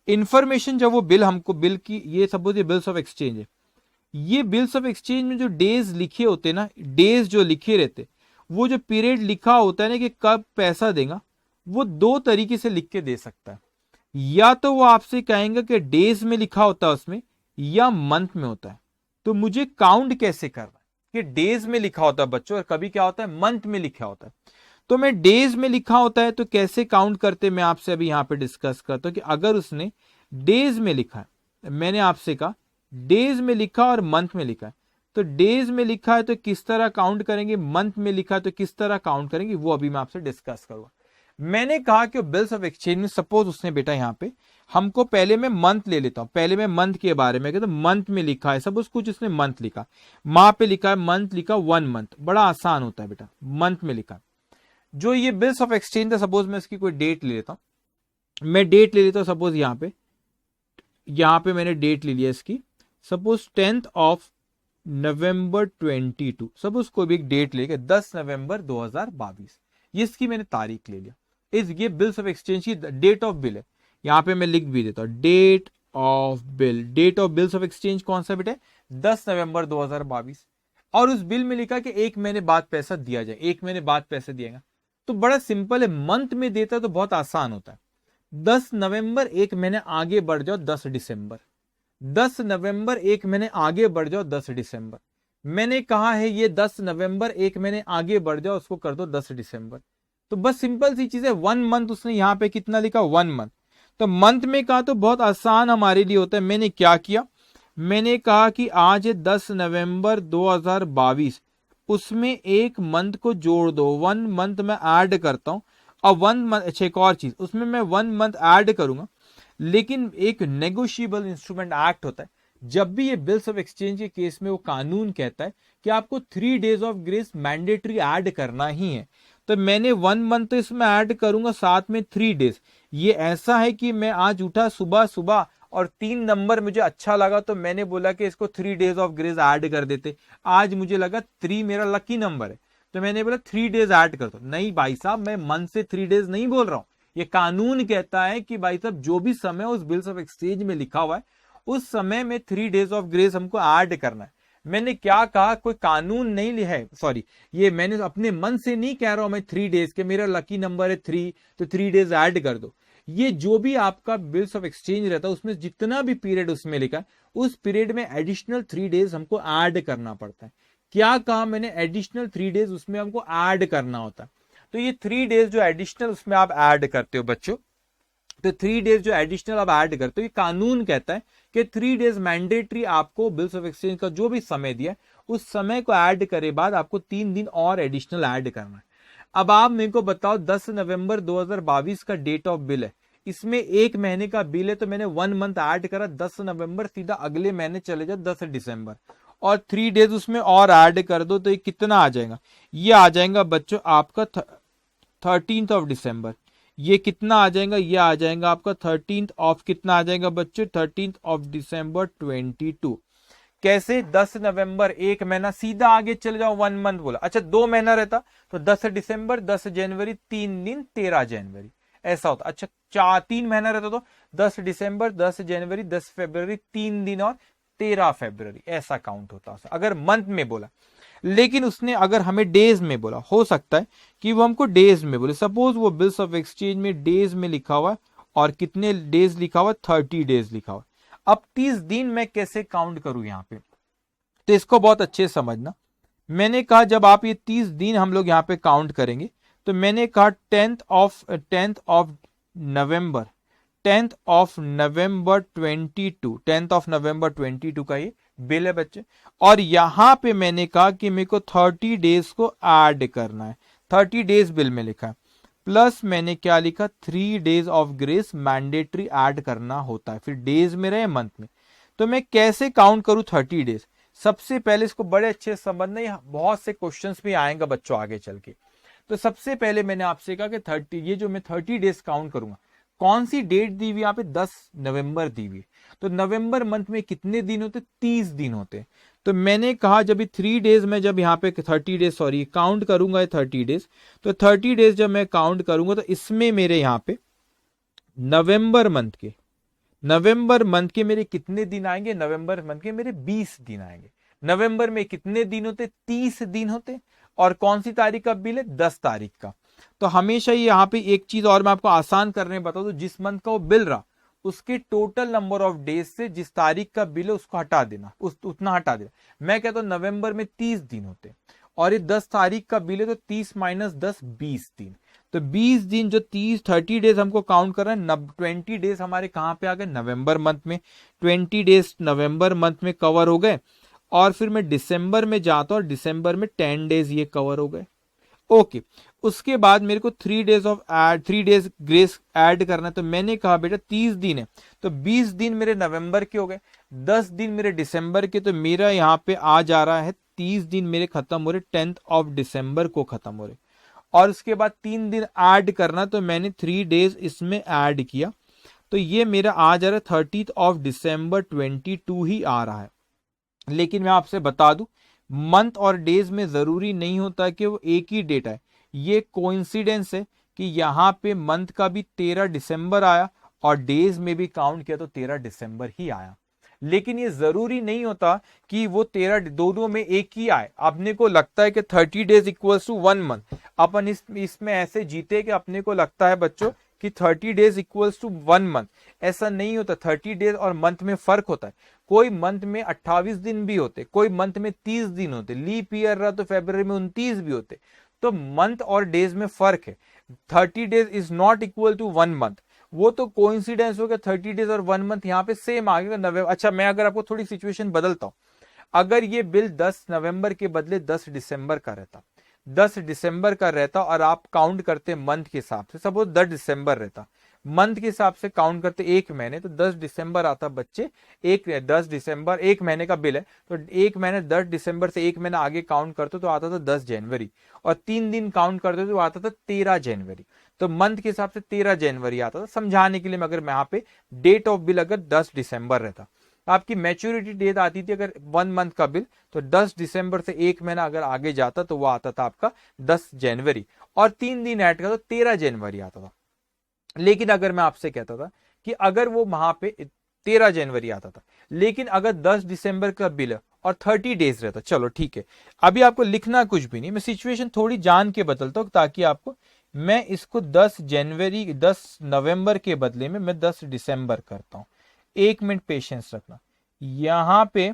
[SPEAKER 1] इंफॉर्मेशन जब वो बिल हमको बिल की, ये सपोज ये बिल्स ऑफ एक्सचेंज है, ये बिल्स ऑफ एक्सचेंज में जो डेज लिखे होते ना, डेज जो लिखे रहते, वो जो पीरियड लिखा होता है ना कि कब पैसा देगा, वो दो तरीके से लिख के दे सकता है। या तो वो आपसे कहेंगे कि डेज में लिखा होता है उसमें, या मंथ में होता है। तो मुझे काउंट कैसे करना है कि डेज में लिखा होता है बच्चों और कभी क्या होता है मंथ में लिखा होता है। तो मैं डेज में लिखा होता है तो कैसे काउंट करते, मैं आपसे अभी यहां पे डिस्कस करता हूं कि अगर उसने डेज में लिखा है, मैंने आपसे कहा डेज में लिखा और मंथ में लिखा है, तो डेज में लिखा है तो किस तरह काउंट करेंगे, मंथ में लिखा है तो किस तरह काउंट करेंगे, वो अभी मैं आपसे डिस्कस करूंगा। मैंने कहा कि बिल्स ऑफ एक्सचेंज में सपोज उसने बेटा यहां पे हमको, पहले मैं मंथ ले लेता हूं, पहले मैं मंथ के बारे में कहता, मंथ में लिखा है सपोज कुछ उसने मंथ लिखा, वहां पे लिखा है मंथ, लिखा 1 मंथ, बड़ा आसान होता है बेटा, मंथ में लिखा। जो ये बिल्स ऑफ एक्सचेंज था, सपोज मैं इसकी कोई डेट ले लेता हूं, मैं डेट ले लेता हूं, सपोज यहां पे मैंने डेट ले लिया इसकी, suppose 10th of November 22, suppose कोई भी एक डेट लेके 10 नवंबर 2022, ये इसकी मैंने तारीख ले लिया। ये बिल्स ऑफ एक्सचेंज की डेट ऑफ बिल है, यहां पे मैं लिख भी देता हूं date of bill, date of bills of exchange कौन सा बेटा, 10 नवंबर 2022। और उस बिल में लिखा कि 1 महीने बाद पैसा दिया जाए, 1 महीने बाद पैसा दिएगा, तो बड़ा सिंपल है, मंथ में देता तो बहुत आसान होता है, 10 नवंबर 1 महीने आगे बढ़ जाओ 10 दिसंबर, 10 नवंबर 1 महीने आगे बढ़ जाओ 10 दिसंबर। मैंने कहा है ये 10 नवंबर 1 महीने आगे बढ़ जाओ, उसको कर दो 10 दिसंबर। तो बस सिंपल सी चीज है, 1 मंथ उसने यहां पे कितना लिखा, 1 मंथ। तो मंथ में कहा तो बहुत आसान हमारे लिए होता है, मैंने क्या किया, मैंने कहा कि आज है 10 नवंबर 2022, उसमें एक मंथ को जोड़ दो, 1 मंथ में ऐड करता हूं, और 1 मंथ, अच्छा एक और चीज, उसमें मैं 1 मंथ ऐड करूंगा, लेकिन एक नेगोशिएबल इंस्ट्रूमेंट एक्ट होता है, जब भी ये बिल्स ऑफ एक्सचेंज के केस में वो कानून कहता है कि आपको 3 days of grace mandatory add करना ही है। तो मैंने 1 मंथ तो इसमें ऐड करूंगा, साथ में 3 डेज। ये ऐसा है कि मैं आज उठा सुबह सुबह और 3 नंबर मुझे अच्छा लगा, तो मैंने बोला कि इसको 3 डेज ऑफ ग्रेस ऐड कर देते। आज मुझे लगा 3 मेरा लकी नंबर है, तो मैंने बोला 3 डेज ऐड कर दो। नहीं भाई साहब, मैं मंथ से 3 डेज नहीं बोल रहा हूं, ये कानून कहता है कि भाई साहब जो भी समय उस बिल्स ऑफ एक्सचेंज में लिखा हुआ है उस समय में 3 डेज ऑफ ग्रेस हमको ऐड करना है। मैंने क्या कहा, कोई कानून नहीं लिया है, सॉरी, ये मैंने अपने मन से नहीं कह रहा हूं मैं 3 डेज के, मेरा लकी नंबर है 3, तो 3 डेज ऐड कर दो। ये जो भी आपका बिल्स ऑफ एक्सचेंज रहता है उसमें जितना भी पीरियड उसमें लिखा है उस पीरियड में एडिशनल 3 डेज हमको ऐड करना पड़ता है। क्या कहा मैंने, एडिशनल 3 डेज उसमें हमको ऐड करना होता है। तो ये 3 डेज जो एडिशनल उसमें आप ऐड करते हो बच्चों, तो 3 डेज जो एडिशनल आप ऐड करते हो, ये कानून कहता है कि 3 डेज मैंडेटरी आपको बिल्स ऑफ एक्सचेंज का जो भी समय दिया उस समय को ऐड करे बाद आपको 3 दिन और एडिशनल ऐड करना है। अब आप मेरे को बताओ 10 नवंबर 2022 का डेट ऑफ बिल है, इसमें 1 महीने का बिल है, तो मैंने 1 मंथ ऐड करा 10 नवंबर, सीधा अगले महीने चले जाओ 10 दिसंबर, और 3 डेज उसमें और ऐड कर दो, तो ये कितना आ जाएगा, ये आ जाएगा बच्चों आपका 13th ऑफ दिसंबर। ये कितना आ जाएगा, ये आ जाएगा आपका 13th ऑफ, कितना आ जाएगा बच्चों, 13th ऑफ दिसंबर 22। कैसे, 10 नवंबर, एक महीना, सीधा आगे चले जाओ, 1 मंथ बोला, अच्छा 2 महीना रहता तो 10 दिसंबर, 10 जनवरी, 3 दिन 13 जनवरी, ऐसा होता। अच्छा 3 महीना रहता तो 10 दिसंबर, 10 जनवरी, 10 फरवरी, 3 दिन और 13 फरवरी, ऐसा काउंट होता अगर मंथ में बोला। लेकिन उसने अगर हमें डेज में बोला, हो सकता है कि वो हमको डेज में बोले। सपोज वो बिल्स ऑफ एक्सचेंज में डेज में लिखा हुआ है और कितने डेज लिखा हुआ, 30 डेज लिखा हुआ। अब 30 दिन मैं कैसे काउंट करूं यहां पे, तो इसको बहुत अच्छे से समझना। मैंने कहा जब आप ये 30 दिन हम लोग यहां पे काउंट करेंगे, तो मैंने कहा 10th of November, 10th of November 22, 10th of November 22 का ये बिल है बच्चे। और यहां पे मैंने कहा कि मेरे को 30 डेज को ऐड करना है, 30 डेज बिल में लिखा है, प्लस मैंने क्या लिखा, 3 days of grace mandatory add करना होता है, फिर डेज में रहे मंथ में। तो मैं कैसे काउंट करूं 30 डेज, सबसे पहले इसको बड़े अच्छे से समझना, बहुत से क्वेश्चंस भी आएंगे बच्चों आगे चल के। तो सबसे पहले मैंने आपसे कहा कि 30, ये जो मैं 30 डेज काउंट करूंगा, कौन सी डेट दी हुई यहाँ पे, 10 नवंबर दी हुई। तो नवंबर मंथ में कितने दिन होते, 30 दिन होते। तो मैंने कहा जब 3 डेज में, जब यहाँ पे 30 डेज सॉरी काउंट करूंगा 30 डेज, तो 30 डेज जब मैं काउंट करूंगा तो इसमें मेरे यहाँ पे नवंबर मंथ के मेरे कितने दिन आएंगे, नवंबर मंथ के मेरे 20 दिन आएंगे। नवंबर में कितने दिन होते, 30 दिन होते। और कौन सी तारीख का बिल है, 10 तारीख का। तो हमेशा ही यहाँ पे एक चीज और मैं आपको आसान करने बता दूं, जिस मंथ का वो बिल रहा उसके टोटल नंबर ऑफ डेज से जिस तारीख का बिल है उसको हटा देना, उतना हटा देना। मैं कहता हूं नवंबर में 30 दिन होते और ये 10 तारीख का बिल है, तो 30 माइनस 10 20 दिन। तो 20 दिन जो 30 डेज हमको काउंट कर रहे हैं, 20 डेज हमारे कहां पे आ गए, नवंबर मंथ में। 20 डेज नवंबर मंथ में कवर हो गए। और फिर मैं दिसंबर में जाता हूं और दिसंबर में 10 डेज ये कवर हो गए। ओके, उसके बाद मेरे को 3 डेज ग्रेस ऐड करना है। तो मैंने कहा बेटा 30 दिन है, तो 20 दिन मेरे नवंबर के हो गए, 10 दिन मेरे दिसंबर के। तो मेरा यहाँ पे आ जा रहा है 30 दिन मेरे खत्म हो रहे 10th ऑफ दिसंबर को खत्म हो रहे। और उसके बाद 3 दिन ऐड करना, तो मैंने 3 डेज इसमें ऐड किया, तो ये मेरा आ जा रहा है 30th ऑफ दिसंबर 22 ही आ रहा है। लेकिन मैं आपसे बता दूं, मंथ और डेज में जरूरी नहीं होता कि वो एक ही डेट है। ये कोइंसिडेंस है कि यहाँ पे मंथ का भी 13 दिसंबर आया और डेज में भी काउंट किया तो 13 दिसंबर ही आया। लेकिन ये जरूरी नहीं होता कि वो 13 दोनों में एक ही आए। अपने को लगता है कि 30 डेज इक्वल्स टू 1 मंथ, अपन इसमें ऐसे जीते कि अपने को लगता है बच्चों कि 30 डेज इक्वल्स टू 1 मंथ। ऐसा नहीं होता, 30 डेज और मंथ में फर्क होता है। कोई मंथ में 28 दिन भी होते, कोई मंथ में 30 दिन होते, लीप ईयर रहा तो फरवरी में 29 भी होते। तो मंथ और डेज में फर्क है। 30 days is not equal to 1 month. वो तो कोइंसिडेंस हो गया, 30 डेज और 1 मंथ यहाँ पे सेम आ गया नवंबर। अच्छा मैं अगर आपको थोड़ी सिचुएशन बदलता हूं, अगर ये बिल 10 नवंबर के बदले 10 दिसंबर का रहता, 10 दिसंबर का रहता और आप काउंट करते मंथ के हिसाब से, सपोज 10 दिसंबर रहता, मंथ के हिसाब से काउंट करते एक महीने, तो 10 दिसंबर आता बच्चे, 10 दिसंबर एक महीने का बिल है, तो एक महीने 10 दिसंबर से एक महीना आगे काउंट करते तो आता था 10 जनवरी, और 3 दिन काउंट करते तो आता था 13 जनवरी। तो मंथ के हिसाब से 13 जनवरी आता था। समझाने के लिए मैं अगर मैं यहाँ पे डेट ऑफ बिल अगर 10 दिसंबर रहता, आपकी मैच्योरिटी डेट आती थी अगर 1 मंथ का बिल, तो 10 दिसंबर से एक महीना अगर आगे जाता तो वो आता था आपका 10 जनवरी, और 3 दिन ऐड करता तो 13 जनवरी आता था। लेकिन अगर मैं आपसे कहता था कि अगर वो वहां पे 13 जनवरी आता था, लेकिन अगर 10 दिसंबर का बिल है और 30 डेज रहता, चलो ठीक है, अभी आपको लिखना कुछ भी नहीं, मैं सिचुएशन थोड़ी जान के बदलता हूं ताकि आपको, मैं इसको 10 नवंबर के बदले में मैं 10 दिसंबर करता हूं। 1 मिनट पेशेंस रखना, यहां पे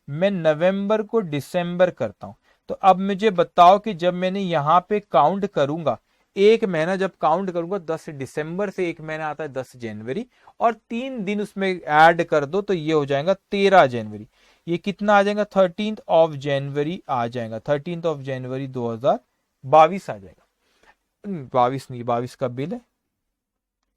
[SPEAKER 1] मैं नवंबर को दिसंबर करता हूं। तो अब मुझे बताओ कि जब मैंने यहां पे काउंट करूंगा, एक महीना जब काउंट करूंगा 10 दिसंबर से एक महीना आता है 10 जनवरी, और 3 दिन उसमें ऐड कर दो तो ये हो जाएगा 13 जनवरी। ये कितना आ जाएगा, 13th ऑफ जनवरी आ जाएगा, 13th ऑफ जनवरी 2022 आ जाएगा। 22 नहीं, 22 का बिल है,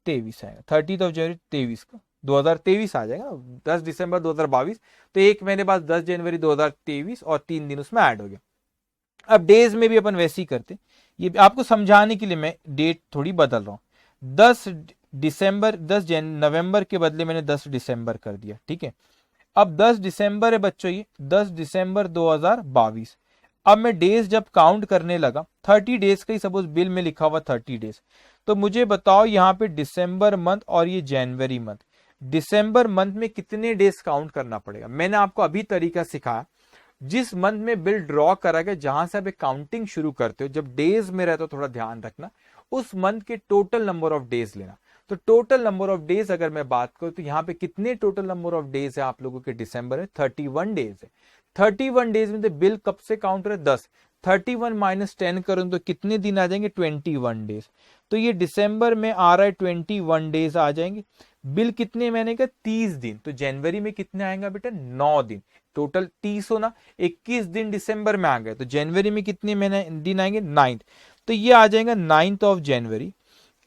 [SPEAKER 1] 23 आएगा, 30th ऑफ जनवरी 23 का 2023 आ जाएगा, 10 दिसंबर 2022, तो एक महीने बाद 10 जनवरी 2023 और 3 दिन उसमें ऐड हो गया। अब डेज में भी अपन वैसे ही करते, ये आपको समझाने के लिए मैं डेट थोड़ी बदल रहा हूं। 10 नवंबर के बदले मैंने 10 दिसंबर कर दिया, ठीक है। अब 10 दिसंबर है बच्चों, ये 10 दिसंबर 2022। अब मैं डेज जब काउंट करने लगा, 30 डेज का ही सपोज बिल में लिखा हुआ 30 डेज, तो मुझे बताओ यहाँ पे दिसंबर मंथ और ये जनवरी मंथ, दिसंबर मंथ में कितने डेज काउंट करना पड़ेगा। मैंने आपको अभी तरीका सिखाया, जिस मंथ में बिल ड्रॉ करा गया, जहां से आप काउंटिंग शुरू करते हो, जब डेज में रहते हो थोड़ा ध्यान रखना, उस मंथ के टोटल नंबर ऑफ डेज लेना। तो टोटल नंबर ऑफ डेज अगर मैं बात करूं तो यहाँ पे कितने टोटल नंबर ऑफ डेज है आप लोगों के दिसंबर में, 31 डेज है। 31 डेज में तो बिल कब से काउंट रहे, 10, 31 माइनस 10 करूं तो कितने दिन आ जाएंगे, 21 डेज। तो ये दिसंबर में आ रहा है 21 डेज आ जाएंगे। बिल कितने महीने का, 30 दिन। तो जनवरी में कितने आएंगे बेटा, 9 दिन। टोटल 30 होना, 21 दिन दिसंबर में आ गए, तो जनवरी में कितने महीने दिन आएंगे, 9। तो ये आ जाएगा 9 ऑफ जनवरी।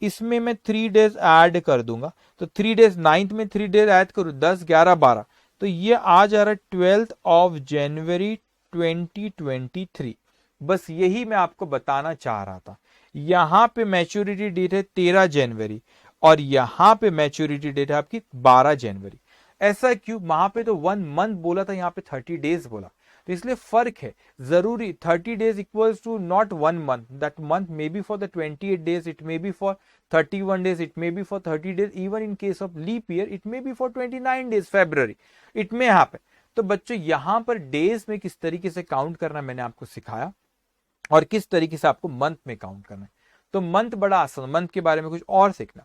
[SPEAKER 1] इसमें मैं 3 डेज ऐड कर दूंगा, तो 3 डेज 9 में 3 डेज ऐड करूं, 10 11 12, तो ये आ जा रहा है 12 ऑफ जनवरी 2023। बस यही मैं आपको बताना चाह रहा था। यहां पे मैच्योरिटी डेट है 13 जनवरी और यहां पे मैच्योरिटी डेट है आपकी 12 जनवरी। ऐसा क्यों, वहां पे तो 1 मंथ बोला था, यहाँ पे 30 डेज बोला, तो इसलिए फर्क है। जरूरी 30 days equals to not 1 month, that month may be for the 28 days, it may be for 31 days, it may be for 30 days, even in case of leap year it may be for 29 days February, it may happen. तो बच्चों यहां पर days में किस तरीके से count करना मैंने आपको सिखाया और किस तरीके से आपको मंथ में काउंट करना है। तो मंथ बड़ा आसान, मंथ के बारे में कुछ और सीखना।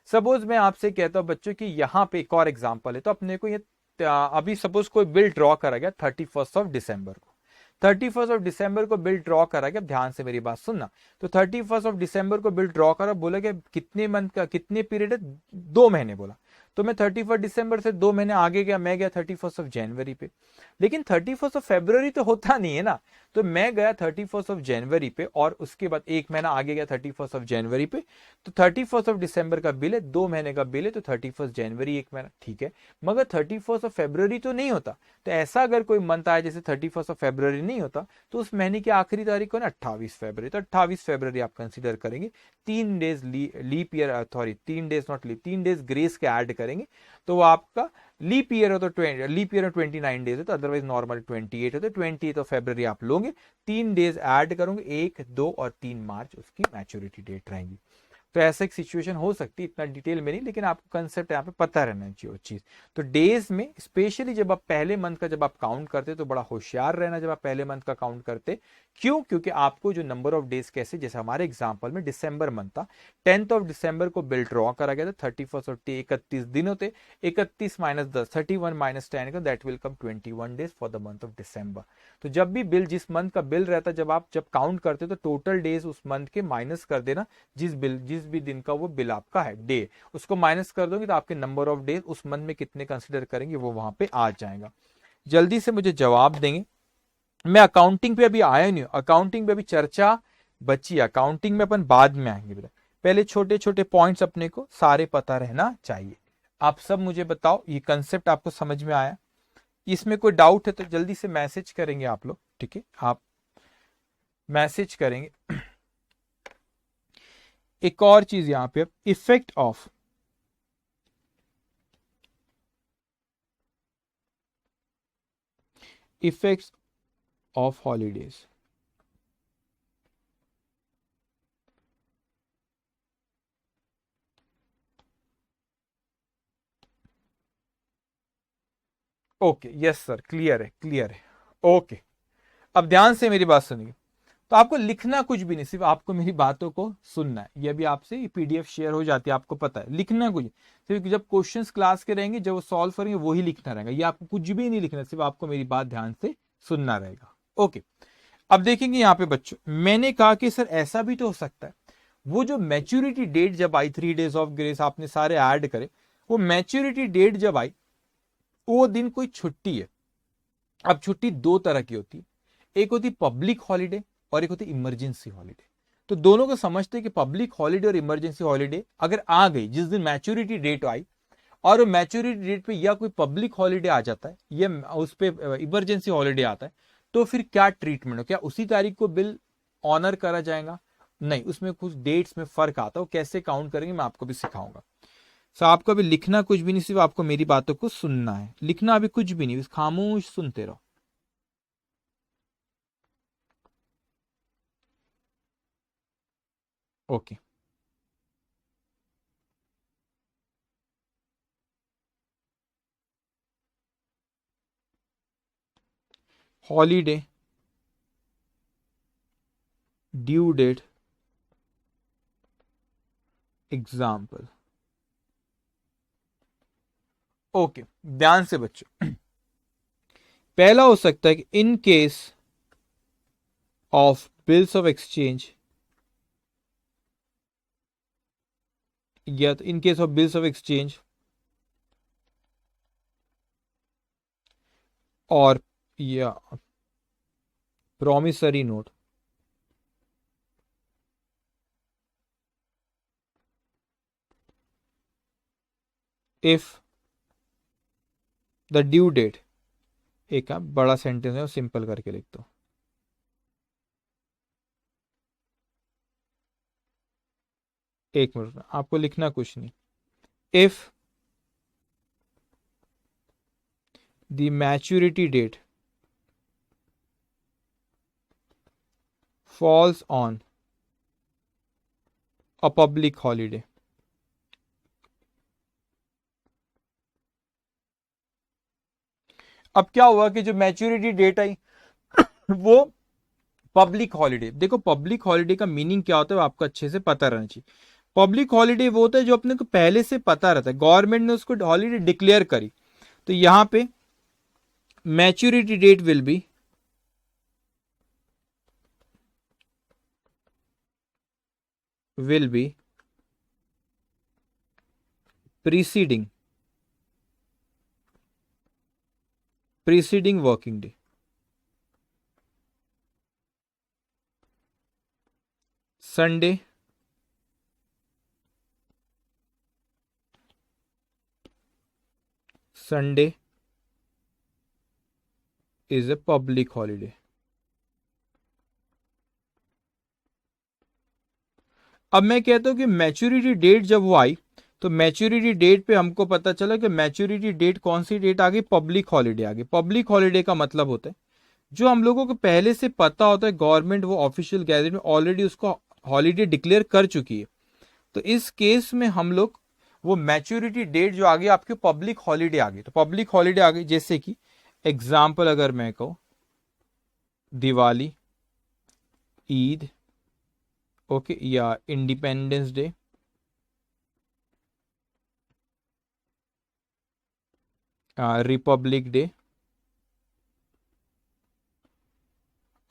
[SPEAKER 1] सपोज मैं आपसे कहता हूं बच्चों कि यहाँ पे एक और एग्जांपल है, तो अपने को ये अभी सपोज कोई बिल ड्रॉ करा गया 31 ऑफ दिसंबर को, 31 ऑफ दिसंबर को बिल ड्रॉ करा गया, ध्यान से मेरी बात सुनना। तो 31 ऑफ दिसंबर को बिल ड्रॉ करा, बोला कि कितने मंथ का, कितने पीरियड है, 2 महीने बोला। तो मैं 31 दिसंबर से 2 महीने आगे गया, मैं गया 31 ऑफ जनवरी पे। लेकिन 31 ऑफ फरवरी तो होता नहीं है ना, तो मैं गया 31 ऑफ जनवरी पे और उसके बाद 1 महीना आगे गया 31 ऑफ जनवरी पे। तो 31 ऑफ दिसंबर का बिल है, 2 महीने का बिल है, तो 31 जनवरी 1 महीना, ठीक है। मगर 31 ऑफ फरवरी तो नहीं होता। तो ऐसा अगर कोई मंथ आए जैसे 31 ऑफ फरवरी नहीं होता, तो उस महीने की आखिरी तारीख को ना 28 फरवरी, तो 28 फरवरी आप कंसीडर करेंगे। 3 days leap year, sorry 3 days not leap, 3 days grace के ऐड करेंगे, तो वो आपका लीप ईयर हो तो लीप ईयर में 29 डेज है, तो अदरवाइज नॉर्मल 28 है, तो 28 ऑफ फरवरी आप लोगे, 3 डेज ऐड करोगे, 1 2 और 3 मार्च उसकी मैच्योरिटी डेट रहेगी। तो ऐसा एक सिचुएशन हो सकती है, इतना डिटेल में नहीं, लेकिन आपको कंसेप्ट यहाँ पे पता रहना चाहिए वो चीज। तो डेज में स्पेशली जब आप पहले मंथ का जब आप काउंट करते तो बड़ा होशियार रहना जब आप पहले मंथ का काउंट करते। क्यों, क्योंकि आपको जो नंबर ऑफ डेज कैसे, जैसे हमारे एग्जाम्पल में दिसंबर मंथ था, 10 ऑफ दिसंबर को बिल ड्रॉ करा गया था, 31 और 31 दिन होते, 31 माइनस 10, 31 माइनस 10 का, that will come 21 days for the month of December. तो जब भी बिल, जिस मंथ का बिल रहता, जब आप जब काउंट करते तो टोटल डेज उस मंथ के माइनस कर देना, जिस भी दिन का वो बिल आपका है डे, उसको माइनस कर दोगे तो आपके नंबर ऑफ डेज उस मंथ में कितने कंसीडर करेंगे वो वहां पे आ जाएगा। जल्दी से मुझे जवाब देंगे। मैं अकाउंटिंग पे अभी आया नहीं हूं, अकाउंटिंग पे अभी चर्चा बची, अकाउंटिंग में अपन बाद में आएंगे बेटा। पहले छोटे छोटे पॉइंट्स अपने को सारे पता रहना चाहिए। आप सब मुझे बताओ ये कंसेप्ट आपको समझ में आया, इसमें कोई डाउट है तो जल्दी से मैसेज करेंगे आप लोग, ठीक है, आप मैसेज करेंगे। एक और चीज यहां पे, effect of effects of holidays. Okay, yes sir, clear है, क्लियर है, ओके। अब ध्यान से मेरी बात सुनिए। तो आपको लिखना कुछ भी नहीं, सिर्फ आपको मेरी बातों को सुनना है। ये भी आपसे ये पीडीएफ शेयर हो जाती है, आपको पता है, लिखना कुछ, सिर्फ जब क्वेश्चंस क्लास के रहेंगे, जब वो सॉल्व करेंगे वही लिखना रहेगा, ये आपको कुछ भी नहीं लिखना, सिर्फ आपको मेरी बात ध्यान से सुनना रहेगा। ओके, अब देखेंगे यहाँ पे बच्चों, मैंने कहा कि सर ऐसा भी तो हो सकता है, वो जो मैच्योरिटी डेट जब आई, 3 डेज ऑफ ग्रेस आपने सारे ऐड करे, वो मैच्योरिटी डेट जब आई वो दिन कोई छुट्टी है। अब छुट्टी 2 तरह की होती है, एक होती पब्लिक हॉलीडे और एक होती इमरजेंसी हॉलीडे। तो दोनों को समझते हैं कि पब्लिक हॉलीडे और इमरजेंसी हॉलीडे अगर आ गई, जिस दिन मैच्योरिटी डेट आई और वो मैच्योरिटी डेट पे या कोई पब्लिक हॉलीडे आ जाता है या उस पे इमरजेंसी हॉलीडे आता है, तो फिर क्या ट्रीटमेंट हो, क्या उसी तारीख को बिल ऑनर करा जाएगा? नहीं, उसमें कुछ डेट्स में फर्क आता है, वो कैसे काउंट करेंगे मैं आपको भी सिखाऊंगा। सो आपको अभी लिखना कुछ भी नहीं, सिर्फ आपको मेरी बातों को सुनना है, लिखना अभी कुछ भी नहीं, बस खामोश सुनते रहो। Okay, holiday, due date, example. Okay, ध्यान से बच्चों, पहला हो सकता है कि in case of bills of exchange, या तो in case of bills of exchange और या promissory note, if the due date, एक बड़ा सेंटेंस है वो सिंपल करके लिख दो, एक मिनट में, आपको लिखना कुछ नहीं। If the maturity date falls on a public holiday, अब क्या हुआ कि जो मैच्योरिटी डेट आई वो पब्लिक हॉलीडे, देखो पब्लिक हॉलीडे का मीनिंग क्या होता है वो आपको अच्छे से पता रहना चाहिए। पब्लिक हॉलीडे वो होता है जो अपने को पहले से पता रहता है, गवर्नमेंट ने उसको हॉलीडे डिक्लेयर करी, तो यहां पे maturity date will be preceding working day, Sunday, is a public holiday। अब मैं कहता हूं कि मैच्योरिटी डेट जब वो आई, तो मैच्योरिटी डेट पे हमको पता चला कि मैच्योरिटी डेट कौन सी डेट आ गई, पब्लिक हॉलीडे आ गई। पब्लिक हॉलीडे का मतलब होता है जो हम लोगों को पहले से पता होता है, गवर्नमेंट वो ऑफिशियल गैजेट में ऑलरेडी उसको हॉलीडे डिक्लेयर कर चुकी है। तो इस केस में हम लोग वो मैच्योरिटी डेट जो आ गई आपकी पब्लिक हॉलीडे आ गई, तो पब्लिक हॉलीडे आ गई, जैसे कि एग्जाम्पल अगर मैं कहूं दिवाली, ईद, ओके, या independence day, Republic day,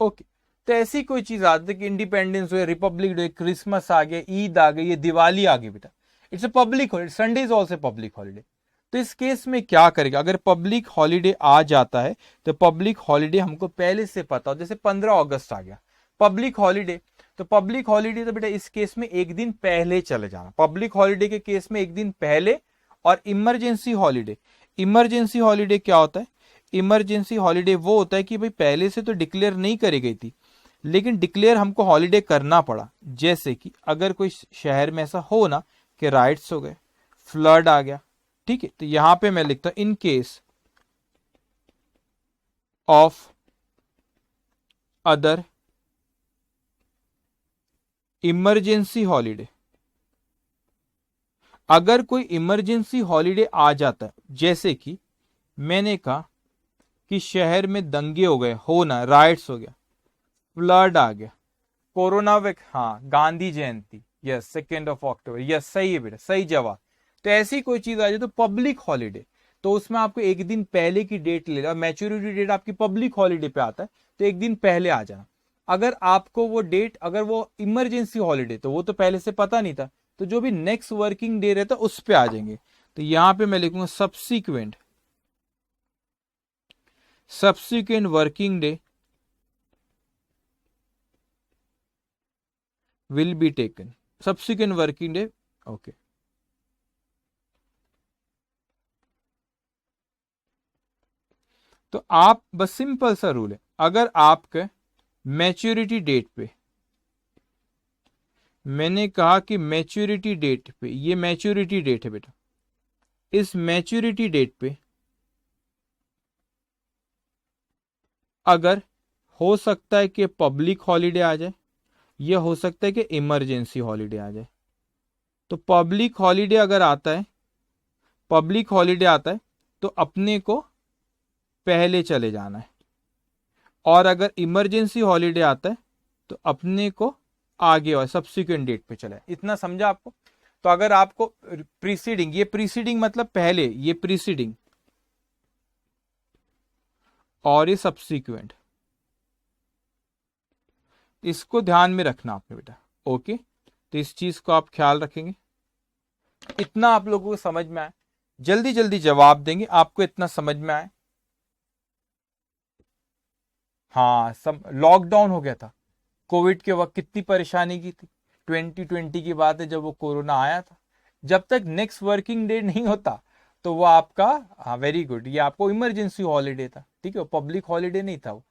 [SPEAKER 1] okay. तो ऐसी कोई चीज आती है कि इंडिपेंडेंस हुए, रिपब्लिक डे, क्रिसमस आ गया, ईद आ गई, ये दिवाली आ गई बेटा, it's a public holiday, Sunday is also public holiday. तो इस केस में क्या करेगा, अगर पब्लिक हॉलीडे आ जाता है तो पब्लिक हॉलीडे हमको पहले से पता हो, जैसे 15 अगस्त आ गया पब्लिक हॉलीडे, तो पब्लिक हॉलीडे तो बेटा इस केस में एक दिन पहले चले जाना, पब्लिक हॉलीडे के केस में एक दिन पहले। और इमरजेंसी हॉलीडे, इमरजेंसी हॉलीडे क्या होता है, इमरजेंसी हॉलीडे वो होता है कि भाई पहले से तो डिक्लेयर नहीं करी गई थी, लेकिन डिक्लेयर हमको हॉलीडे करना पड़ा। जैसे कि अगर कोई शहर में ऐसा हो ना कि राइट्स हो गए, फ्लड आ गया, ठीक है, तो यहां पे मैं लिखता हूं इन case of other emergency holiday, अगर कोई इमरजेंसी हॉलीडे आ जाता है, जैसे कि मैंने कहा कि शहर में दंगे हो गए, हो ना, राइट्स हो गया, फ्लड आ गया, कोरोना वैक, हाँ, गांधी जयंती, यस, 2 अक्टूबर, यस, सही है बेटा, सही जवाब। तो ऐसी कोई चीज आ जाए तो पब्लिक हॉलीडे, तो उसमें आपको एक दिन पहले की डेट ले लो, मैच्योरिटी डेट आपकी पब्लिक हॉलीडे पे आता है तो एक दिन पहले आ जाना। अगर आपको वो डेट, अगर वो इमरजेंसी हॉलीडे, तो वो तो पहले से पता नहीं था, तो जो भी नेक्स्ट वर्किंग डे रहता उस पे आ जाएंगे। तो यहां पे मैं लिखूंगा subsequent working day will be taken, subsequent working day, okay. तो आप बस सिंपल सा रूल है, अगर आपके मैच्योरिटी डेट पे, मैंने कहा कि मैच्योरिटी डेट पे, ये मैच्योरिटी डेट है बेटा, इस मैच्योरिटी डेट पे अगर हो सकता है कि पब्लिक हॉलीडे आ जाए, यह हो सकता है कि इमरजेंसी हॉलीडे आ जाए। तो पब्लिक हॉलीडे अगर आता है, पब्लिक हॉलीडे आता है तो अपने को पहले चले जाना है, और अगर इमरजेंसी हॉलीडे आता है तो अपने को आगे और सब्सिक्वेंट डेट पे चला है। इतना समझा आपको? तो अगर आपको प्रीसीडिंग, ये प्रीसीडिंग मतलब पहले, ये प्रीसीडिंग और ये सब्सिक्वेंट, इसको ध्यान में रखना आपने बेटा। ओके, तो इस चीज को आप ख्याल रखेंगे। इतना आप लोगों को समझ में आए, जल्दी जल्दी जवाब देंगे, आपको इतना समझ में आए। हाँ, सब लॉकडाउन हो गया था कोविड के वक्त, कितनी परेशानी की थी। 2020 की बात है जब वो कोरोना आया था। जब तक नेक्स्ट वर्किंग डे नहीं होता तो वो आपका, हाँ वेरी गुड, ये आपको इमरजेंसी हॉलीडे था, ठीक है, पब्लिक हॉलीडे नहीं था वो।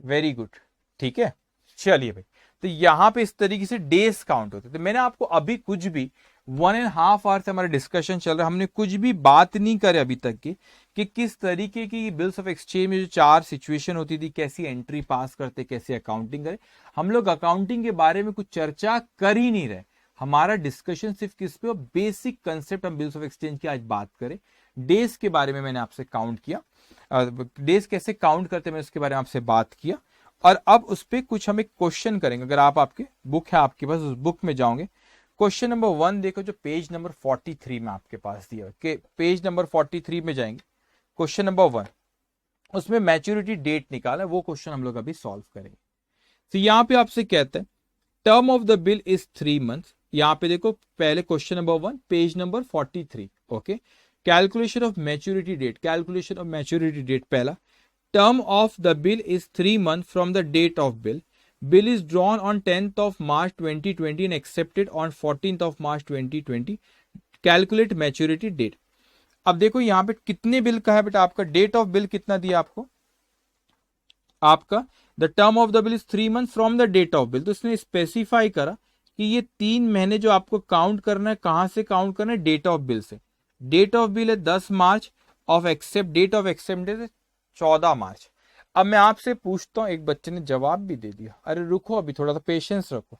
[SPEAKER 1] वेरी गुड, ठीक है। चलिए भाई, तो यहां पे इस तरीके से डेज काउंट होते। तो मैंने आपको अभी कुछ भी 1.5 आवर से हमारा डिस्कशन चल रहा है, हमने कुछ भी बात नहीं करे अभी तक की कि किस तरीके की बिल्स ऑफ एक्सचेंज में जो 4 सिचुएशन होती थी, कैसी एंट्री पास करते, कैसे अकाउंटिंग करे। हम लोग अकाउंटिंग के बारे में कुछ चर्चा कर ही नहीं रहे, हमारा डिस्कशन सिर्फ किस पे, बेसिक कंसेप्ट हम बिल्स ऑफ एक्सचेंज की आज बात करें। डेज के बारे में मैंने आपसे काउंट किया, डेज कैसे काउंट करते, मैं उसके बारे में आपसे बात किया। और अब उस पर कुछ हम एक क्वेश्चन करेंगे। अगर आप, आपके बुक है आपके पास, उस बुक में जाओगे, क्वेश्चन नंबर 1 देखो, जो पेज नंबर 43 में आपके पास दिया है, कि पेज नंबर 43 में जाएंगे, क्वेश्चन नंबर 1, उसमें मैच्योरिटी डेट निकाला, वो क्वेश्चन हम लोग अभी सॉल्व करेंगे। तो यहां पे आपसे कहते हैं term of the bill is 3 month. यहां पे देखो, पहले question number 1 page number 43। Okay, calculation of maturity date, calculation of maturity date, पहला term of the bill is 3 months from the date of bill. Bill is drawn on 10th of March 2020 and accepted on 14th of March 2020. Calculate maturity date. अब देखो यहां पे कितने bill का है बेटा, आपका डेट ऑफ बिल कितना दिया आपको, आपका the term of the bill is 3 month from the date of bill. तो इसने स्पेसिफाई करा कि ये 3 महीने जो आपको काउंट करना है, कहां से काउंट करना है, डेट ऑफ बिल से। डेट ऑफ बिल है 10 March, of accept, date of acceptance 14 March. अब मैं आपसे पूछता हूं, एक बच्चे ने जवाब भी दे दिया, अरे रुको अभी थोड़ा सा पेशेंस रखो,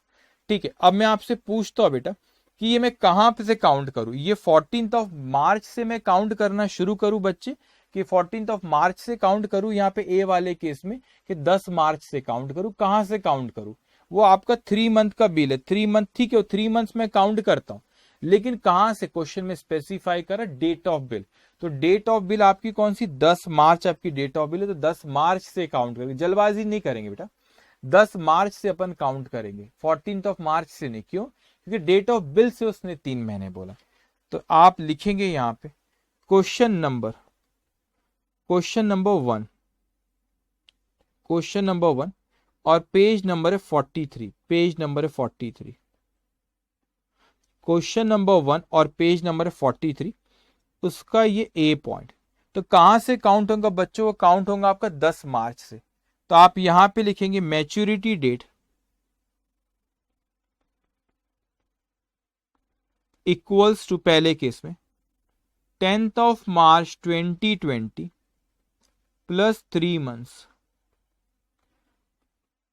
[SPEAKER 1] ठीक है। अब मैं आपसे पूछता हूं बेटा कि ये मैं कहां पे से काउंट करूं, ये 14th ऑफ मार्च से मैं काउंट करना शुरू करूं बच्चे, कि 14th ऑफ मार्च से काउंट करूं, यहाँ पे ए वाले केस में कि 10 मार्च से काउंट करूं, कहां से काउंट करूं। वो आपका 3 मंथ का बिल है, 3 मंथ, ठीक है, 3 मंथ्स में काउंट करता हूं, लेकिन कहां से, क्वेश्चन में स्पेसिफाई करा डेट ऑफ बिल। तो डेट ऑफ बिल आपकी कौन सी, 10 मार्च आपकी डेट ऑफ बिल है, तो 10 मार्च से काउंट करेंगे, जल्दबाजी नहीं करेंगे बेटा, 10 मार्च से अपन काउंट करेंगे, 14th ऑफ मार्च से नहीं। क्यों? क्योंकि डेट ऑफ बिल से उसने 3 महीने बोला। तो आप लिखेंगे यहां पे क्वेश्चन नंबर 1, क्वेश्चन नंबर 1, और पेज नंबर है 43, पेज नंबर है 43, क्वेश्चन नंबर 1 और पेज नंबर है 43, उसका ये ए पॉइंट। तो कहां से काउंट होगा बच्चों, वो काउंट होगा आपका 10 मार्च से। तो आप यहां पे लिखेंगे मैच्योरिटी डेट इक्वल्स टू, पहले केस में 10th of March 2020 plus 3 months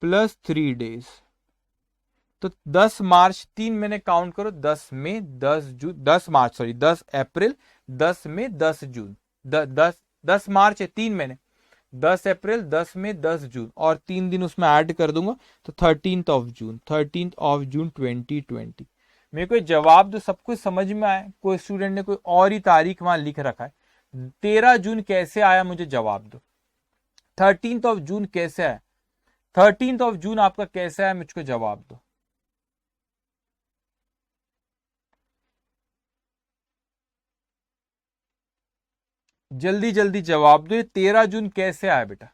[SPEAKER 1] plus 3 days. तो 10 मार्च, 3 महीने काउंट करो, 10 मई, 10 जून, 10 मार्च सॉरी, 10 अप्रैल, 10 मई, 10 जून, 10 मार्च है 3 महीने, 10 अप्रैल, 10 मई, 10 जून, और 3 दिन उसमें ऐड कर दूंगा तो 13th of June, 13th of June 2020। मेरे को जवाब तो सब कुछ समझ में आया, कोई स्टूडेंट ने कोई और ही तारीख वहां लिख रखा है, 13 जून कैसे आया, मुझे जवाब दो। 13th ऑफ जून कैसे आया, 13th ऑफ जून आपका कैसे आया, मुझको जवाब दो। जल्दी जल्दी जवाब दो, ये 13 जून कैसे आया बेटा,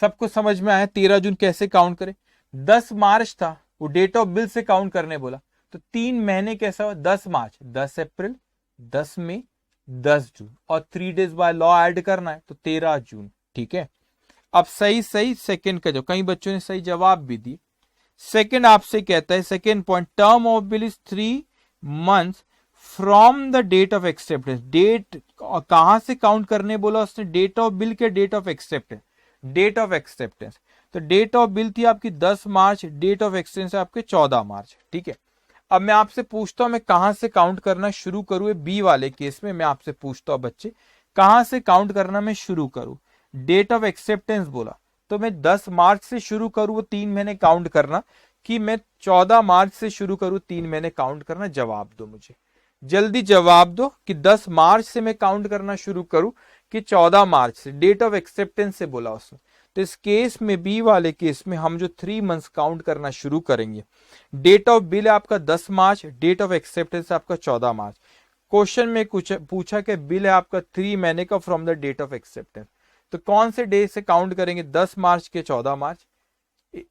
[SPEAKER 1] सबको समझ में आया 13 जून कैसे काउंट करें। 10 मार्च था, वो डेट ऑफ बिल से काउंट करने बोला, तो 3 महीने कैसा हुआ, 10 मार्च, 10 अप्रैल, 10 मई, 10 जून, और 3 डेज बाय लॉ ऐड करना है तो 13 जून। ठीक है, अब सही सही सेकंड का जो कई बच्चों ने सही जवाब भी दी। सेकंड आपसे कहता है, second point, term of bill is 3 months from the date of acceptance. Date कहां से काउंट करने बोला उसने, डेट ऑफ बिल के date of acceptance, date of acceptance. तो डेट ऑफ बिल थी आपकी 10 मार्च, डेट ऑफ एक्सचेंज है आपके 14 मार्च। ठीक है, अब मैं आपसे पूछता हूं मैं कहां से काउंट करना शुरू करूं, बी वाले केस में मैं आपसे पूछता हूं बच्चे कहां से काउंट करना मैं शुरू करूं। डेट ऑफ एक्सेप्टेंस बोला तो मैं 10 मार्च से शुरू करूं, वो 3 महीने काउंट करना, कि मैं 14 मार्च से शुरू करूं 3 महीने काउंट करना। जवाब दो मुझे, जल्दी जवाब दो कि 10 मार्च से मैं काउंट करना शुरू करूं कि 14 मार्च से। डेट ऑफ एक्सेप्टेंस से बोला उसने। तो इस केस में, बी वाले केस में, हम जो 3 मंथ्स काउंट करना शुरू करेंगे। डेट ऑफ बिल है आपका 10 मार्च, डेट ऑफ एक्सेप्टेंस आपका 14 मार्च। क्वेश्चन में कुछ पूछा कि बिल है आपका 3 महीने का from the date of acceptance, तो कौन से डे से काउंट करेंगे, 10 मार्च के 14 मार्च।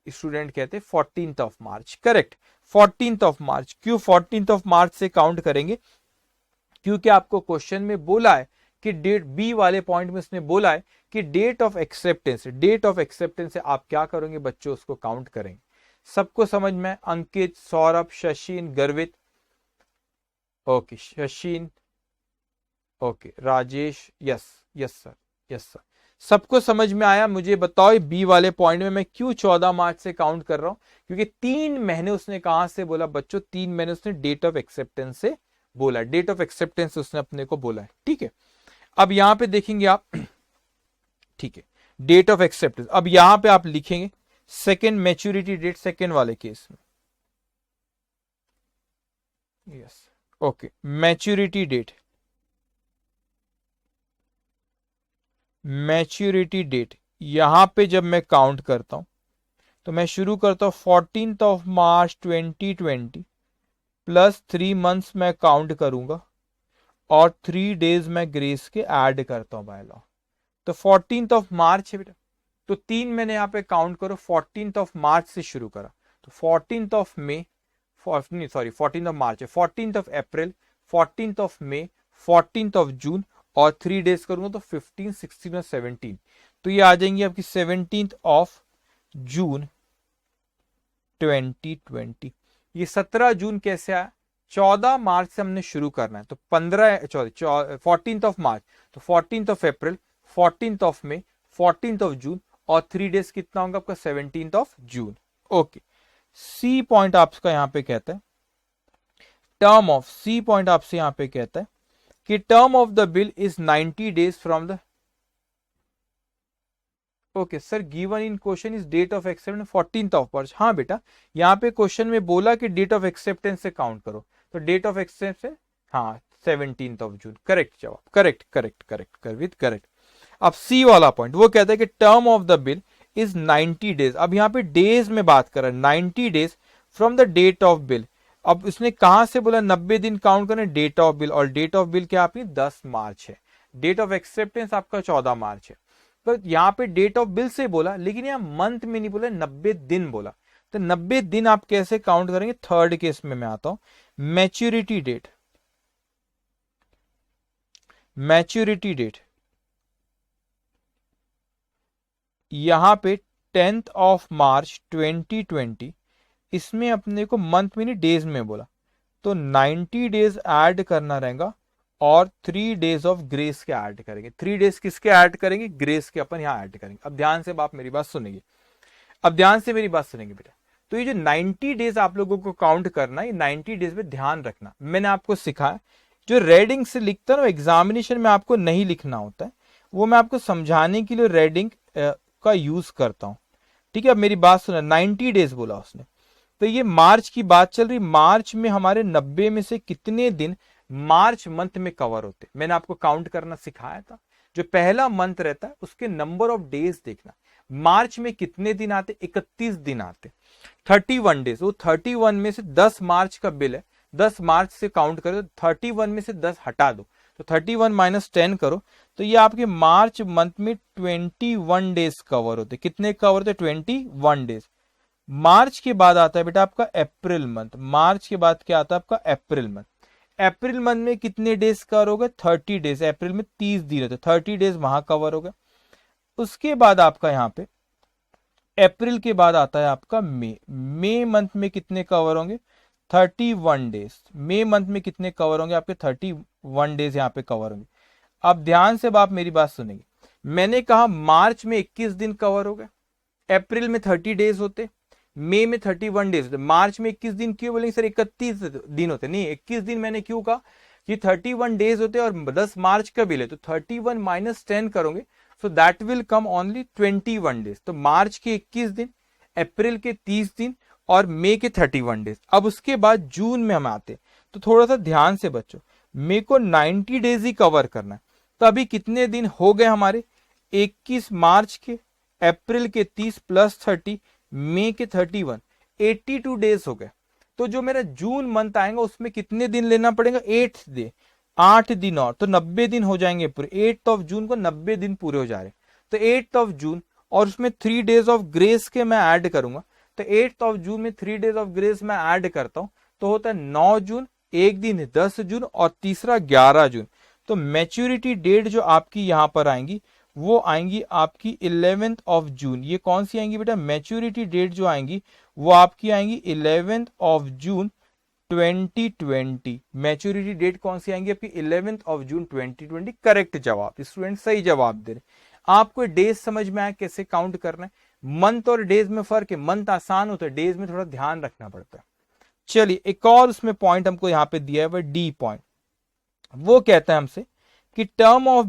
[SPEAKER 1] स्टूडेंट कहते हैं 14th of March. Correct, 14th of मार्च। क्यों 14th ऑफ मार्च से काउंट करेंगे, क्योंकि आपको क्वेश्चन में बोला है कि डेट, बी वाले पॉइंट में उसने बोला है कि date of acceptance, date of acceptance से आप क्या करोगे बच्चों, उसको काउंट करेंगे। सबको समझ में, अंकित, Saurabh, Shashin, Garvit, okay, Shashin, okay, Rajesh, yes yes sir, yes sir, सबको समझ में आया। मुझे बताओ बी वाले पॉइंट में मैं क्यों 14 मार्च से काउंट कर रहा हूं, क्योंकि 3 महीने उसने कहां से बोला बच्चों, 3 महीने उसने डेट ऑफ एक्सेप्टेंस से बोला, डेट ऑफ एक्सेप्टेंस उसने अपने को बोला है। ठीक है, अब यहां पे देखेंगे आप, ठीक है, डेट ऑफ एक्सेप्टेंस। अब यहां पे आप लिखेंगे सेकेंड मैच्योरिटी डेट, सेकेंड वाले केस में, yes, okay, maturity date, maturity date. यहां पे जब मैं काउंट करता हूं तो मैं शुरू करता हूं 14th of March 2020 plus 3 months मैं काउंट करूंगा, और 3 डेज मैं ग्रेस के ऐड करता हूं बाय लॉ। तो 14th ऑफ मार्च है बेटा, तो 3 मैंने यहां पे काउंट करो, 14th ऑफ मार्च से शुरू करा, तो 14th of may, sorry 14th of March है, 14th of April, 14th of May, 14th of June, और 3 डेज करूंगा तो 15, 16 और 17। तो ये आ जाएंगी आपकी 17th ऑफ जून 2020। ये 17 जून कैसे आया, 14 मार्च से हमने शुरू करना है, तो 14th ऑफ मार्च, तो 14th of April, 14th of May, 14th of June, और 3 डेज कितना होगा आपका 17th of June. Okay, C point आपका यहां पे कहता है, टर्म ऑफ, सी पॉइंट आपसे यहां पे कहता है कि term of the bill is 90 days from the, okay sir, given in question is date of acceptance 14th of March. हाँ बेटा, यहाँ पे क्वेश्चन में बोला कि डेट ऑफ एक्सेप्टेंस से काउंट करो, तो डेट ऑफ एक्सेप्टेंस से, हाँ, 17th ऑफ जून। करेक्ट जवाब, करेक्ट करेक्ट करेक्ट कर विद करेक्ट। अब सी वाला पॉइंट वो कहता है कि term of the bill is 90 days. अब यहाँ पे डेज में बात कर रहा है, 90 days from the date of bill. अब उसने कहां से बोला 90 दिन काउंट करें, डेट ऑफ बिल, और डेट ऑफ बिल क्या आपकी 10 मार्च है, डेट ऑफ एक्सेप्टेंस आपका 14 मार्च है। तो यहाँ पे डेट ऑफ बिल से बोला, लेकिन यहाँ मंथ में नहीं बोला, 90 दिन बोला। तो 90 दिन आप कैसे काउंट करेंगे, थर्ड केस में मैं आता हूं, मैच्योरिटी डेट, मैच्योरिटी डेट यहां पे 10th ऑफ मार्च 2020, इसमें अपने को मंथ में नहीं डेज में बोला, तो 90 डेज ऐड करना रहेगा, और 3 डेज ऑफ ग्रेस के ऐड करेंगे। 3 डेज किसके ऐड करेंगे, ग्रेस के अपन यहां ऐड करेंगे। अब ध्यान से आप मेरी बात सुनेंगे, अब ध्यान से मेरी बात सुनेंगे बेटा। तो ये जो 90 डेज आप लोगों को काउंट करना है, 90 डेज में ध्यान रखना, मैंने आपको सिखाया, जो रेडिंग से लिखता है ना, एग्जामिनेशन में आपको नहीं लिखना होता है, वो मैं आपको समझाने के लिए रेडिंग का यूज करता हूं। ठीक है, अब मेरी बात सुना, 90 डेज बोला उसने, तो ये मार्च की बात चल रही, मार्च में हमारे 90 में से कितने दिन मार्च मंथ में कवर होते, मैंने आपको काउंट करना सिखाया था। जो पहला मंथ रहता है उसके नंबर ऑफ डेज देखना, मार्च में कितने दिन आते, 31 दिन आते, 31 डेज। वो 31 में से 10 मार्च का बिल है, 10 मार्च से काउंट करो, 31 में से 10 हटा दो, तो 31 माइनस 10 करो, तो ये आपके मार्च मंथ में 21 डेज कवर होते। कितने कवर होते, 21 डेज। मार्च के बाद आता है बेटा आपका अप्रैल मंथ, मार्च के बाद क्या आता है आपका अप्रैल मंथ। अप्रैल मंथ में कितने डेज कवर हो गए? 30 डेज। अप्रैल में 30 दिन होते, 30 डेज वहां कवर हो गए। उसके बाद आपका यहाँ पे अप्रैल के बाद आता है आपका मई मंथ में कितने कवर होंगे? 31 डेज। मई मंथ में कितने कवर होंगे? आपके 31 डेज यहाँ पे कवर होंगे। अब ध्यान से आप मेरी बात सुनेंगे। मैंने कहा मार्च में 21 दिन कवर हो गए, अप्रैल में 30 डेज होते, मई में 31 डेज होते। मार्च में 21 दिन क्यों बोलेंगे सर? 31 दिन होते नहीं, 21 दिन मैंने क्यों कहा कि 31 डेज होते और 10 मार्च का बिल है, तो 31 माइनस 10 करोगे, so that will come only 21 days. तो मार्च के 21 दिन, अप्रैल के 30 दिन और मई के 31 डेज। अब उसके बाद जून में हम आते, तो थोड़ा सा ध्यान से बच्चों, मई को 90 डेज ही कवर करना है। तो अभी कितने दिन हो गए हमारे? 21 मार्च के, अप्रैल के 30 प्लस 30, मई के 31, 82 डेज हो गए। तो जो मेरा जून मंथ आएगा उसमें कितने दिन लेना पड़ेगा? 8 डे, 8 दिन और, तो 90 दिन हो जाएंगे पूरे। 8 ऑफ जून को 90 दिन पूरे हो जा रहे, तो 8 ऑफ जून और उसमें 3 डेज ऑफ ग्रेस के मैं ऐड करूंगा। तो 8 ऑफ जून में 3 डेज ऑफ ग्रेस मैं ऐड करता हूं, तो होता है 9 जून, एक दिन 10 जून और तीसरा 11 जून। तो मैच्योरिटी डेट जो आपकी यहां पर आएंगी वो आएंगी आपकी 11th ऑफ जून। ये कौन सी आएंगी बेटा? मैच्योरिटी डेट जो आएंगी वो आपकी आएंगी 11th of June 2020। Maturity date कौन सी आएंगी आपकी? 11th of June 2020। करेक्ट जवाब, स्टूडेंट सही जवाब दे रहे। आपको डेज समझ में आया कैसे काउंट करना है? मंथ और डेज में फर्क है, मंथ आसान होता है, डेज में थोड़ा ध्यान रखना पड़ता है। चलिए एक और उसमें पॉइंट हमको यहाँ पे दिया है वह डी पॉइंट। वो कहता है हमसे कि टर्म ऑफ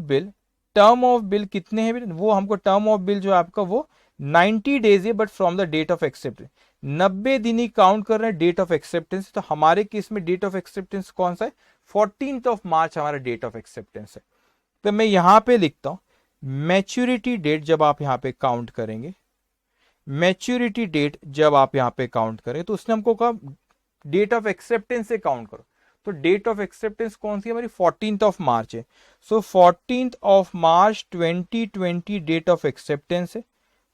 [SPEAKER 1] बिल कितने हैं? वो हमको टर्म ऑफ बिल जो आपका वो 90 डेज है, but from the date of acceptance. 90 दिन ही काउंट कर रहे हैं डेट ऑफ एक्सेप्टेंस। तो हमारे केस में डेट ऑफ एक्सेप्टेंस कौन सा है? 14th ऑफ मार्च हमारा डेट ऑफ एक्सेप्टेंस है। तो मैं यहां पे लिखता हूं मैच्योरिटी डेट जब आप यहां पे काउंट करेंगे, मैच्योरिटी डेट जब आप यहां पे काउंट करें, तो उसने हमको कहा डेट ऑफ एक्सेप्टेंस से काउंट करो। तो डेट ऑफ एक्सेप्टेंस कौन सी हमारी? 14th ऑफ मार्च है। So 14th of March 2020 date of acceptance है।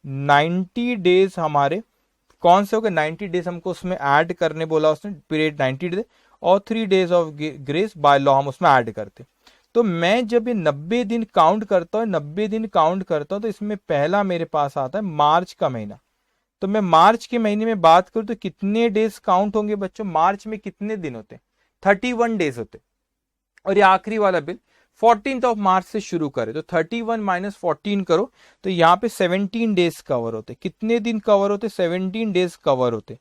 [SPEAKER 1] 90 डेज हमारे कौन से हो गए? 90 डेज हमको उसमें ऐड करने बोला उसने, पीरियड 90 डेज और 3 days of grace by law हम उसमें ऐड करते। तो मैं जब ये 90 दिन काउंट करता हूँ, 90 दिन काउंट करता हूँ, तो इसमें पहला मेरे पास आता है मार्च का महीना। तो मैं मार्च के महीने में बात करूं तो कितने डेज काउंट होंगे बच्चों? मार्च में कितने दिन होते? 31 डेज होते। और ये आखिरी वाला बिल 14th ऑफ मार्च से शुरू करे, तो 31 माइनस 14 करो, तो यहाँ पे 17 डेज कवर होते। कितने दिन कवर होते? 17 डेज कवर होते।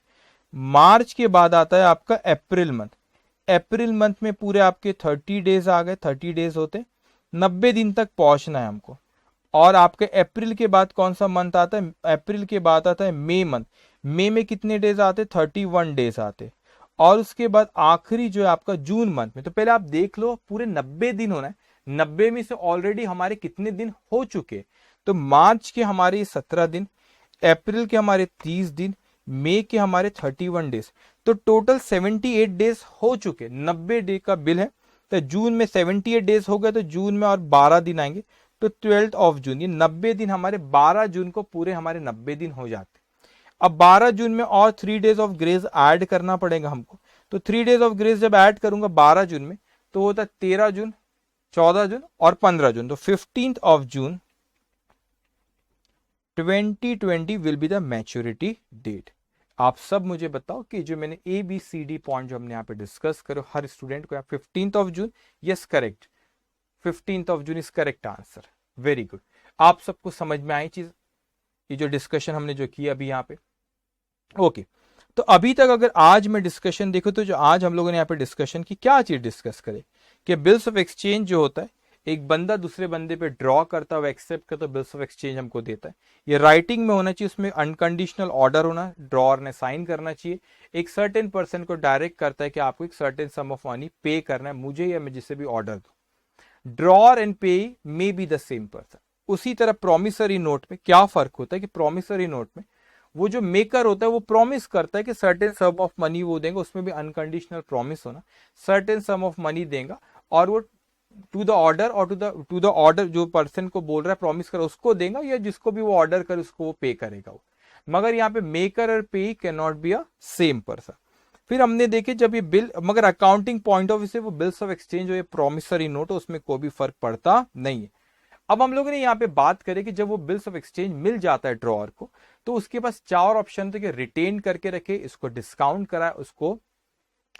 [SPEAKER 1] मार्च के बाद आता है आपका अप्रैल मंथ। अप्रैल मंथ में पूरे आपके 30 डेज आ गए, 30 डेज होते, 90 दिन तक पहुंचना है हमको। और आपके अप्रैल के बाद कौन सा मंथ आता है? अप्रैल के बाद आता है मई मंथ। मई में कितने डेज आते? 31 डेज आते। और उसके बाद आखिरी जो है आपका जून मंथ में। तो पहले आप देख लो पूरे 90 दिन होना है, 90 में से ऑलरेडी हमारे कितने दिन हो चुके? तो मार्च के हमारे 17 दिन, अप्रैल के हमारे 30 दिन, मई के हमारे 31 डेज, तो टोटल 78 डेज हो चुके। 90 डे का बिल है, तो जून में 78 डेज हो गए, तो जून में और 12 दिन आएंगे, तो 12th ऑफ जून। ये 90 दिन हमारे 12 जून को पूरे हमारे 90 दिन हो जाते। अब 12 जून में और 3 डेज ऑफ ग्रेस ऐड करना पड़ेगा हमको। तो 3 डेज ऑफ ग्रेस जब ऐड करूंगा 12 जून में, तो होता है 13 जून, 14 जून और 15 जून। तो 15th of June 2020 will be the maturity date. आप सब मुझे बताओ कि जो मैंने ABCD पॉइंट जो हमने यहाँ पे डिस्कस करो, हर स्टूडेंट को 15th of June, yes correct, 15th of June is correct answer. Very good. आप सबको समझ में आई चीज, ये जो डिस्कशन हमने जो किया अभी यहाँ पे? ओके। तो अभी तक अगर आज मैं डिस्कशन देखो, तो जो आज हम लोगों ने यहाँ पे डिस्कशन की, क्या चीज डिस्कस करे कि बिल्स ऑफ एक्सचेंज जो होता है, एक बंदा दूसरे बंदे पे ड्रॉ करता है, एक्सेप्ट करता है, बिल्स ऑफ एक्सचेंज हमको देता है। ये राइटिंग में होना चाहिए, उसमें अनकंडीशनल ऑर्डर होना, ड्रॉअर ने साइन करना चाहिए। एक सर्टेन पर्सन को डायरेक्ट करता है कि आपको एक सर्टेन सम ऑफ मनी पे करना है, मुझे या मैं जिसे भी ऑर्डर दूं। Drawer and payee may be the same person. उसी तरह प्रोमिसरी नोट में क्या फर्क होता है कि प्रोमिसरी नोट में वो जो मेकर होता है वो प्रॉमिस करता है कि सर्टेन सम ऑफ मनी वो देंगे, उसमें भी अनकंडीशनल प्रॉमिस होना, सर्टेन सम ऑफ मनी देगा और वो टू द ऑर्डर और टू द ऑर्डर जो पर्सन को बोल रहा है प्रॉमिस कर उसको देगा, या जिसको भी वो ऑर्डर करे उसको वो पे करेगा वो। मगर यहाँ पे मेकर और पे can not be a same person. फिर हमने देखे जब ये बिल, मगर अकाउंटिंग पॉइंट ऑफ व्यू से वो बिल्स ऑफ एक्सचेंज और ये प्रोमिसरी नोट उसमें कोई भी फर्क पड़ता नहीं है। अब हम लोगों ने यहाँ पे बात करें कि जब वो बिल्स ऑफ एक्सचेंज मिल जाता है ड्रॉअर को, तो उसके पास चार ऑप्शन थे कि रिटेन करके रखे, इसको डिस्काउंट कराए, उसको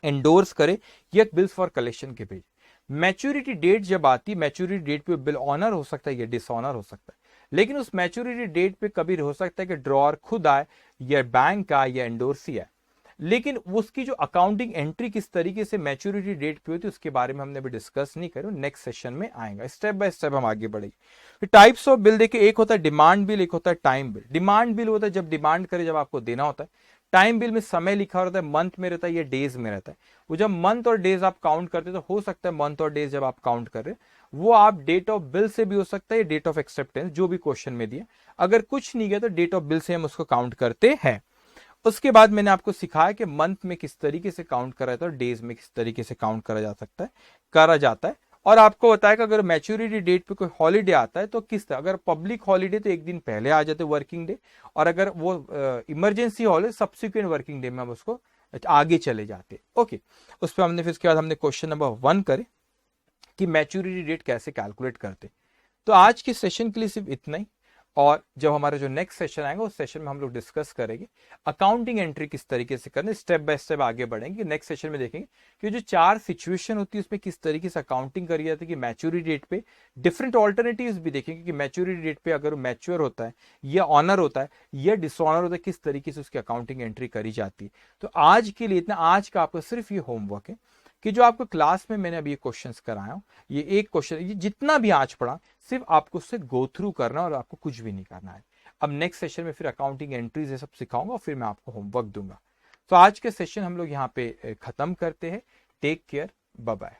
[SPEAKER 1] एंडोर्स करे, या बिल्स फॉर कलेक्शन के भेजे। मैच्योरिटी डेट जब आती है, मैच्योरिटी डेट पे बिल ऑनर हो सकता है या डिसऑनर हो सकता है, लेकिन उस मैच्योरिटी डेट पे कभी हो सकता है कि ड्रॉअर खुद आए या बैंक आए या एंडोर्सी आए, लेकिन उसकी जो अकाउंटिंग एंट्री किस तरीके से मैच्योरिटी डेट पे होती है उसके बारे में हमने अभी डिस्कस नहीं करें, नेक्स्ट सेशन में आएगा। स्टेप बाय स्टेप हम आगे बढ़ेंगे। टाइप्स ऑफ बिल देखिए, एक होता है डिमांड बिल, एक होता है टाइम बिल। डिमांड बिल होता है जब डिमांड करे, जब आपको देना होता है। टाइम बिल में समय लिखा रहता है, मंथ में रहता है या डेज में रहता है। वो जब मंथ और डेज आप काउंट करते हैं तो हो सकता है मंथ और डेज जब आप काउंट कर रहे हैं वो आप डेट ऑफ बिल से भी हो सकता है, डेट ऑफ एक्सेप्टेंस जो भी क्वेश्चन में दिया। अगर कुछ नहीं गया तो डेट ऑफ बिल से हम उसको काउंट करते हैं। उसके बाद मैंने आपको सिखाया कि मंथ में किस तरीके से काउंट करा जाता है और डेज में किस तरीके से काउंट करा जा सकता है, करा जाता है। और आपको बताया कि अगर मैच्योरिटी डेट पे कोई हॉलीडे आता है तो किस तरह, अगर पब्लिक हॉलीडे तो एक दिन पहले आ जाते वर्किंग डे, और अगर वो emergency holiday subsequent working day में हम उसको आगे चले जाते। ओके, उस पर हमने फिर उसके बाद हमने क्वेश्चन नंबर 1 करे कि मैच्योरिटी डेट कैसे कैलकुलेट करते। तो आज के सेशन के लिए सिर्फ इतना ही, और जब हमारा जो नेक्स्ट सेशन आएगा उस सेशन में हम लोग डिस्कस करेंगे अकाउंटिंग एंट्री किस तरीके से करना, स्टेप बाय स्टेप आगे बढ़ेंगे। नेक्स्ट सेशन में देखेंगे कि जो 4 सिचुएशन होती है उसमें किस तरीके से अकाउंटिंग करी जाती है, कि मैच्योरिटी डेट पे डिफरेंट ऑल्टरनेटिव्स भी देखेंगे कि मैच्योरिटी डेट पे अगर मैच्योर होता है या ऑनर होता है या डिसऑनर होता है, किस तरीके से उसकी अकाउंटिंग एंट्री करी जाती है। तो आज के लिए इतना, आज का आपका सिर्फ ये होमवर्क है कि जो आपको क्लास में मैंने अभी ये क्वेश्चंस कराया हूं, ये एक क्वेश्चन, ये जितना भी आज पढ़ा सिर्फ आपको उससे गो थ्रू करना और आपको कुछ भी नहीं करना है। अब नेक्स्ट सेशन में फिर अकाउंटिंग एंट्रीज ये सब सिखाऊंगा और फिर मैं आपको होमवर्क दूंगा। तो आज के सेशन हम लोग यहाँ पे खत्म करते हैं। Take care, bye bye.